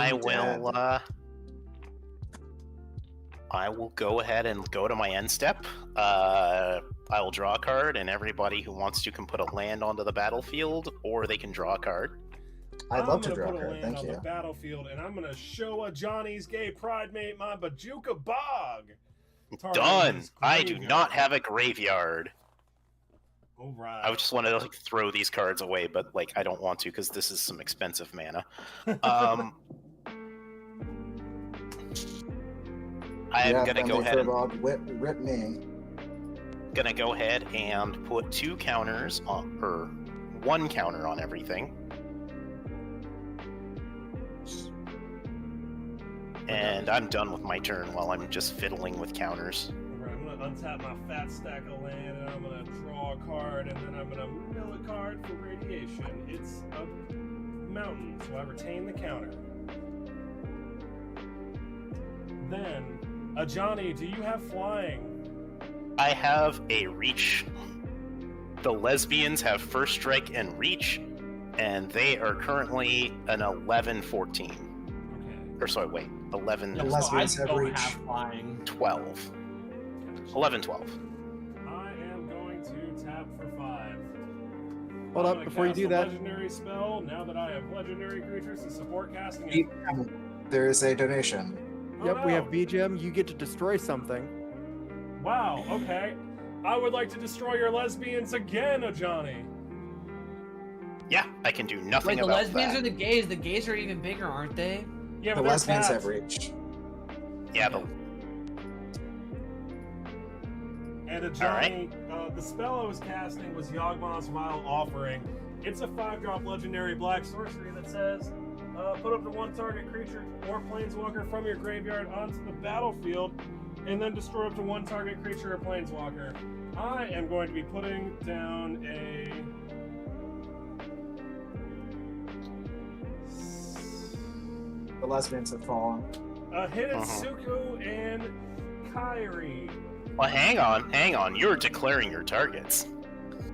Speaker 4: I will go ahead and go to my end step. I will draw a card, and everybody who wants to can put a land onto the battlefield, or they can draw a card.
Speaker 2: I'd love to
Speaker 1: I'm
Speaker 2: draw a
Speaker 1: gonna put
Speaker 2: card.
Speaker 1: land
Speaker 2: Thank
Speaker 1: on
Speaker 2: you.
Speaker 1: the battlefield, and I'm gonna show a Johnny's Gay Pride Mate my Bajuka Bog. Target
Speaker 4: Done.
Speaker 1: is
Speaker 4: I do
Speaker 1: graveyard.
Speaker 4: not have a graveyard.
Speaker 1: All right.
Speaker 4: I just want to like throw these cards away, but like I don't want to because this is some expensive mana. I am
Speaker 2: Yeah,
Speaker 4: gonna go
Speaker 2: friendly
Speaker 4: ahead and
Speaker 2: rip me.
Speaker 4: put 2 counters on, or 1 counter on everything. And I'm done with my turn while I'm just fiddling with counters.
Speaker 1: All right, I'm gonna untap my fat stack of land, and I'm gonna draw a card, and then I'm gonna mill a card for radiation. It's a mountain, so I retain the counter. Then, Johnny, do you have flying?
Speaker 4: I have a reach. The lesbians have first strike and reach, and they are currently an 11-14.
Speaker 1: Okay.
Speaker 4: Or sorry, wait. 11,
Speaker 3: Yeah, so I
Speaker 2: lesbians
Speaker 3: can
Speaker 2: have
Speaker 3: go
Speaker 2: reach.
Speaker 3: half flying.
Speaker 4: 12. 11, 12.
Speaker 1: I am going to tap for 5.
Speaker 5: Hold
Speaker 1: I'm
Speaker 5: up,
Speaker 1: gonna
Speaker 5: before you
Speaker 1: cast
Speaker 5: do
Speaker 1: a
Speaker 5: that,
Speaker 1: legendary spell. Now that I have legendary creatures to support casting it.
Speaker 2: There is a donation.
Speaker 1: Oh,
Speaker 5: yep, we
Speaker 1: no.
Speaker 5: have BGM. You get to destroy something.
Speaker 1: Wow, okay. I would like to destroy your lesbians again, Ajani.
Speaker 4: Yeah, I can do nothing
Speaker 3: Wait, the
Speaker 4: about
Speaker 3: lesbians
Speaker 4: that.
Speaker 3: or the gays? The gays are even bigger, aren't they?
Speaker 1: Yeah,
Speaker 2: The
Speaker 1: but they're
Speaker 2: lesbians
Speaker 1: tapped.
Speaker 2: have reach.
Speaker 4: Yeah,
Speaker 3: Okay.
Speaker 1: And Ajani, the spell I was casting was Yawgmoth's Vile Offering. It's a 5-drop legendary black sorcery that says, put up to one target creature or planeswalker from your graveyard onto the battlefield, and then destroy up to one target creature or planeswalker. I am going to be putting down a...
Speaker 2: The lesbians have fallen.
Speaker 1: Hinatsuku and Kairi.
Speaker 4: well, hang on. You're declaring your targets.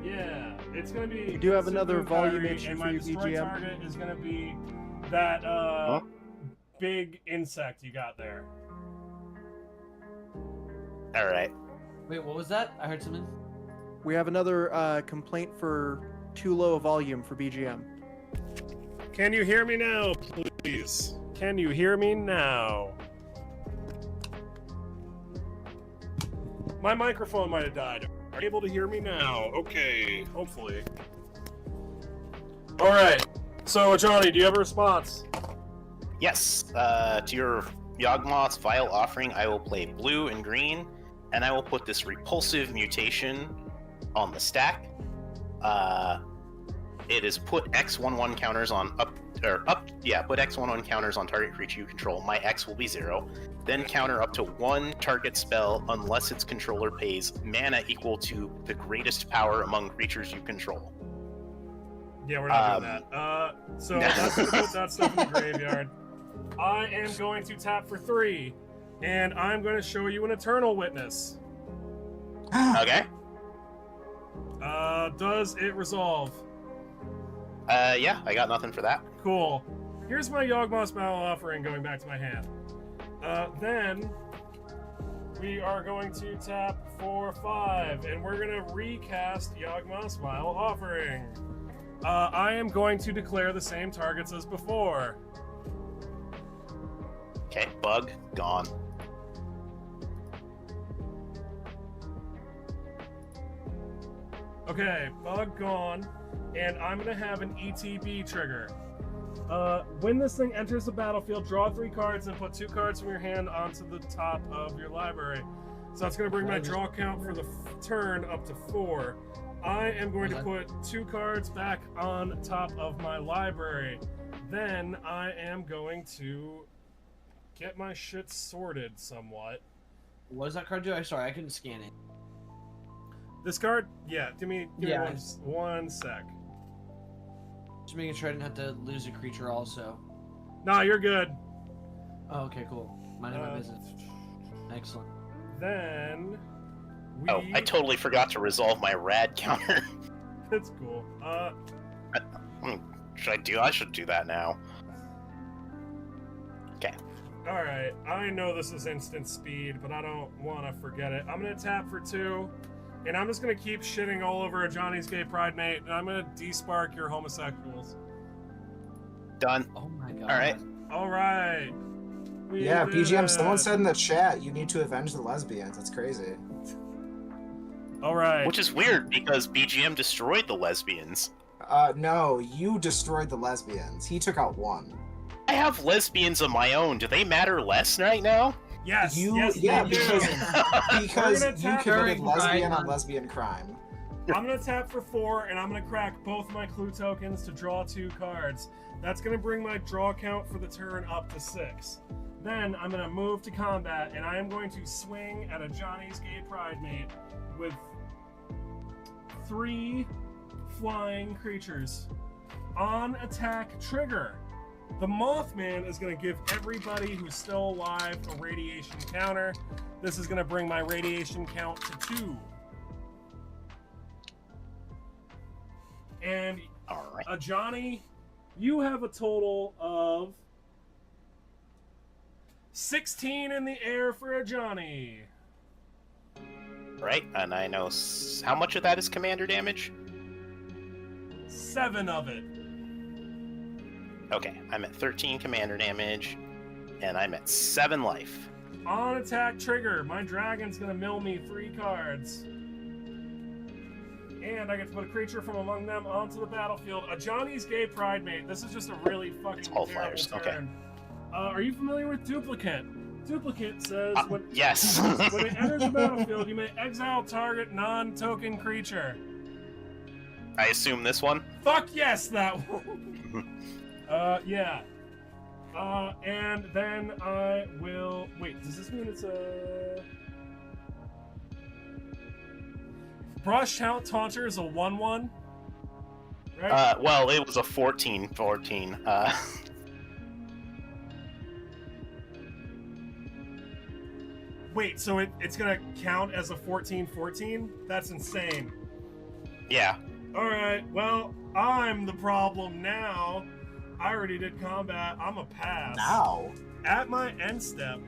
Speaker 1: Yeah, it's gonna be.
Speaker 5: We do have
Speaker 1: Hinatsuku
Speaker 5: another
Speaker 1: and
Speaker 5: volume
Speaker 1: Kairi,
Speaker 5: issue
Speaker 1: and
Speaker 5: for
Speaker 1: my
Speaker 5: you,
Speaker 1: destroy
Speaker 5: BGM.
Speaker 1: target is gonna be that big insect you got there.
Speaker 4: All right.
Speaker 3: Wait, what was that? I heard something.
Speaker 5: We have another complaint for too low a volume for BGM.
Speaker 1: Can you hear me now, please? Can you hear me now? My microphone might have died. Are you able to hear me now? Okay, hopefully. All right. So, Johnny, do you have a response?
Speaker 4: Yes. To your Yawgmoth's Vile Offering, I will play blue and green, and I will put this repulsive mutation on the stack. It is put X11 counters on put X11 counters on target creature you control. My X will be 0. Then counter up to 1 target spell unless its controller pays mana equal to the greatest power among creatures you control.
Speaker 1: Yeah, we're not doing that. So that's gonna put that stuff in the graveyard. I am going to tap for 3, and I'm going to show you an Eternal Witness.
Speaker 4: Okay.
Speaker 1: Does it resolve?
Speaker 4: Yeah, I got nothing for that.
Speaker 1: Cool. Here's my Yawgmoth's Vile Offering going back to my hand. Then we are going to tap for 5, and we're going to recast Yawgmoth's Vile Offering. I am going to declare the same targets as before.
Speaker 4: Okay, bug gone.
Speaker 1: Okay, bug gone, and I'm gonna have an ETB trigger. When this thing enters the battlefield, draw 3 cards and put 2 cards from your hand onto the top of your library. So that's gonna bring my draw count for the turn up to 4. I am going to put 2 cards back on top of my library. Then I am going to get my shit sorted somewhat.
Speaker 3: What does that card do? I'm sorry, I couldn't scan it.
Speaker 1: This card, yeah, give me
Speaker 3: Yeah.
Speaker 1: one sec.
Speaker 3: Just making sure I didn't have to lose a creature also.
Speaker 1: Nah, you're good.
Speaker 3: Oh, okay, cool. Minding my business. Excellent.
Speaker 1: Then we...
Speaker 4: Oh, I totally forgot to resolve my rad counter.
Speaker 1: That's cool.
Speaker 4: I should do that now. Okay.
Speaker 1: Alright, I know this is instant speed, but I don't want to forget it. I'm going to tap for 2, and I'm just going to keep shitting all over a Johnny's Gay Pride mate, and I'm going to despark your homosexuals.
Speaker 4: Done.
Speaker 3: Oh my god.
Speaker 4: Alright.
Speaker 1: Alright.
Speaker 2: Yeah, BGM, someone said in the chat you need to avenge the lesbians. That's crazy.
Speaker 1: Alright.
Speaker 4: Which is weird because BGM destroyed the lesbians.
Speaker 2: No, you destroyed the lesbians. He took out 1.
Speaker 4: I have lesbians of my own. Do they matter less right now?
Speaker 1: Yes,
Speaker 2: You,
Speaker 1: yes,
Speaker 2: yeah,
Speaker 1: they do.
Speaker 2: because
Speaker 1: We're gonna
Speaker 2: you
Speaker 1: tap
Speaker 2: committed
Speaker 3: her
Speaker 2: lesbian
Speaker 3: crime.
Speaker 2: on lesbian crime.
Speaker 1: I'm going to tap for 4, and I'm going to crack both my clue tokens to draw 2 cards. That's going to bring my draw count for the turn up to 6. Then I'm going to move to combat, and I am going to swing at a Johnny's Gay Pride mate with 3 flying creatures. On attack trigger, the Mothman is going to give everybody who's still alive a radiation counter. This is going to bring my radiation count to 2. And
Speaker 4: Alright.
Speaker 1: Johnny, you have a total of 16 in the air for a Johnny.
Speaker 4: Right, and I know how much of that is commander damage?
Speaker 1: 7 of it.
Speaker 4: Okay, I'm at 13 commander damage, and I'm at 7 life.
Speaker 1: On attack trigger, my dragon's gonna mill me 3 cards. And I get to put a creature from among them onto the battlefield. A Johnny's Gay Pride Mate. This is just a really fucking
Speaker 4: all
Speaker 1: terrible
Speaker 4: flyers,
Speaker 1: turn.
Speaker 4: okay.
Speaker 1: Are you familiar with Duplicate? Duplicate says when,
Speaker 4: Yes.
Speaker 1: when it enters the battlefield, you may exile target non-token creature.
Speaker 4: I assume this one?
Speaker 1: Fuck yes, that one. Yeah. And then I will... Wait, does this mean it's a... Brush Taunter is a 1/1? Right?
Speaker 4: Well, it was a 14/14.
Speaker 1: Wait, so it's gonna count as a 14/14? That's insane.
Speaker 4: Yeah.
Speaker 1: Alright, well, I'm the problem now. I already did combat. I'm a pass.
Speaker 2: Now.
Speaker 1: At my end step,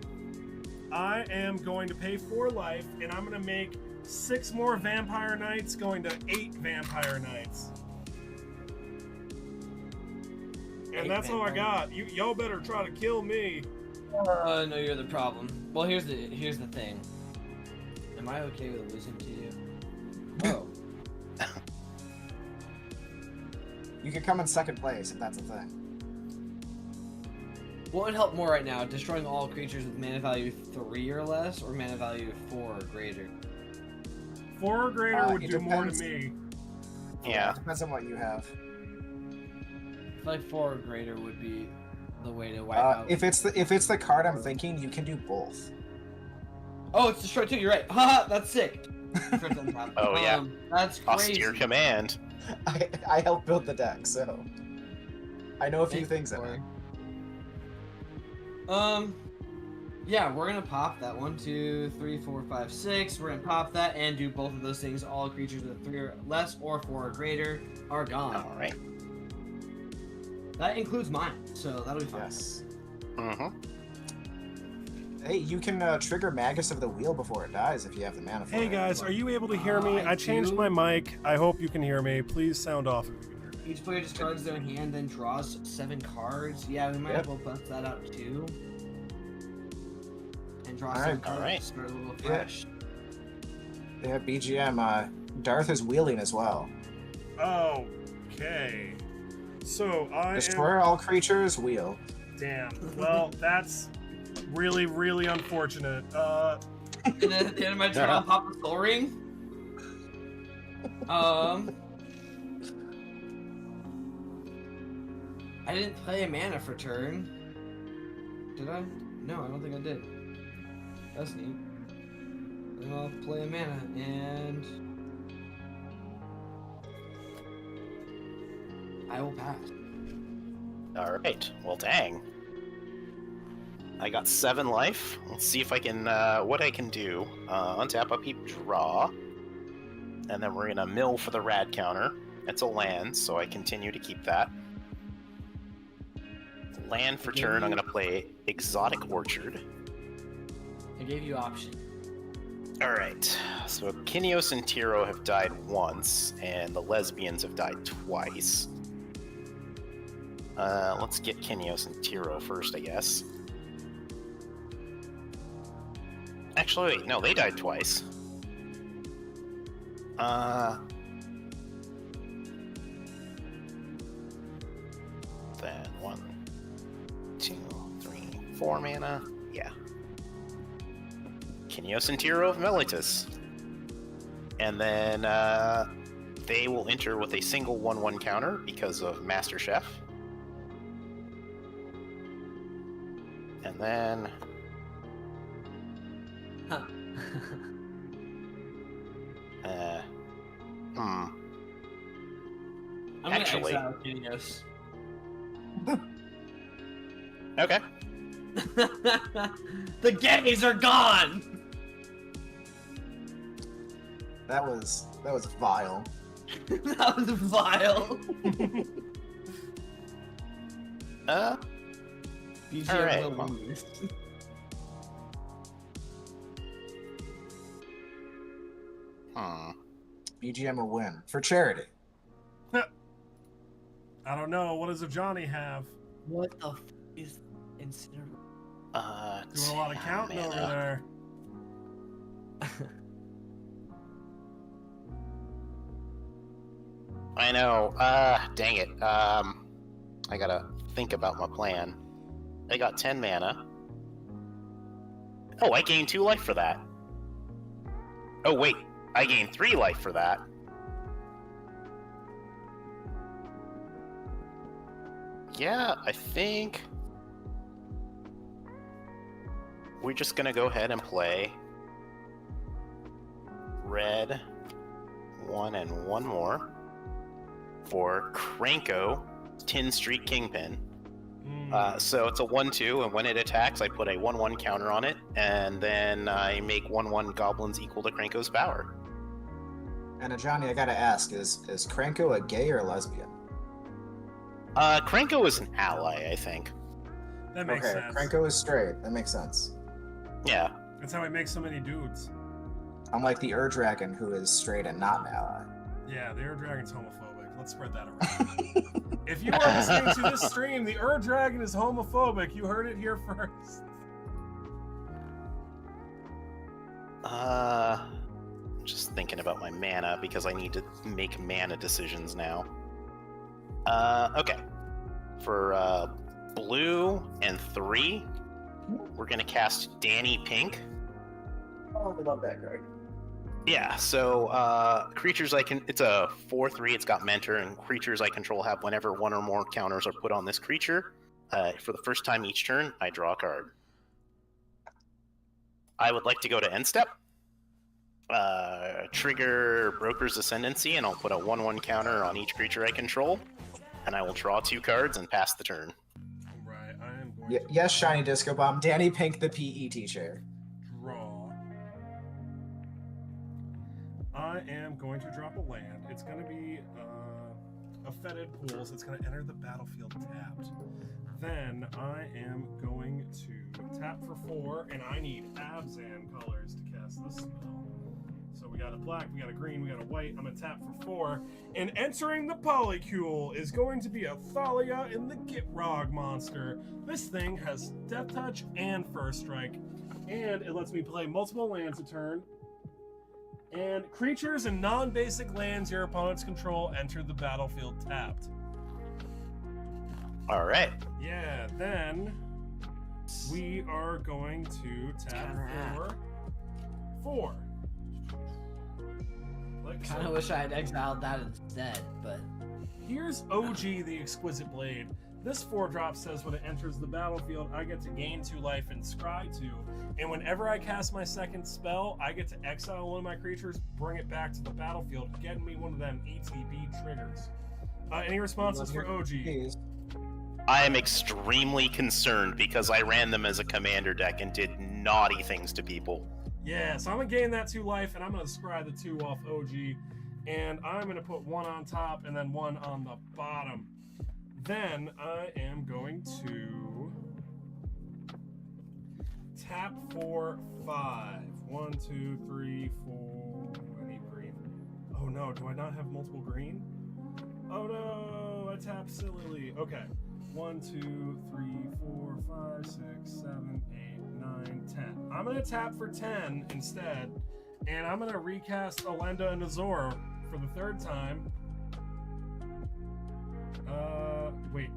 Speaker 1: I am going to pay 4 life, and I'm going to make 6 more Vampire Knights, going to 8 Vampire Knights. And that's all I got. Y'all better try to kill me.
Speaker 3: No, you're the problem. Well, here's the thing. Am I okay with losing to you? Oh.
Speaker 2: You could come in second place if that's a thing.
Speaker 3: What would help more right now? Destroying all creatures with mana value 3 or less, or mana value 4 or greater?
Speaker 1: 4 or greater would
Speaker 2: it
Speaker 1: do more to
Speaker 2: depends.
Speaker 1: me.
Speaker 4: Yeah.
Speaker 2: It depends on what you have.
Speaker 3: I feel like 4 or greater would be the way to wipe out.
Speaker 2: If it's the card I'm thinking, you can do both.
Speaker 3: Oh, it's destroyed too. You're right. Haha, that's sick.
Speaker 4: Oh, yeah.
Speaker 3: That's crazy.
Speaker 4: Austere command.
Speaker 2: I helped build the deck, so I know a few
Speaker 3: Thank
Speaker 2: things
Speaker 3: you,
Speaker 2: in it.
Speaker 3: Corey. Yeah, we're gonna pop that 1, 2, 3, 4, 5, 6. We're gonna pop that and do both of those things. All creatures with 3 or less or 4 or greater are gone.
Speaker 4: All right.
Speaker 3: That includes mine, so that'll be fine.
Speaker 2: Yes.
Speaker 4: Mm-hmm.
Speaker 2: Hey, you can trigger Magus of the Wheel before it dies if you have the mana for it.
Speaker 1: Hey guys, are you able to hear me? I changed my mic. I hope you can hear me. Please sound off if you can hear me.
Speaker 3: Each player discards their hand, then draws 7 cards. Yeah, we might as well bust that out too. And draw 7 cards.
Speaker 4: Alright.
Speaker 3: Start a little fresh.
Speaker 2: They have BGM. Darth is wheeling as well.
Speaker 1: Okay. So I
Speaker 2: Destroy all creatures, wheel.
Speaker 1: Damn. Well, that's really, really unfortunate.
Speaker 3: And then at the end of my turn, I'll pop a Soul Ring. I didn't play a mana for turn. Did I? No, I don't think I did. That's neat. Then I'll play a mana and I will pass.
Speaker 4: All right. Well, dang. I got 7 life. Let's see if I can, what I can do. Untap, upkeep, draw. And then we're gonna mill for the rad counter. It's a land, so I continue to keep that. Land for turn, I'm gonna play Exotic Orchard.
Speaker 3: I gave you option.
Speaker 4: Alright, so Kinios and Tiro have died once, and the lesbians have died twice. Let's get Kinios and Tiro first, I guess. Actually, wait, no, they died twice. Then 1, 2, 3, 4 mana. Yeah. Kinios and Tiro of Melitus. And then they will enter with a single 1/1 counter because of Master Chef. And then
Speaker 3: Huh. I'm
Speaker 4: Actually-
Speaker 3: gonna exile Kinios.
Speaker 4: Okay.
Speaker 3: The gays are gone!
Speaker 2: That was vile.
Speaker 3: That was vile.
Speaker 4: BGM
Speaker 3: Alright.
Speaker 4: will
Speaker 2: BGM or win for charity.
Speaker 1: I don't know. What does a Johnny have?
Speaker 3: What the f is incinerate?
Speaker 1: Doing a lot of counting over there.
Speaker 4: I know. Dang it. I gotta think about my plan. I got 10 mana. Oh, I gained 2 life for that. Oh, wait. I gained 3 life for that. Yeah, I think we're just gonna go ahead and play red 1 and 1 more for Cranko, Tin Street Kingpin. So it's a 1/2, and when it attacks, I put a 1/1 counter on it, and then I make 1/1 goblins equal to Cranko's power.
Speaker 2: And Johnny, I gotta ask, is Cranko a gay or a lesbian?
Speaker 4: Cranko is an ally, I think.
Speaker 1: That makes
Speaker 2: Okay,
Speaker 1: sense.
Speaker 2: Cranko is straight. That makes sense.
Speaker 4: Yeah.
Speaker 1: That's how he makes so many dudes.
Speaker 2: Unlike the Ur-Dragon, who is straight and not an ally.
Speaker 1: Yeah, the Ur-Dragon's homophobic. Let's spread that around. If you are listening to this stream, the Ur-Dragon is homophobic. You heard it here first.
Speaker 4: Just thinking about my mana because I need to make mana decisions now. Okay. For blue and 3, we're gonna cast Danny Pink.
Speaker 2: Oh, we love that card.
Speaker 4: Yeah, so creatures it's a 4/3, it's got Mentor, and creatures I control have whenever 1 or more counters are put on this creature. For the first time each turn, I draw a card. I would like to go to end step. Trigger Broker's Ascendancy, and I'll put a 1/1 counter on each creature I control. And I will draw 2 cards and pass the turn.
Speaker 1: Right, I am going to
Speaker 2: Yes, Shiny Disco Bomb. Danny Pink, the PE teacher.
Speaker 1: draw. I am going to drop a land. It's going to be a fetid pool, so it's going to enter the battlefield tapped. Then I am going to tap for 4, and I need Abzan colors to cast this spell. So we got a black, we got a green, we got a white. I'm going to tap for 4. And entering the Polycule is going to be a Thalia in the Gitrog monster. This thing has Death Touch and First Strike. And it lets me play multiple lands a turn. And creatures and non-basic lands your opponents control enter the battlefield tapped.
Speaker 4: Alright.
Speaker 1: Yeah, then we are going to tap for 4. Like
Speaker 3: Kind of
Speaker 1: so.
Speaker 3: wish I had exiled that instead, but
Speaker 1: Here's OG the Exquisite Blade. This 4-drop says when it enters the battlefield, I get to gain 2 life and scry 2. And whenever I cast my second spell, I get to exile one of my creatures, bring it back to the battlefield, getting me one of them ETB triggers. Any responses for OG?
Speaker 2: Please.
Speaker 4: I am extremely concerned because I ran them as a commander deck and did naughty things to people.
Speaker 1: Yeah, so I'm gonna gain that 2 life, and I'm gonna scry the 2 off OG, and I'm gonna put 1 on top and then 1 on the bottom. Then I am going to tap for 5. 1, 2, 3, 4. I need green. Oh no, do I not have multiple green? Oh no, I tapped sillily. Okay. 1, 2, 3, 4, 5, 6, 7, 8, 9, 10. I'm gonna tap for 10 instead, and I'm gonna recast Elenda and Azor for the 3rd time. Wait,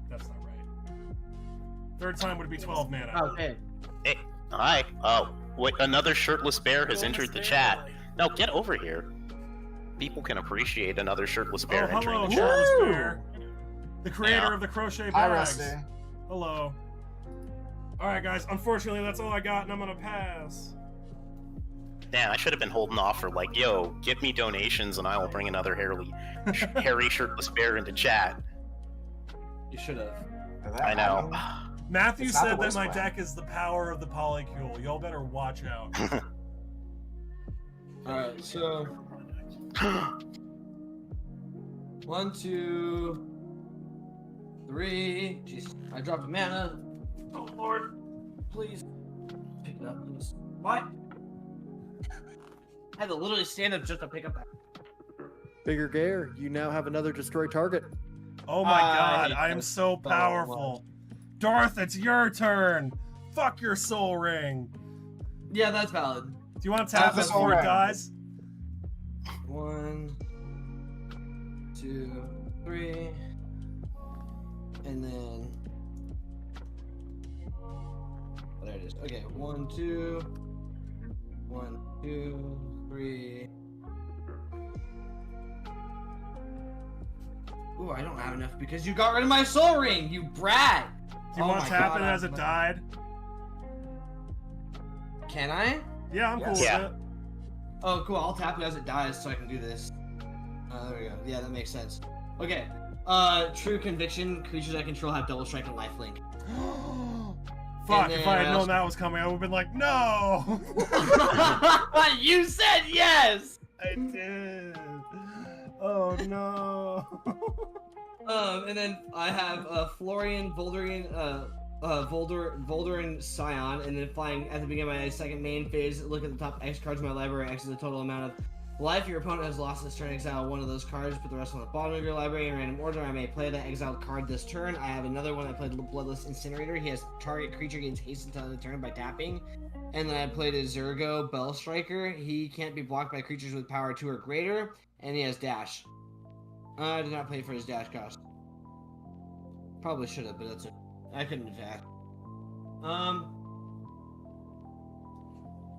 Speaker 1: that's not right. 3rd time would be 12 mana.
Speaker 3: okay.
Speaker 4: Hey, hi. Oh, wait, another shirtless bear has entered the chat. No, get over here. People can appreciate another shirtless bear
Speaker 1: Oh,
Speaker 4: entering
Speaker 1: hello,
Speaker 4: the chat.
Speaker 1: Charles Bear. The creator
Speaker 4: Yeah.
Speaker 1: of the crochet
Speaker 2: Hi,
Speaker 1: bags.
Speaker 2: Rusty.
Speaker 1: Hello. Alright guys, unfortunately that's all I got and I'm gonna pass.
Speaker 4: Damn, I should have been holding off for like, yo, give me donations and I will bring another hairy shirtless bear into chat.
Speaker 3: You should have.
Speaker 4: I know.
Speaker 1: Matthew
Speaker 2: It's not the
Speaker 1: said that
Speaker 2: worst
Speaker 1: my
Speaker 2: plan.
Speaker 1: deck is the power of the Polycule. Y'all better watch out.
Speaker 3: Alright, so 1, 2, 3. Jesus, I dropped a mana. Oh Lord, please pick it up, please. What? I had to literally stand up just to pick up that.
Speaker 5: Bigger Gare, you now have another destroy target.
Speaker 1: Oh my
Speaker 3: I
Speaker 1: god,
Speaker 3: hate
Speaker 1: I am
Speaker 3: this
Speaker 1: so
Speaker 3: so
Speaker 1: powerful. Darth, it's your turn. Fuck your soul ring.
Speaker 3: Yeah, that's valid.
Speaker 1: Do you want to tap
Speaker 2: the
Speaker 1: it
Speaker 2: soul
Speaker 1: before it
Speaker 2: ring.
Speaker 1: dies?
Speaker 3: 1, 2, 3, and then there it is. Okay, 1, 2, 1, 2, 3. Ooh, I don't have enough because you got rid of my soul ring, you brat!
Speaker 1: Do you
Speaker 3: Oh
Speaker 1: want
Speaker 3: my
Speaker 1: to tap
Speaker 3: God,
Speaker 1: it as it
Speaker 3: I'm-
Speaker 1: died?
Speaker 3: Can I?
Speaker 1: Yeah, I'm cool
Speaker 3: Yes.
Speaker 1: with
Speaker 4: Yeah.
Speaker 1: it.
Speaker 3: Oh, cool. I'll tap it as it dies so I can do this. There we go. Yeah, that makes sense. Okay. True conviction. Creatures I control have double strike and lifelink.
Speaker 1: Fuck,
Speaker 3: And
Speaker 1: if
Speaker 3: then
Speaker 1: I had
Speaker 3: I
Speaker 1: known
Speaker 3: also-
Speaker 1: that was coming, I would have been like, no!
Speaker 3: You said yes.
Speaker 1: I did. Oh no.
Speaker 3: And then I have Florian, Volderian, Volderen Scion, and then flying at the beginning of my second main phase. Look at the top X cards in my library. X is the total amount of life your opponent has lost this turn. Exile one of those cards. Put the rest on the bottom of your library in random order. I may play the exiled card this turn. I have another one. I played Bloodless Incinerator. He has target creature gains haste until the turn by tapping. And then I played a Zergo Bell Striker. He can't be blocked by creatures with power 2 or greater, and he has dash. I did not play for his dash cost. Probably should have, but that's it. I couldn't attack.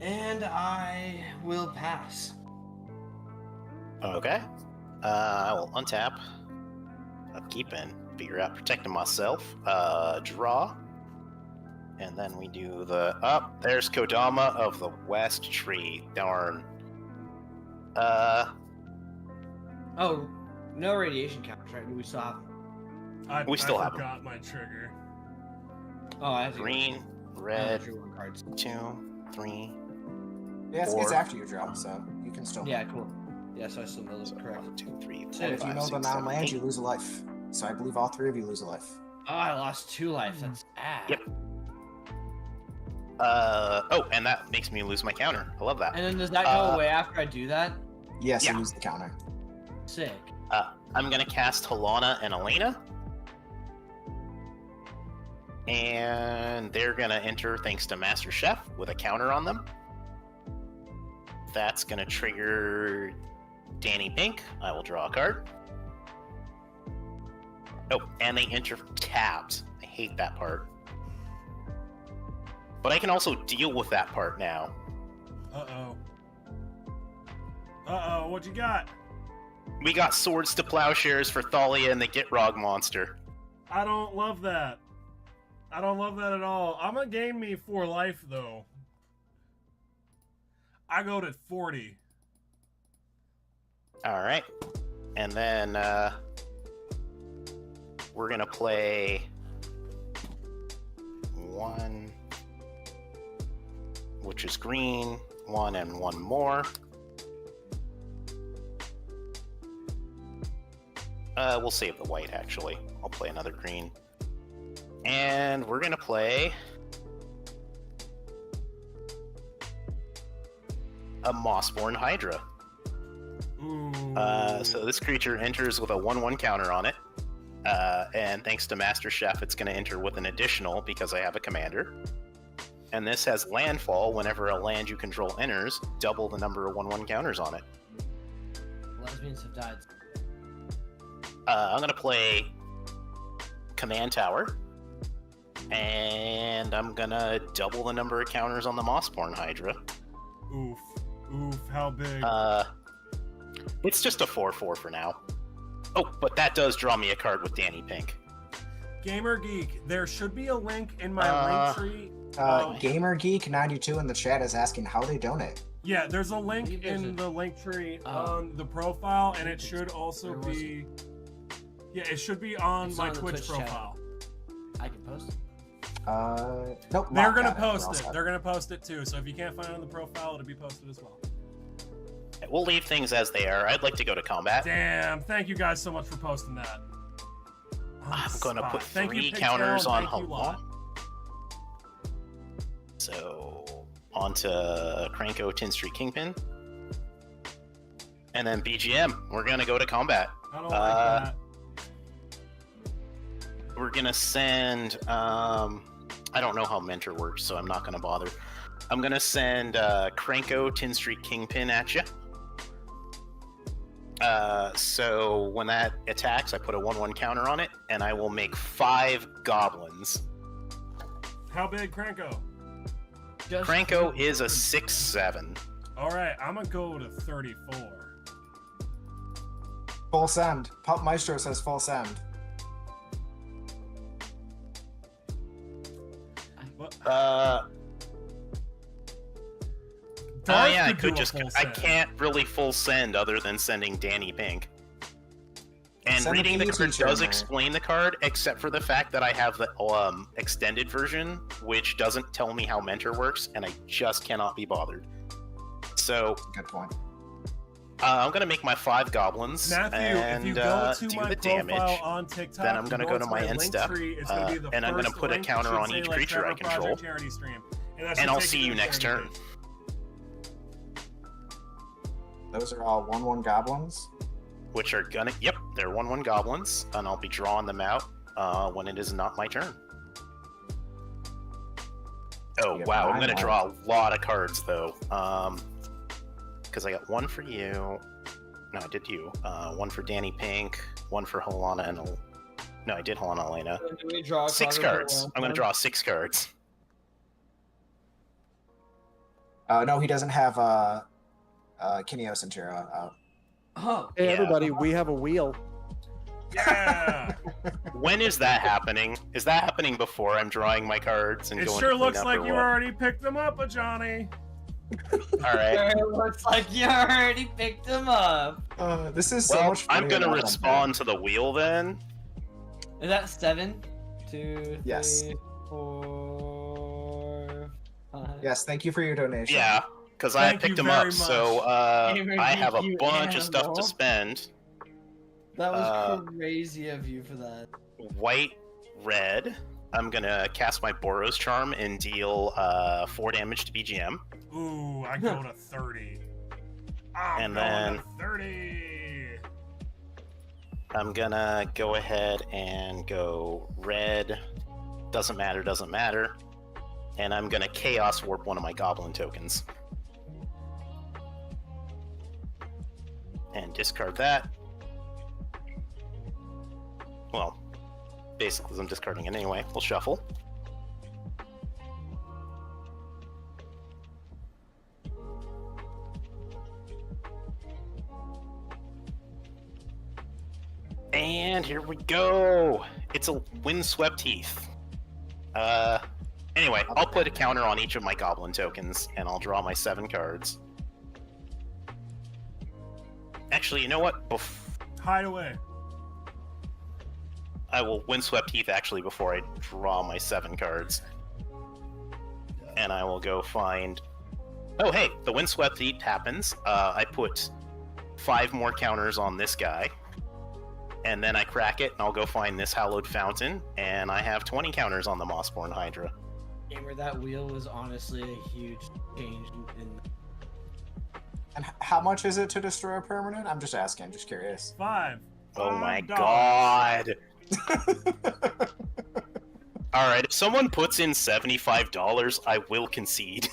Speaker 3: And I will pass.
Speaker 4: Okay. I will untap, upkeep, and figure out protecting myself. Draw. And then we do the there's Kodama of the West Tree. Darn.
Speaker 3: Oh, no radiation counters, right? We still have.
Speaker 4: We still
Speaker 1: I
Speaker 4: have 'em.
Speaker 1: forgot my trigger.
Speaker 3: Oh, I have to
Speaker 4: Green,
Speaker 3: go.
Speaker 4: red,
Speaker 3: Drew one cards.
Speaker 4: 2, 3.
Speaker 2: Yeah, it's
Speaker 4: Four.
Speaker 2: after you draw, so you can still.
Speaker 3: Yeah, cool. Yeah, so I still know those
Speaker 4: So
Speaker 3: correct.
Speaker 4: 1, 2, 3, 4,
Speaker 3: So
Speaker 2: And if you
Speaker 4: 5,
Speaker 2: know the
Speaker 4: 6, 7,
Speaker 2: non-land,
Speaker 4: 8.
Speaker 2: you lose a life. So I believe all 3 of you lose a life.
Speaker 3: Oh, I lost 2 life. That's bad.
Speaker 4: Yep. And that makes me lose my counter. I love that.
Speaker 3: And then does that go away after I do that?
Speaker 2: Yes,
Speaker 4: Yeah.
Speaker 2: you lose the counter.
Speaker 3: Sick.
Speaker 4: I'm gonna cast Halana and Elena. And they're gonna enter thanks to Master Chef with a counter on them. That's gonna trigger Danny Pink. I will draw a card. Oh, and they enter tapped. I hate that part. But I can also deal with that part now.
Speaker 1: Uh-oh. Uh-oh, what you got?
Speaker 4: We got Swords to Plowshares for Thalia and the Gitrog monster.
Speaker 1: I don't love that. I don't love that at all. I'm gonna gain me 4 life, though. I go to 40.
Speaker 4: Alright. And then, we're gonna play 1, which is green, 1 and 1 more. We'll save the white, actually. I'll play another green. And we're gonna play a Mossborn Hydra.
Speaker 1: Ooh.
Speaker 4: So this creature enters with a 1/1 counter on it. And thanks to Master Chef, it's going to enter with an additional because I have a commander. And this has landfall. Whenever a land you control enters, double the number of 1/1 counters on it.
Speaker 3: Lesbians have died.
Speaker 4: I'm going to play Command Tower. And I'm going to double the number of counters on the Mossborn Hydra.
Speaker 1: Oof. Oof, how big?
Speaker 4: It's just a 4/4 for now. Oh, but that does draw me a card with Danny Pink.
Speaker 1: Gamer Geek, there should be a link in my link tree.
Speaker 2: Gamer Geek 92 in the chat is asking how they donate.
Speaker 1: Yeah, there's a link
Speaker 3: believe there's
Speaker 1: in
Speaker 3: a-
Speaker 1: the link tree
Speaker 3: Oh.
Speaker 1: on the profile, and it should also
Speaker 3: Where was
Speaker 1: be. Yeah, it should be on
Speaker 3: It's
Speaker 1: my
Speaker 3: on the
Speaker 1: Twitch
Speaker 3: Twitch chat.
Speaker 1: profile.
Speaker 3: I can post it.
Speaker 2: Nope.
Speaker 1: They're
Speaker 2: Mark
Speaker 1: gonna
Speaker 2: got it. We're all
Speaker 1: post it.
Speaker 2: set.
Speaker 1: They're gonna post it too. So if you can't find it on the profile, it'll be posted as well.
Speaker 4: We'll leave things as they are. I'd like to go to combat.
Speaker 1: Damn! Thank you guys so much for posting that.
Speaker 4: I'm gonna put
Speaker 1: Thank you,
Speaker 4: 3
Speaker 1: Pigtail,
Speaker 4: counters
Speaker 1: and
Speaker 4: on
Speaker 1: thank you, Lot.
Speaker 4: Halana. So, on to Cranko Tin Street Kingpin. And then BGM, we're gonna go to combat.
Speaker 1: I don't like that.
Speaker 4: We're gonna send. I don't know how Mentor works, so I'm not gonna bother. I'm gonna send Cranko Tin Street Kingpin at you. So when that attacks, I put a 1/1 counter on it, and I will make 5 goblins.
Speaker 1: How big, Cranko?
Speaker 4: Cranko is a 6/7.
Speaker 1: All right, I'm gonna go to 34.
Speaker 2: Full send. Pop Maestro says full send.
Speaker 4: Yeah, I
Speaker 1: could
Speaker 4: could
Speaker 1: do a
Speaker 4: just.
Speaker 1: full
Speaker 4: I
Speaker 1: send.
Speaker 4: can't really full send other than sending Danny Pink. And
Speaker 2: Send a
Speaker 4: reading the
Speaker 2: PE
Speaker 4: card
Speaker 2: teacher
Speaker 4: does
Speaker 2: in there.
Speaker 4: explain the card, except for the fact that I have the extended version, which doesn't tell me how Mentor works, and I just cannot be bothered. So
Speaker 2: Good point.
Speaker 4: I'm gonna make my 5 goblins
Speaker 1: Matthew,
Speaker 4: and
Speaker 1: if you go to
Speaker 4: do
Speaker 1: my
Speaker 4: the
Speaker 1: profile
Speaker 4: damage.
Speaker 1: on TikTok,
Speaker 4: Then I'm
Speaker 1: you
Speaker 4: gonna go to my
Speaker 1: link
Speaker 4: end step,
Speaker 1: tree, it's gonna be the
Speaker 4: and I'm gonna
Speaker 1: first
Speaker 4: put a
Speaker 1: link,
Speaker 4: counter
Speaker 1: should
Speaker 4: on
Speaker 1: say,
Speaker 4: each
Speaker 1: like,
Speaker 4: creature I
Speaker 1: Trevor Project
Speaker 4: control.
Speaker 1: Charity Stream, that should
Speaker 4: And I'll
Speaker 1: take
Speaker 4: see
Speaker 1: to
Speaker 4: you
Speaker 1: the
Speaker 4: next
Speaker 1: charity
Speaker 4: turn.
Speaker 1: page.
Speaker 2: Those are all 1/1 goblins.
Speaker 4: Which are gonna. Yep, they're 1/1 goblins, and I'll be drawing them out when it is not my turn. Oh
Speaker 2: Yeah,
Speaker 4: wow, I'm
Speaker 2: mine
Speaker 4: gonna
Speaker 2: are.
Speaker 4: draw a lot of cards though. Because I got 1 for you. No, I did you. 1 for Danny Pink, 1 for Helena and. No, I did Helena Elena.
Speaker 3: Do we draw a
Speaker 4: 6
Speaker 3: card
Speaker 4: cards.
Speaker 3: at
Speaker 4: I'm gonna
Speaker 3: one
Speaker 4: draw 6 cards.
Speaker 2: No, he doesn't have Kineos and Tira out.
Speaker 3: Oh,
Speaker 5: Hey,
Speaker 4: Yeah.
Speaker 5: everybody, we have a wheel.
Speaker 1: Yeah,
Speaker 4: When is that happening? Is that happening before I'm drawing my cards and
Speaker 1: it
Speaker 4: going
Speaker 1: sure
Speaker 4: to
Speaker 1: looks
Speaker 4: clean up
Speaker 1: like
Speaker 4: or
Speaker 1: you
Speaker 4: what?
Speaker 1: already picked them up, Johnny.
Speaker 4: All right.
Speaker 3: it looks like you already picked him up.
Speaker 2: This is so
Speaker 4: Well,
Speaker 2: much
Speaker 4: I'm
Speaker 2: funnier
Speaker 4: gonna
Speaker 2: than I
Speaker 4: respond to the wheel then.
Speaker 3: Is that 7? 2,
Speaker 2: Yes.
Speaker 3: 3, 4, 5.
Speaker 2: Yes, thank you for your donation.
Speaker 4: Yeah, because I
Speaker 1: Thank you
Speaker 4: picked them
Speaker 1: very
Speaker 4: up, so
Speaker 3: Gamer,
Speaker 4: I have a
Speaker 3: you
Speaker 4: bunch of stuff
Speaker 3: animal.
Speaker 4: to spend.
Speaker 3: That was
Speaker 4: Uh,
Speaker 3: crazy of you for that.
Speaker 4: White, red. I'm gonna cast my Boros Charm and deal 4 damage to BGM.
Speaker 1: Ooh, I go to 30. I'm
Speaker 4: And
Speaker 1: going
Speaker 4: then-
Speaker 1: to 30.
Speaker 4: I'm gonna go ahead and go red. Doesn't matter, doesn't matter. And I'm gonna Chaos Warp one of my Goblin tokens. And discard that. Well, basically I'm discarding it anyway. We'll shuffle. And here we go. It's a Windswept Heath. Anyway, I'll put a counter on each of my Goblin tokens, and I'll draw my 7 cards. Actually, you know what?
Speaker 1: Hide away.
Speaker 4: I will Windswept Heath actually before I draw my 7 cards. And I will go find... Oh, hey, the Windswept Heath happens. I put 5 more counters on this guy. And then I crack it, and I'll go find this Hallowed Fountain, and I have 20 counters on the Mossborn Hydra.
Speaker 3: Gamer, that wheel was honestly a huge change in
Speaker 2: And how much is it to destroy a permanent? I'm just asking, just curious.
Speaker 1: 5.
Speaker 4: Oh my
Speaker 1: $5.
Speaker 4: god! Alright, if someone puts in $75, I will concede.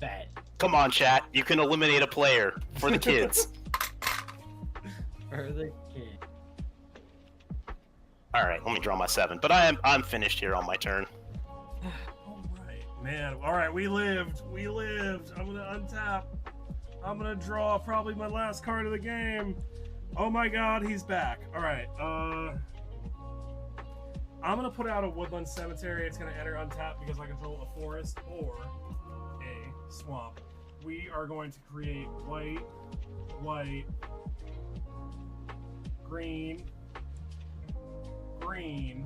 Speaker 3: bet.
Speaker 4: Come on, chat, you can eliminate a player for the kids.
Speaker 3: For the kid.
Speaker 4: Alright, let me draw my 7, but I'm finished here on my turn.
Speaker 1: Alright, man. Alright, we lived. We lived. I'm gonna untap. I'm gonna draw probably my last card of the game. Oh my god, he's back. Alright, I'm gonna put out a Woodland Cemetery. It's gonna enter untap because I control a forest or a swamp. We are going to create white, white, green, green,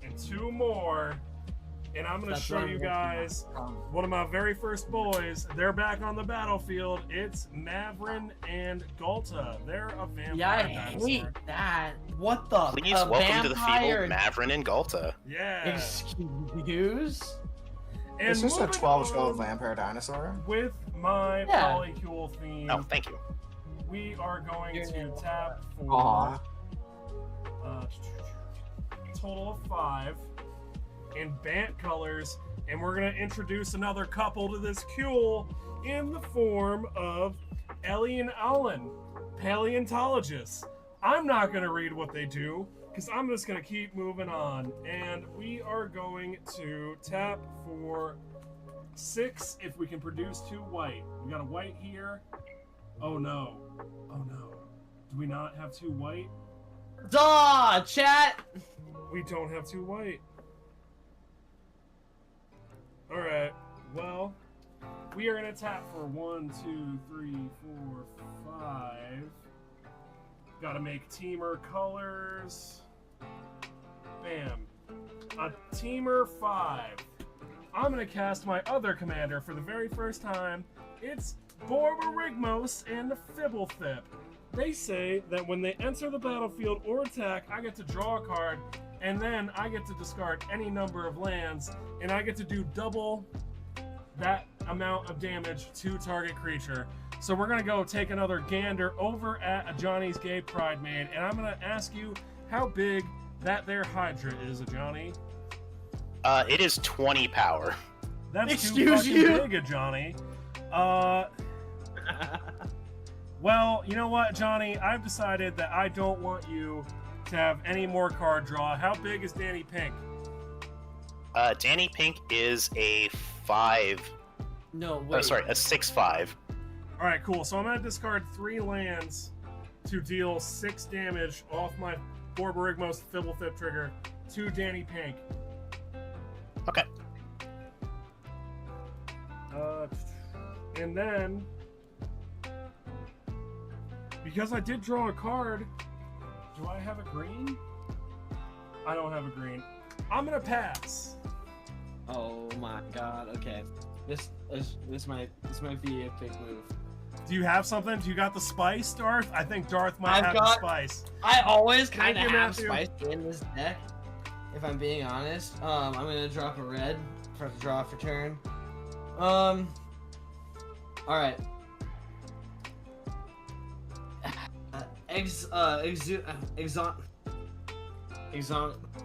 Speaker 1: and 2 more. And I'm going to
Speaker 3: That's
Speaker 1: show
Speaker 3: what I'm
Speaker 1: you
Speaker 3: working
Speaker 1: guys
Speaker 3: on.
Speaker 1: one of my very first boys. They're back on the battlefield. It's Mavrin and Galta. They're a vampire
Speaker 3: Yeah, I
Speaker 1: dinosaur.
Speaker 3: hate that. What the?
Speaker 4: Please
Speaker 3: a
Speaker 4: welcome to the
Speaker 3: vampire-
Speaker 4: field, Mavrin and Galta.
Speaker 1: Yeah.
Speaker 3: Excuse?
Speaker 1: And
Speaker 2: It's just a
Speaker 1: moving
Speaker 2: 12-year-old
Speaker 1: on
Speaker 2: vampire dinosaur.
Speaker 1: with my
Speaker 3: Yeah.
Speaker 1: polycule theme.
Speaker 4: Oh, thank you.
Speaker 1: We are going
Speaker 3: You're
Speaker 1: to
Speaker 3: in.
Speaker 1: tap for
Speaker 2: Aw.
Speaker 1: a total of 5 in Bant colors, and we're going to introduce another couple to this Kuel in the form of Ellie and Alan, paleontologists. I'm not going to read what they do, because I'm just going to keep moving on. And we are going to tap for 6 if we can produce 2 white. We got a white here. Oh no. Oh no. Do we not have 2 white?
Speaker 3: Duh, chat.
Speaker 1: We don't have 2 white. Alright, well, we are going to tap for 1, 2, 3, 4, 5. Gotta make teamer colors. Bam. A teamer 5. I'm gonna cast my other commander for the very first time. It's Borborygmos and the Fibblethip. They say that when they enter the battlefield or attack, I get to draw a card, and then I get to discard any number of lands, and I get to do double that amount of damage to target creature. So we're gonna go take another gander over at a Johnny's Gay Pride Maid, and I'm gonna ask you how big that there Hydra is, Johnny.
Speaker 4: It is 20 power.
Speaker 1: That's
Speaker 3: Excuse
Speaker 1: too
Speaker 3: you?
Speaker 1: fucking big, Johnny. Well, you know what, Johnny? I've decided that I don't want you to have any more card draw. How big is Danny Pink?
Speaker 4: Danny Pink is a 5.
Speaker 3: No,
Speaker 4: Oh,
Speaker 3: wait.
Speaker 4: sorry, a 6/5.
Speaker 1: All right, cool. So I'm gonna discard 3 lands to deal 6 damage off my Borborygmos Fibblethip trigger to Danny Pink.
Speaker 4: Okay.
Speaker 1: And then, because I did draw a card, do I have a green? I don't have a green. I'm gonna pass.
Speaker 3: Oh my god. Okay. This might be a big move.
Speaker 1: Do you have something? Do you got the spice, Darth? I think Darth might
Speaker 3: I've
Speaker 1: have the
Speaker 3: got-
Speaker 1: spice.
Speaker 3: I always
Speaker 1: Thank
Speaker 3: kind of
Speaker 1: you,
Speaker 3: have
Speaker 1: Matthew.
Speaker 3: spice in this deck, if I'm being honest. I'm gonna drop a red for the draw for turn. All right.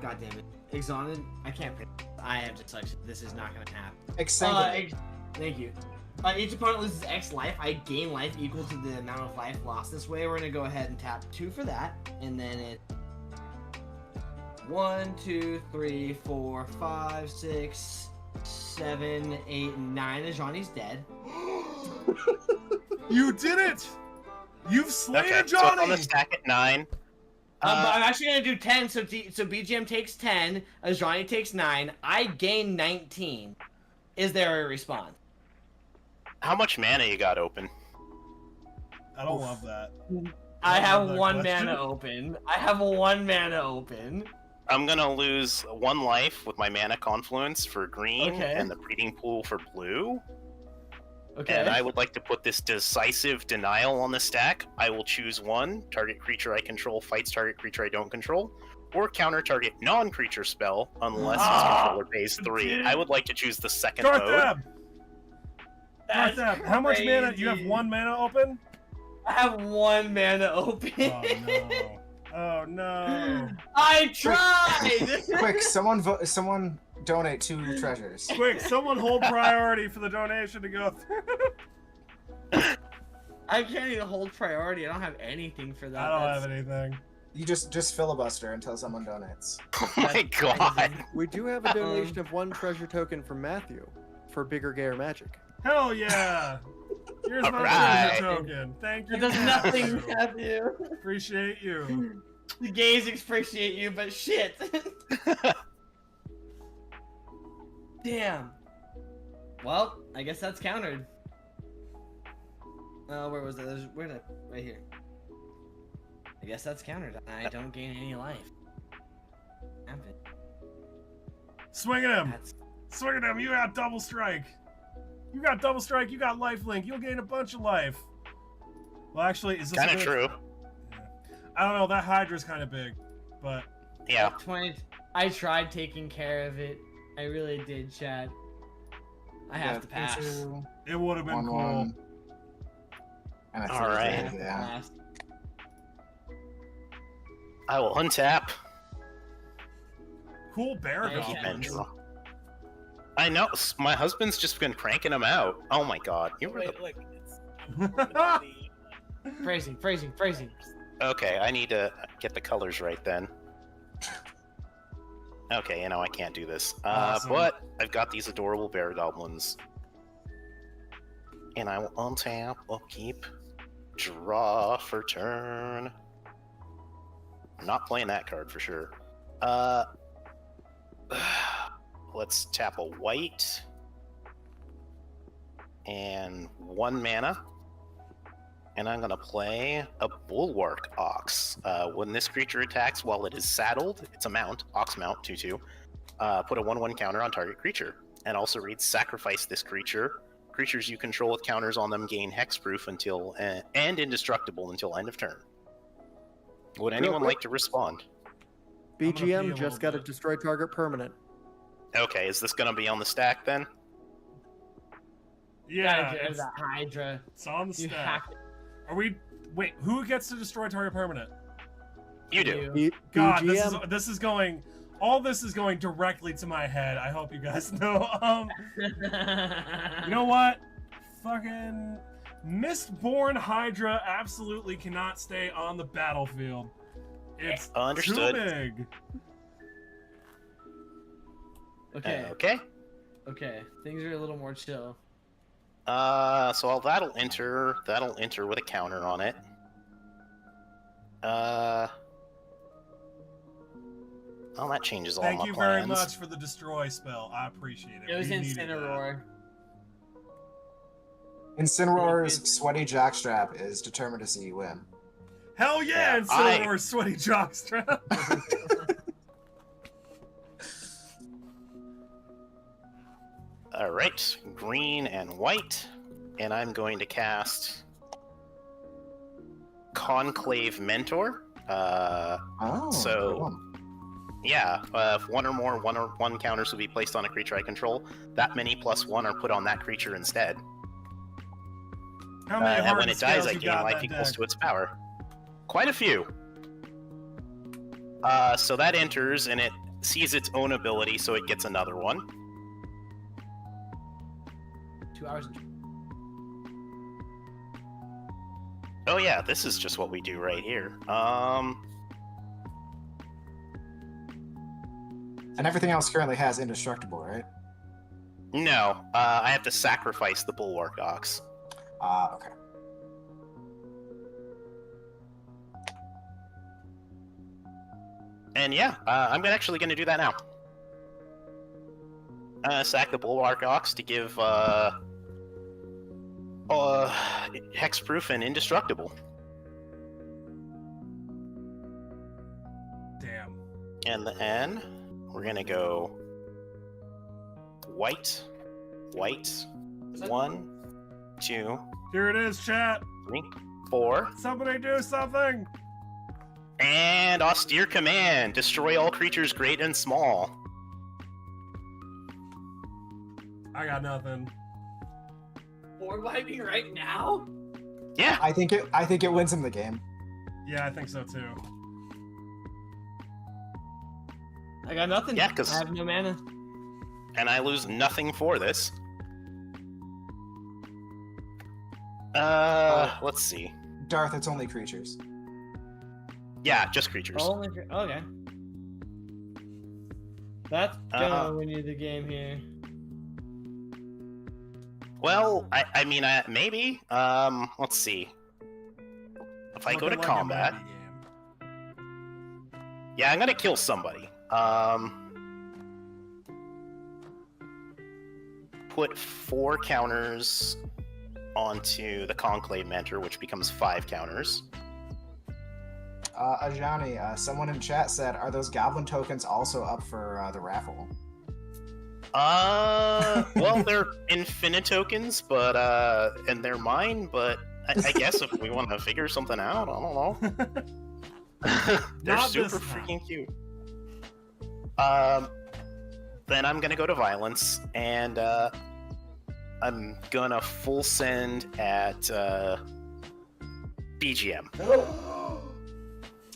Speaker 3: God damn it. Exoned. I can't. I have dyslexia. This is not gonna happen.
Speaker 2: Exsanguinate.
Speaker 3: Thank you. Each opponent loses X life. I gain life equal to the amount of life lost this way. We're gonna go ahead and tap 2 for that, and then it 1, 2, 3, 4, 5, 6, 7, 8, 9. And Johnny's dead.
Speaker 1: You did it! You've slain
Speaker 4: Okay,
Speaker 1: a
Speaker 4: so it's on
Speaker 1: Johnny!
Speaker 4: the stack at 9.
Speaker 3: But I'm actually gonna do 10. So BGM takes 10. Johnny takes 9. I gain 19. Is there a response?
Speaker 4: How much mana you got open?
Speaker 1: I don't love that.
Speaker 3: I
Speaker 1: love
Speaker 3: have
Speaker 1: that
Speaker 3: 1
Speaker 1: question.
Speaker 3: mana open. I have 1 mana open.
Speaker 4: I'm gonna lose 1 life with my mana confluence for green
Speaker 3: Okay.
Speaker 4: and the breeding pool for blue.
Speaker 3: Okay.
Speaker 4: And I would like to put this decisive denial on the stack. I will choose 1. Target creature I control fights target creature I don't control. Or counter target non-creature spell unless its
Speaker 1: Ah,
Speaker 4: controller pays 3.
Speaker 1: dude.
Speaker 4: I would like to choose the second
Speaker 1: Darth
Speaker 4: mode.
Speaker 1: Ab! Darth Ab, how much mana? You have
Speaker 3: crazy.
Speaker 1: 1 mana open?
Speaker 3: I have 1 mana open.
Speaker 1: Oh no. Oh no.
Speaker 3: I tried.
Speaker 2: Quick, someone donate 2 treasures.
Speaker 1: Quick, someone hold priority for the donation to go through.
Speaker 3: I can't even hold priority. I don't have anything for that.
Speaker 1: I don't
Speaker 3: That's-
Speaker 1: have anything.
Speaker 2: You just filibuster until someone donates.
Speaker 4: Oh my god.
Speaker 5: We do have a donation of 1 treasure token from Matthew for bigger gayer magic.
Speaker 1: Hell yeah! Here's my
Speaker 4: Alright.
Speaker 1: treasure token. Thank you.
Speaker 3: It does nothing,
Speaker 1: Matthew.
Speaker 3: Matthew.
Speaker 1: Appreciate you.
Speaker 3: The gays appreciate you, but shit. Damn. Well, I guess that's countered. Where was it? Where did right here. I guess that's countered. I don't gain any life. Happen.
Speaker 1: Swing at him.
Speaker 3: That's
Speaker 1: Swing at him. You got double strike. You got double strike. You got life link. You'll gain a bunch of life. Well, actually, is this
Speaker 4: Kinda
Speaker 1: a good-
Speaker 4: true.
Speaker 1: I don't know. That Hydra's kind of big, but
Speaker 4: Yeah.
Speaker 3: 20. I tried taking care of it. I really did, Chad. I have to pass.
Speaker 1: is It would have been
Speaker 2: 1,
Speaker 1: cool.
Speaker 2: 1. And I
Speaker 4: All
Speaker 2: think
Speaker 4: right.
Speaker 2: yeah.
Speaker 4: I will untap
Speaker 1: Cool bear
Speaker 3: Nice.
Speaker 1: goblins.
Speaker 4: and draw. I know. My husband's just been cranking them out. Oh my god. You were the...
Speaker 6: Wait, look. I'm permanently,
Speaker 3: Phrasing.
Speaker 4: Okay, I need to get the colors right then. Okay, I can't do this.
Speaker 1: Awesome.
Speaker 4: But I've got these adorable bear goblins. And I will untap, upkeep, draw for turn. I'm not playing that card for sure. Let's tap a white. And 1 mana. And I'm gonna play a Bulwark Ox. When this creature attacks while it is saddled, it's a mount, Ox Mount, 2/2. Put a 1/1 counter on target creature. And also reads sacrifice this creature. Creatures you control with counters on them gain hexproof until and indestructible until end of turn. Would anyone
Speaker 5: quick.
Speaker 4: like to respond?
Speaker 1: pee a
Speaker 5: BGM
Speaker 1: little
Speaker 5: just got a
Speaker 1: bit.
Speaker 5: destroy target permanent.
Speaker 4: Okay, is this gonna be on the stack then?
Speaker 1: Yeah,
Speaker 3: There's
Speaker 1: it's,
Speaker 3: that Hydra.
Speaker 1: it's on the
Speaker 3: You
Speaker 1: stack.
Speaker 3: hack it.
Speaker 1: Are we? Wait, who gets to destroy target permanent?
Speaker 4: You do.
Speaker 1: God,
Speaker 5: BGM.
Speaker 1: this is going. All this is going directly to my head. I hope you guys know. You know what? Fucking Mistborn Hydra absolutely cannot stay on the battlefield. It's
Speaker 4: Understood.
Speaker 1: too big.
Speaker 3: Okay. Okay. Things are a little more chill.
Speaker 4: So that'll enter with a counter on it. Oh, that changes all
Speaker 1: Thank
Speaker 4: my
Speaker 1: you
Speaker 4: plans.
Speaker 1: very much for the destroy spell. I appreciate it.
Speaker 3: It was
Speaker 1: We needed that.
Speaker 3: Incineroar.
Speaker 2: Incineroar's sweaty jockstrap is determined to see you win.
Speaker 1: Hell yeah,
Speaker 4: Yeah,
Speaker 1: Incineroar's sweaty jockstrap.
Speaker 4: Alright, green and white. And I'm going to cast Conclave Mentor.
Speaker 2: Oh,
Speaker 4: So-
Speaker 2: good one.
Speaker 4: Yeah, if 1 or more 1/1 counters will be placed on a creature I control, that many +1 are put on that creature instead.
Speaker 1: How many
Speaker 4: And when
Speaker 1: hardened
Speaker 4: it dies,
Speaker 1: scales
Speaker 4: I
Speaker 1: you
Speaker 4: gain
Speaker 1: got in
Speaker 4: life
Speaker 1: that
Speaker 4: equals
Speaker 1: deck?
Speaker 4: to its power. Quite a few. So that enters, and it sees its own ability, so it gets another one.
Speaker 3: 2 hours.
Speaker 4: Oh yeah, this is just what we do right here.
Speaker 2: And everything else currently has indestructible, right?
Speaker 4: No, I have to sacrifice the Bulwark Ox.
Speaker 2: Okay.
Speaker 4: And yeah, I'm actually going to do that now. Sack the Bulwark Ox to give hexproof and indestructible.
Speaker 1: Damn.
Speaker 4: And then we're going to go white, white, 1, 2,
Speaker 1: Here it is, chat.
Speaker 4: 3, 4,
Speaker 1: Somebody do something.
Speaker 4: and Austere Command. Destroy all creatures great and small.
Speaker 1: I got nothing.
Speaker 3: Board wiping right now?
Speaker 4: Yeah,
Speaker 2: I think it wins him the game.
Speaker 1: Yeah, I think so too.
Speaker 3: I got nothing.
Speaker 4: Yeah, 'cause-
Speaker 3: I have no mana.
Speaker 4: and I lose nothing for this. Let's see.
Speaker 2: Darth, it's only creatures.
Speaker 4: Yeah, just creatures.
Speaker 3: Okay. That's gonna
Speaker 4: Uh-huh.
Speaker 3: win you the game here.
Speaker 4: Well, I mean, maybe. Let's see. If I go to
Speaker 1: Looking like a
Speaker 4: combat,
Speaker 1: Maggie game.
Speaker 4: yeah, I'm gonna kill somebody. Put 4 counters onto the Conclave Mentor, which becomes 5 counters.
Speaker 2: Ajani, someone in chat said, are those goblin tokens also up for the raffle?
Speaker 4: Well, they're infinite tokens, but and they're mine. But I guess if we want to figure something out, I don't know. They're
Speaker 1: Not
Speaker 4: super
Speaker 1: this time.
Speaker 4: freaking cute. Then I'm gonna go to violence, and I'm gonna full send at BGM.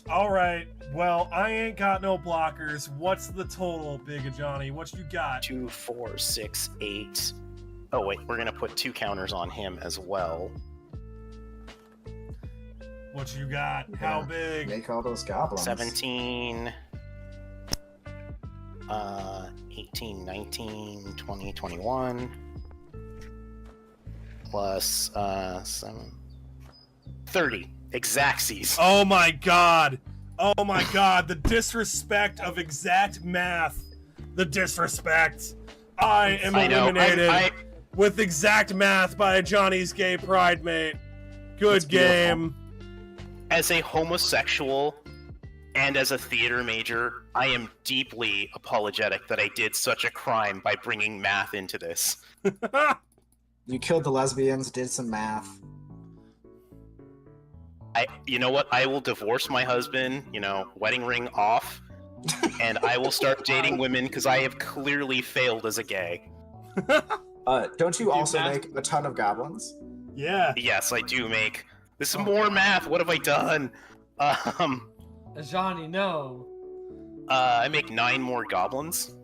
Speaker 1: All right. Well, I ain't got no blockers. What's the total, Big Johnny? What you got?
Speaker 4: 2, 4, 6, 8. Oh wait, we're gonna put 2 counters on him as well.
Speaker 1: What you got? How big?
Speaker 2: Make all those goblins.
Speaker 4: 17, 18, 19, 20, 21. Plus 7. 30. Exactsies.
Speaker 1: Oh my god. Oh my god. The disrespect of exact math. The disrespect. I am
Speaker 4: I know.
Speaker 1: eliminated with exact math by Johnny's Gay Pride Mate. Good game.
Speaker 4: As a homosexual and as a theater major, I am deeply apologetic that I did such a crime by bringing math into this.
Speaker 2: You killed the lesbians, did some math.
Speaker 4: You know what? I will divorce my husband, wedding ring off, and I will start dating women because I have clearly failed as a gay.
Speaker 2: Don't you also make a ton of goblins?
Speaker 1: Yeah.
Speaker 4: Yes, I do make. This is more math. What have I done?
Speaker 3: Johnny, no.
Speaker 4: I make 9 more goblins.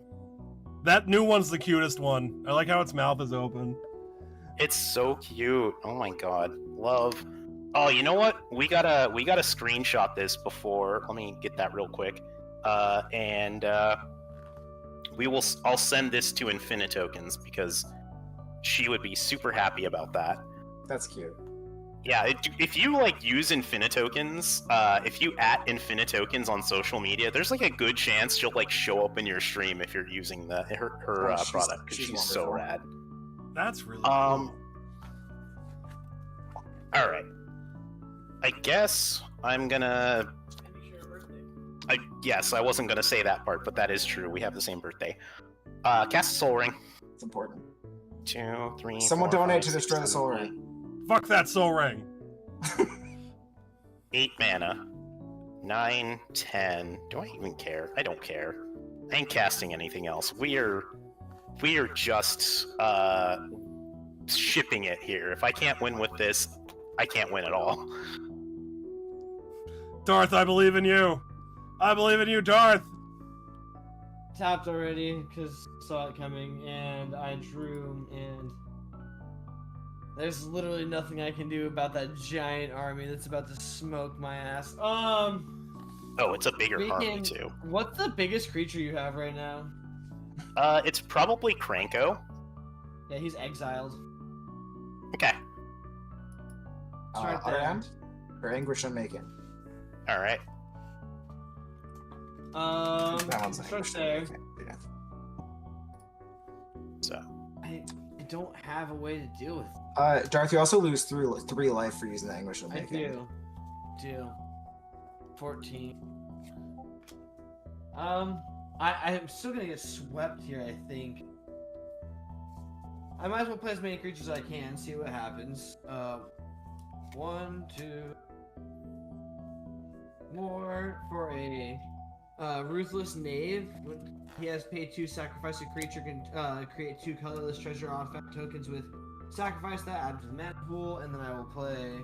Speaker 1: That new one's the cutest one. I like how its mouth is open.
Speaker 4: It's so cute. Oh my god, love. Oh, you know what? We gotta screenshot this before. Let me get that real quick. I'll send this to Infinitokens because she would be super happy about that.
Speaker 2: That's cute.
Speaker 4: Yeah, if you use Infinitokens, if you @ Infinitokens on social media, there's a good chance she'll show up in your stream if you're using her product because she's so rad.
Speaker 1: That's really cool.
Speaker 4: All right. I guess I'm gonna. Yes, I wasn't gonna say that part, but that is true. We have the same birthday. Cast a Soul Ring.
Speaker 2: It's important.
Speaker 4: 2, 3.
Speaker 2: Someone
Speaker 4: 4,
Speaker 2: donate
Speaker 4: 5,
Speaker 2: to
Speaker 4: 6,
Speaker 2: destroy the
Speaker 4: 7,
Speaker 2: Soul
Speaker 4: 8.
Speaker 2: Ring.
Speaker 1: Fuck that soul ring.
Speaker 4: 8 mana. 9, 10. Do I even care? I don't care. I ain't casting anything else. We are just shipping it here. If I can't win with this, I can't win at all.
Speaker 1: Darth, I believe in you. I believe in you, Darth.
Speaker 3: Tapped already because saw it coming, and I drew, and there's literally nothing I can do about that giant army that's about to smoke my ass.
Speaker 4: Oh, it's a bigger army too.
Speaker 3: What's the biggest creature you have right now?
Speaker 4: It's probably Kranko.
Speaker 3: Yeah, he's exiled.
Speaker 4: Okay.
Speaker 3: Start there.
Speaker 2: Unarmed? Or Anguish Unmaken?
Speaker 4: Alright.
Speaker 2: That one's
Speaker 3: start
Speaker 2: Anguish
Speaker 3: there.
Speaker 2: Unmaken. Yeah.
Speaker 4: So.
Speaker 3: I don't have a way to deal with it.
Speaker 2: Darth, you also lose 3 life for using the Anguish
Speaker 3: I
Speaker 2: Unmaken.
Speaker 3: do. 14. I'm still gonna get swept here, I think. I might as well play as many creatures as I can, see what happens. 1, 2 more for a Ruthless Knave. He has paid 2, sacrifice a creature, can create 2 colorless treasure artifact tokens with sacrifice that, add to the mana pool, and then I will play.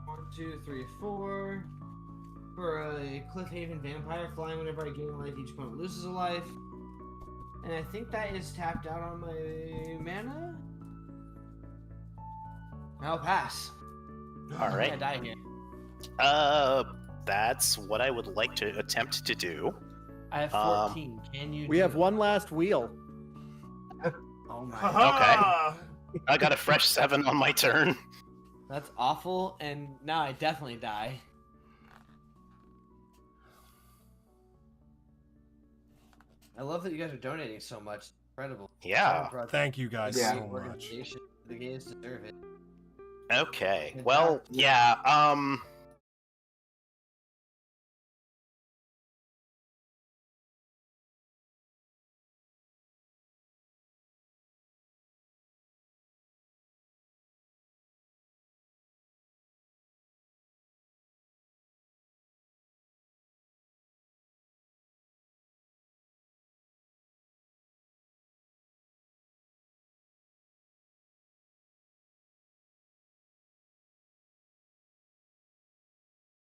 Speaker 3: 1, 2, 3, 4. For a Cliffhaven Vampire, flying whenever I gain a life, each opponent loses a life. And I think that is tapped out on my mana. I'll pass.
Speaker 4: Alright.
Speaker 3: I die here.
Speaker 4: That's what I would like to attempt to do.
Speaker 3: I have 14. Can you
Speaker 5: We
Speaker 3: do
Speaker 5: have
Speaker 3: it?
Speaker 5: one last wheel.
Speaker 3: Oh my.
Speaker 1: Haha!
Speaker 4: I got a fresh 7 on my turn.
Speaker 3: That's awful, and now I definitely die. I love that you guys are donating so much. Incredible.
Speaker 4: Yeah.
Speaker 1: Thank you guys
Speaker 2: Yeah.
Speaker 1: so much.
Speaker 3: Organization. The games deserve it.
Speaker 4: Okay. Well, yeah,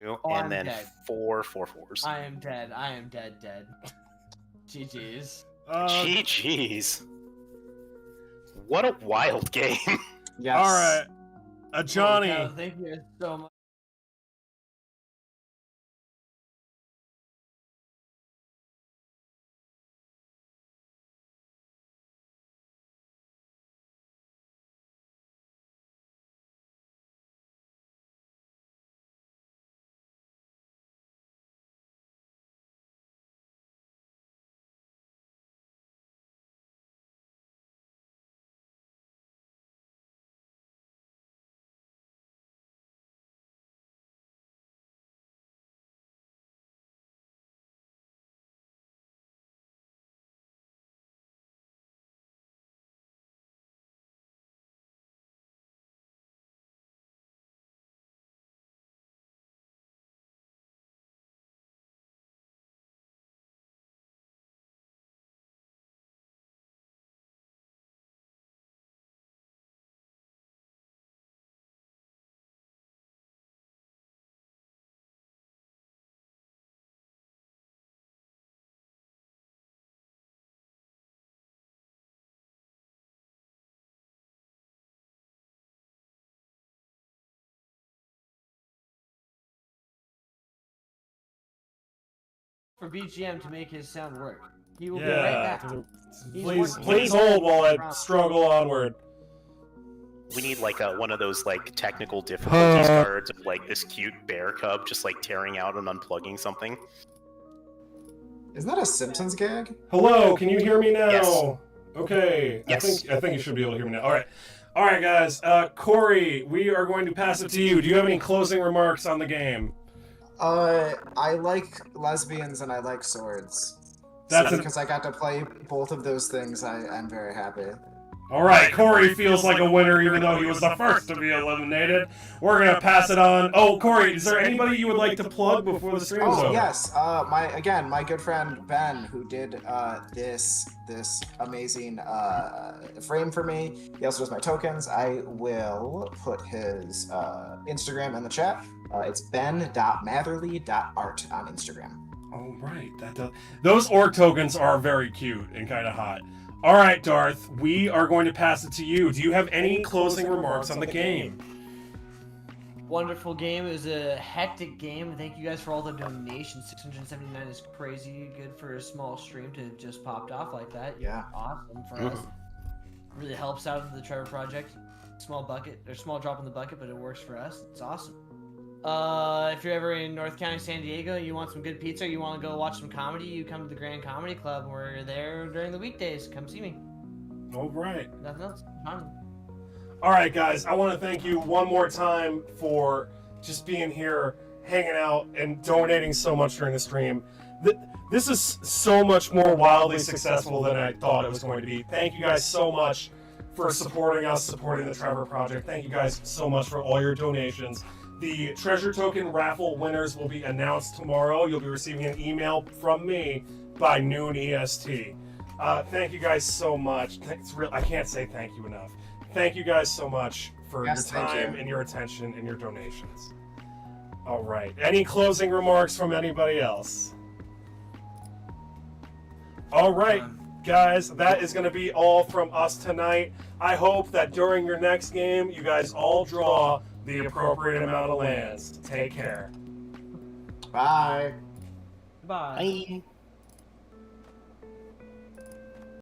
Speaker 3: I'm
Speaker 4: and then
Speaker 3: dead.
Speaker 4: 4 4/4s.
Speaker 3: I am dead. I am dead. GG's.
Speaker 4: GG's. What a wild game.
Speaker 2: Yes.
Speaker 1: All right, Johnny.
Speaker 3: Holy cow, thank you so much. For BGM to make his sound work. He will be right back.
Speaker 1: Please hold while I struggle onward.
Speaker 4: We need like one of those like technical difficulties cards of like this cute bear cub just like tearing out and unplugging something.
Speaker 2: Isn't that a Simpsons gag?
Speaker 1: Hello, can you hear me now?
Speaker 4: Yes.
Speaker 1: Okay.
Speaker 4: Yes.
Speaker 1: I think you should be able to hear me now. All right, guys. Corey, we are going to pass it to you. Do you have any closing remarks on the game?
Speaker 2: I like lesbians and I like swords. Because I got to play both of those things, I'm very happy.
Speaker 1: All right, Corey feels like a winner even though he was the first to be eliminated. We're going to pass it on. Oh, Corey, is there anybody you would like to plug before the stream's over?
Speaker 2: Oh, yes. My good friend Ben, who did this amazing frame for me. He also does my tokens. I will put his Instagram in the chat. It's ben.matherly.art on Instagram.
Speaker 1: Oh, right. Those orc tokens are very cute and kind of hot. All right, Darth, we are going to pass it to you. Do you have any closing remarks on the game?
Speaker 3: Wonderful game. It was a hectic game. Thank you guys for all the donations. 679 is crazy good for a small stream to have just popped off like that.
Speaker 2: Yeah.
Speaker 3: Awesome for us. Really helps out in the Trevor project. Small drop in the bucket, but it works for us. It's awesome. If you're ever in North County, San Diego, you want some good pizza, you want to go watch some comedy, you come to the Grand Comedy Club. We're there during the weekdays. Come see me.
Speaker 1: All right.
Speaker 3: Nothing else. Fine.
Speaker 1: All right, guys. I want to thank you one more time for just being here, hanging out, and donating so much during the stream. This is so much more wildly successful than I thought it was going to be. Thank you guys so much for supporting us, supporting the Trevor Project. Thank you guys so much for all your donations. The treasure token raffle winners will be announced tomorrow. You'll be receiving an email from me by noon EST. Thank you guys so much. I can't say thank you enough. Thank you guys so much for your time and your attention and your donations. All right. Any closing remarks from anybody else? All right, guys. That is going to be all from us tonight. I hope that during your next game, you guys all draw the appropriate amount of lands. Take care.
Speaker 2: Bye.
Speaker 3: Bye.
Speaker 4: Bye.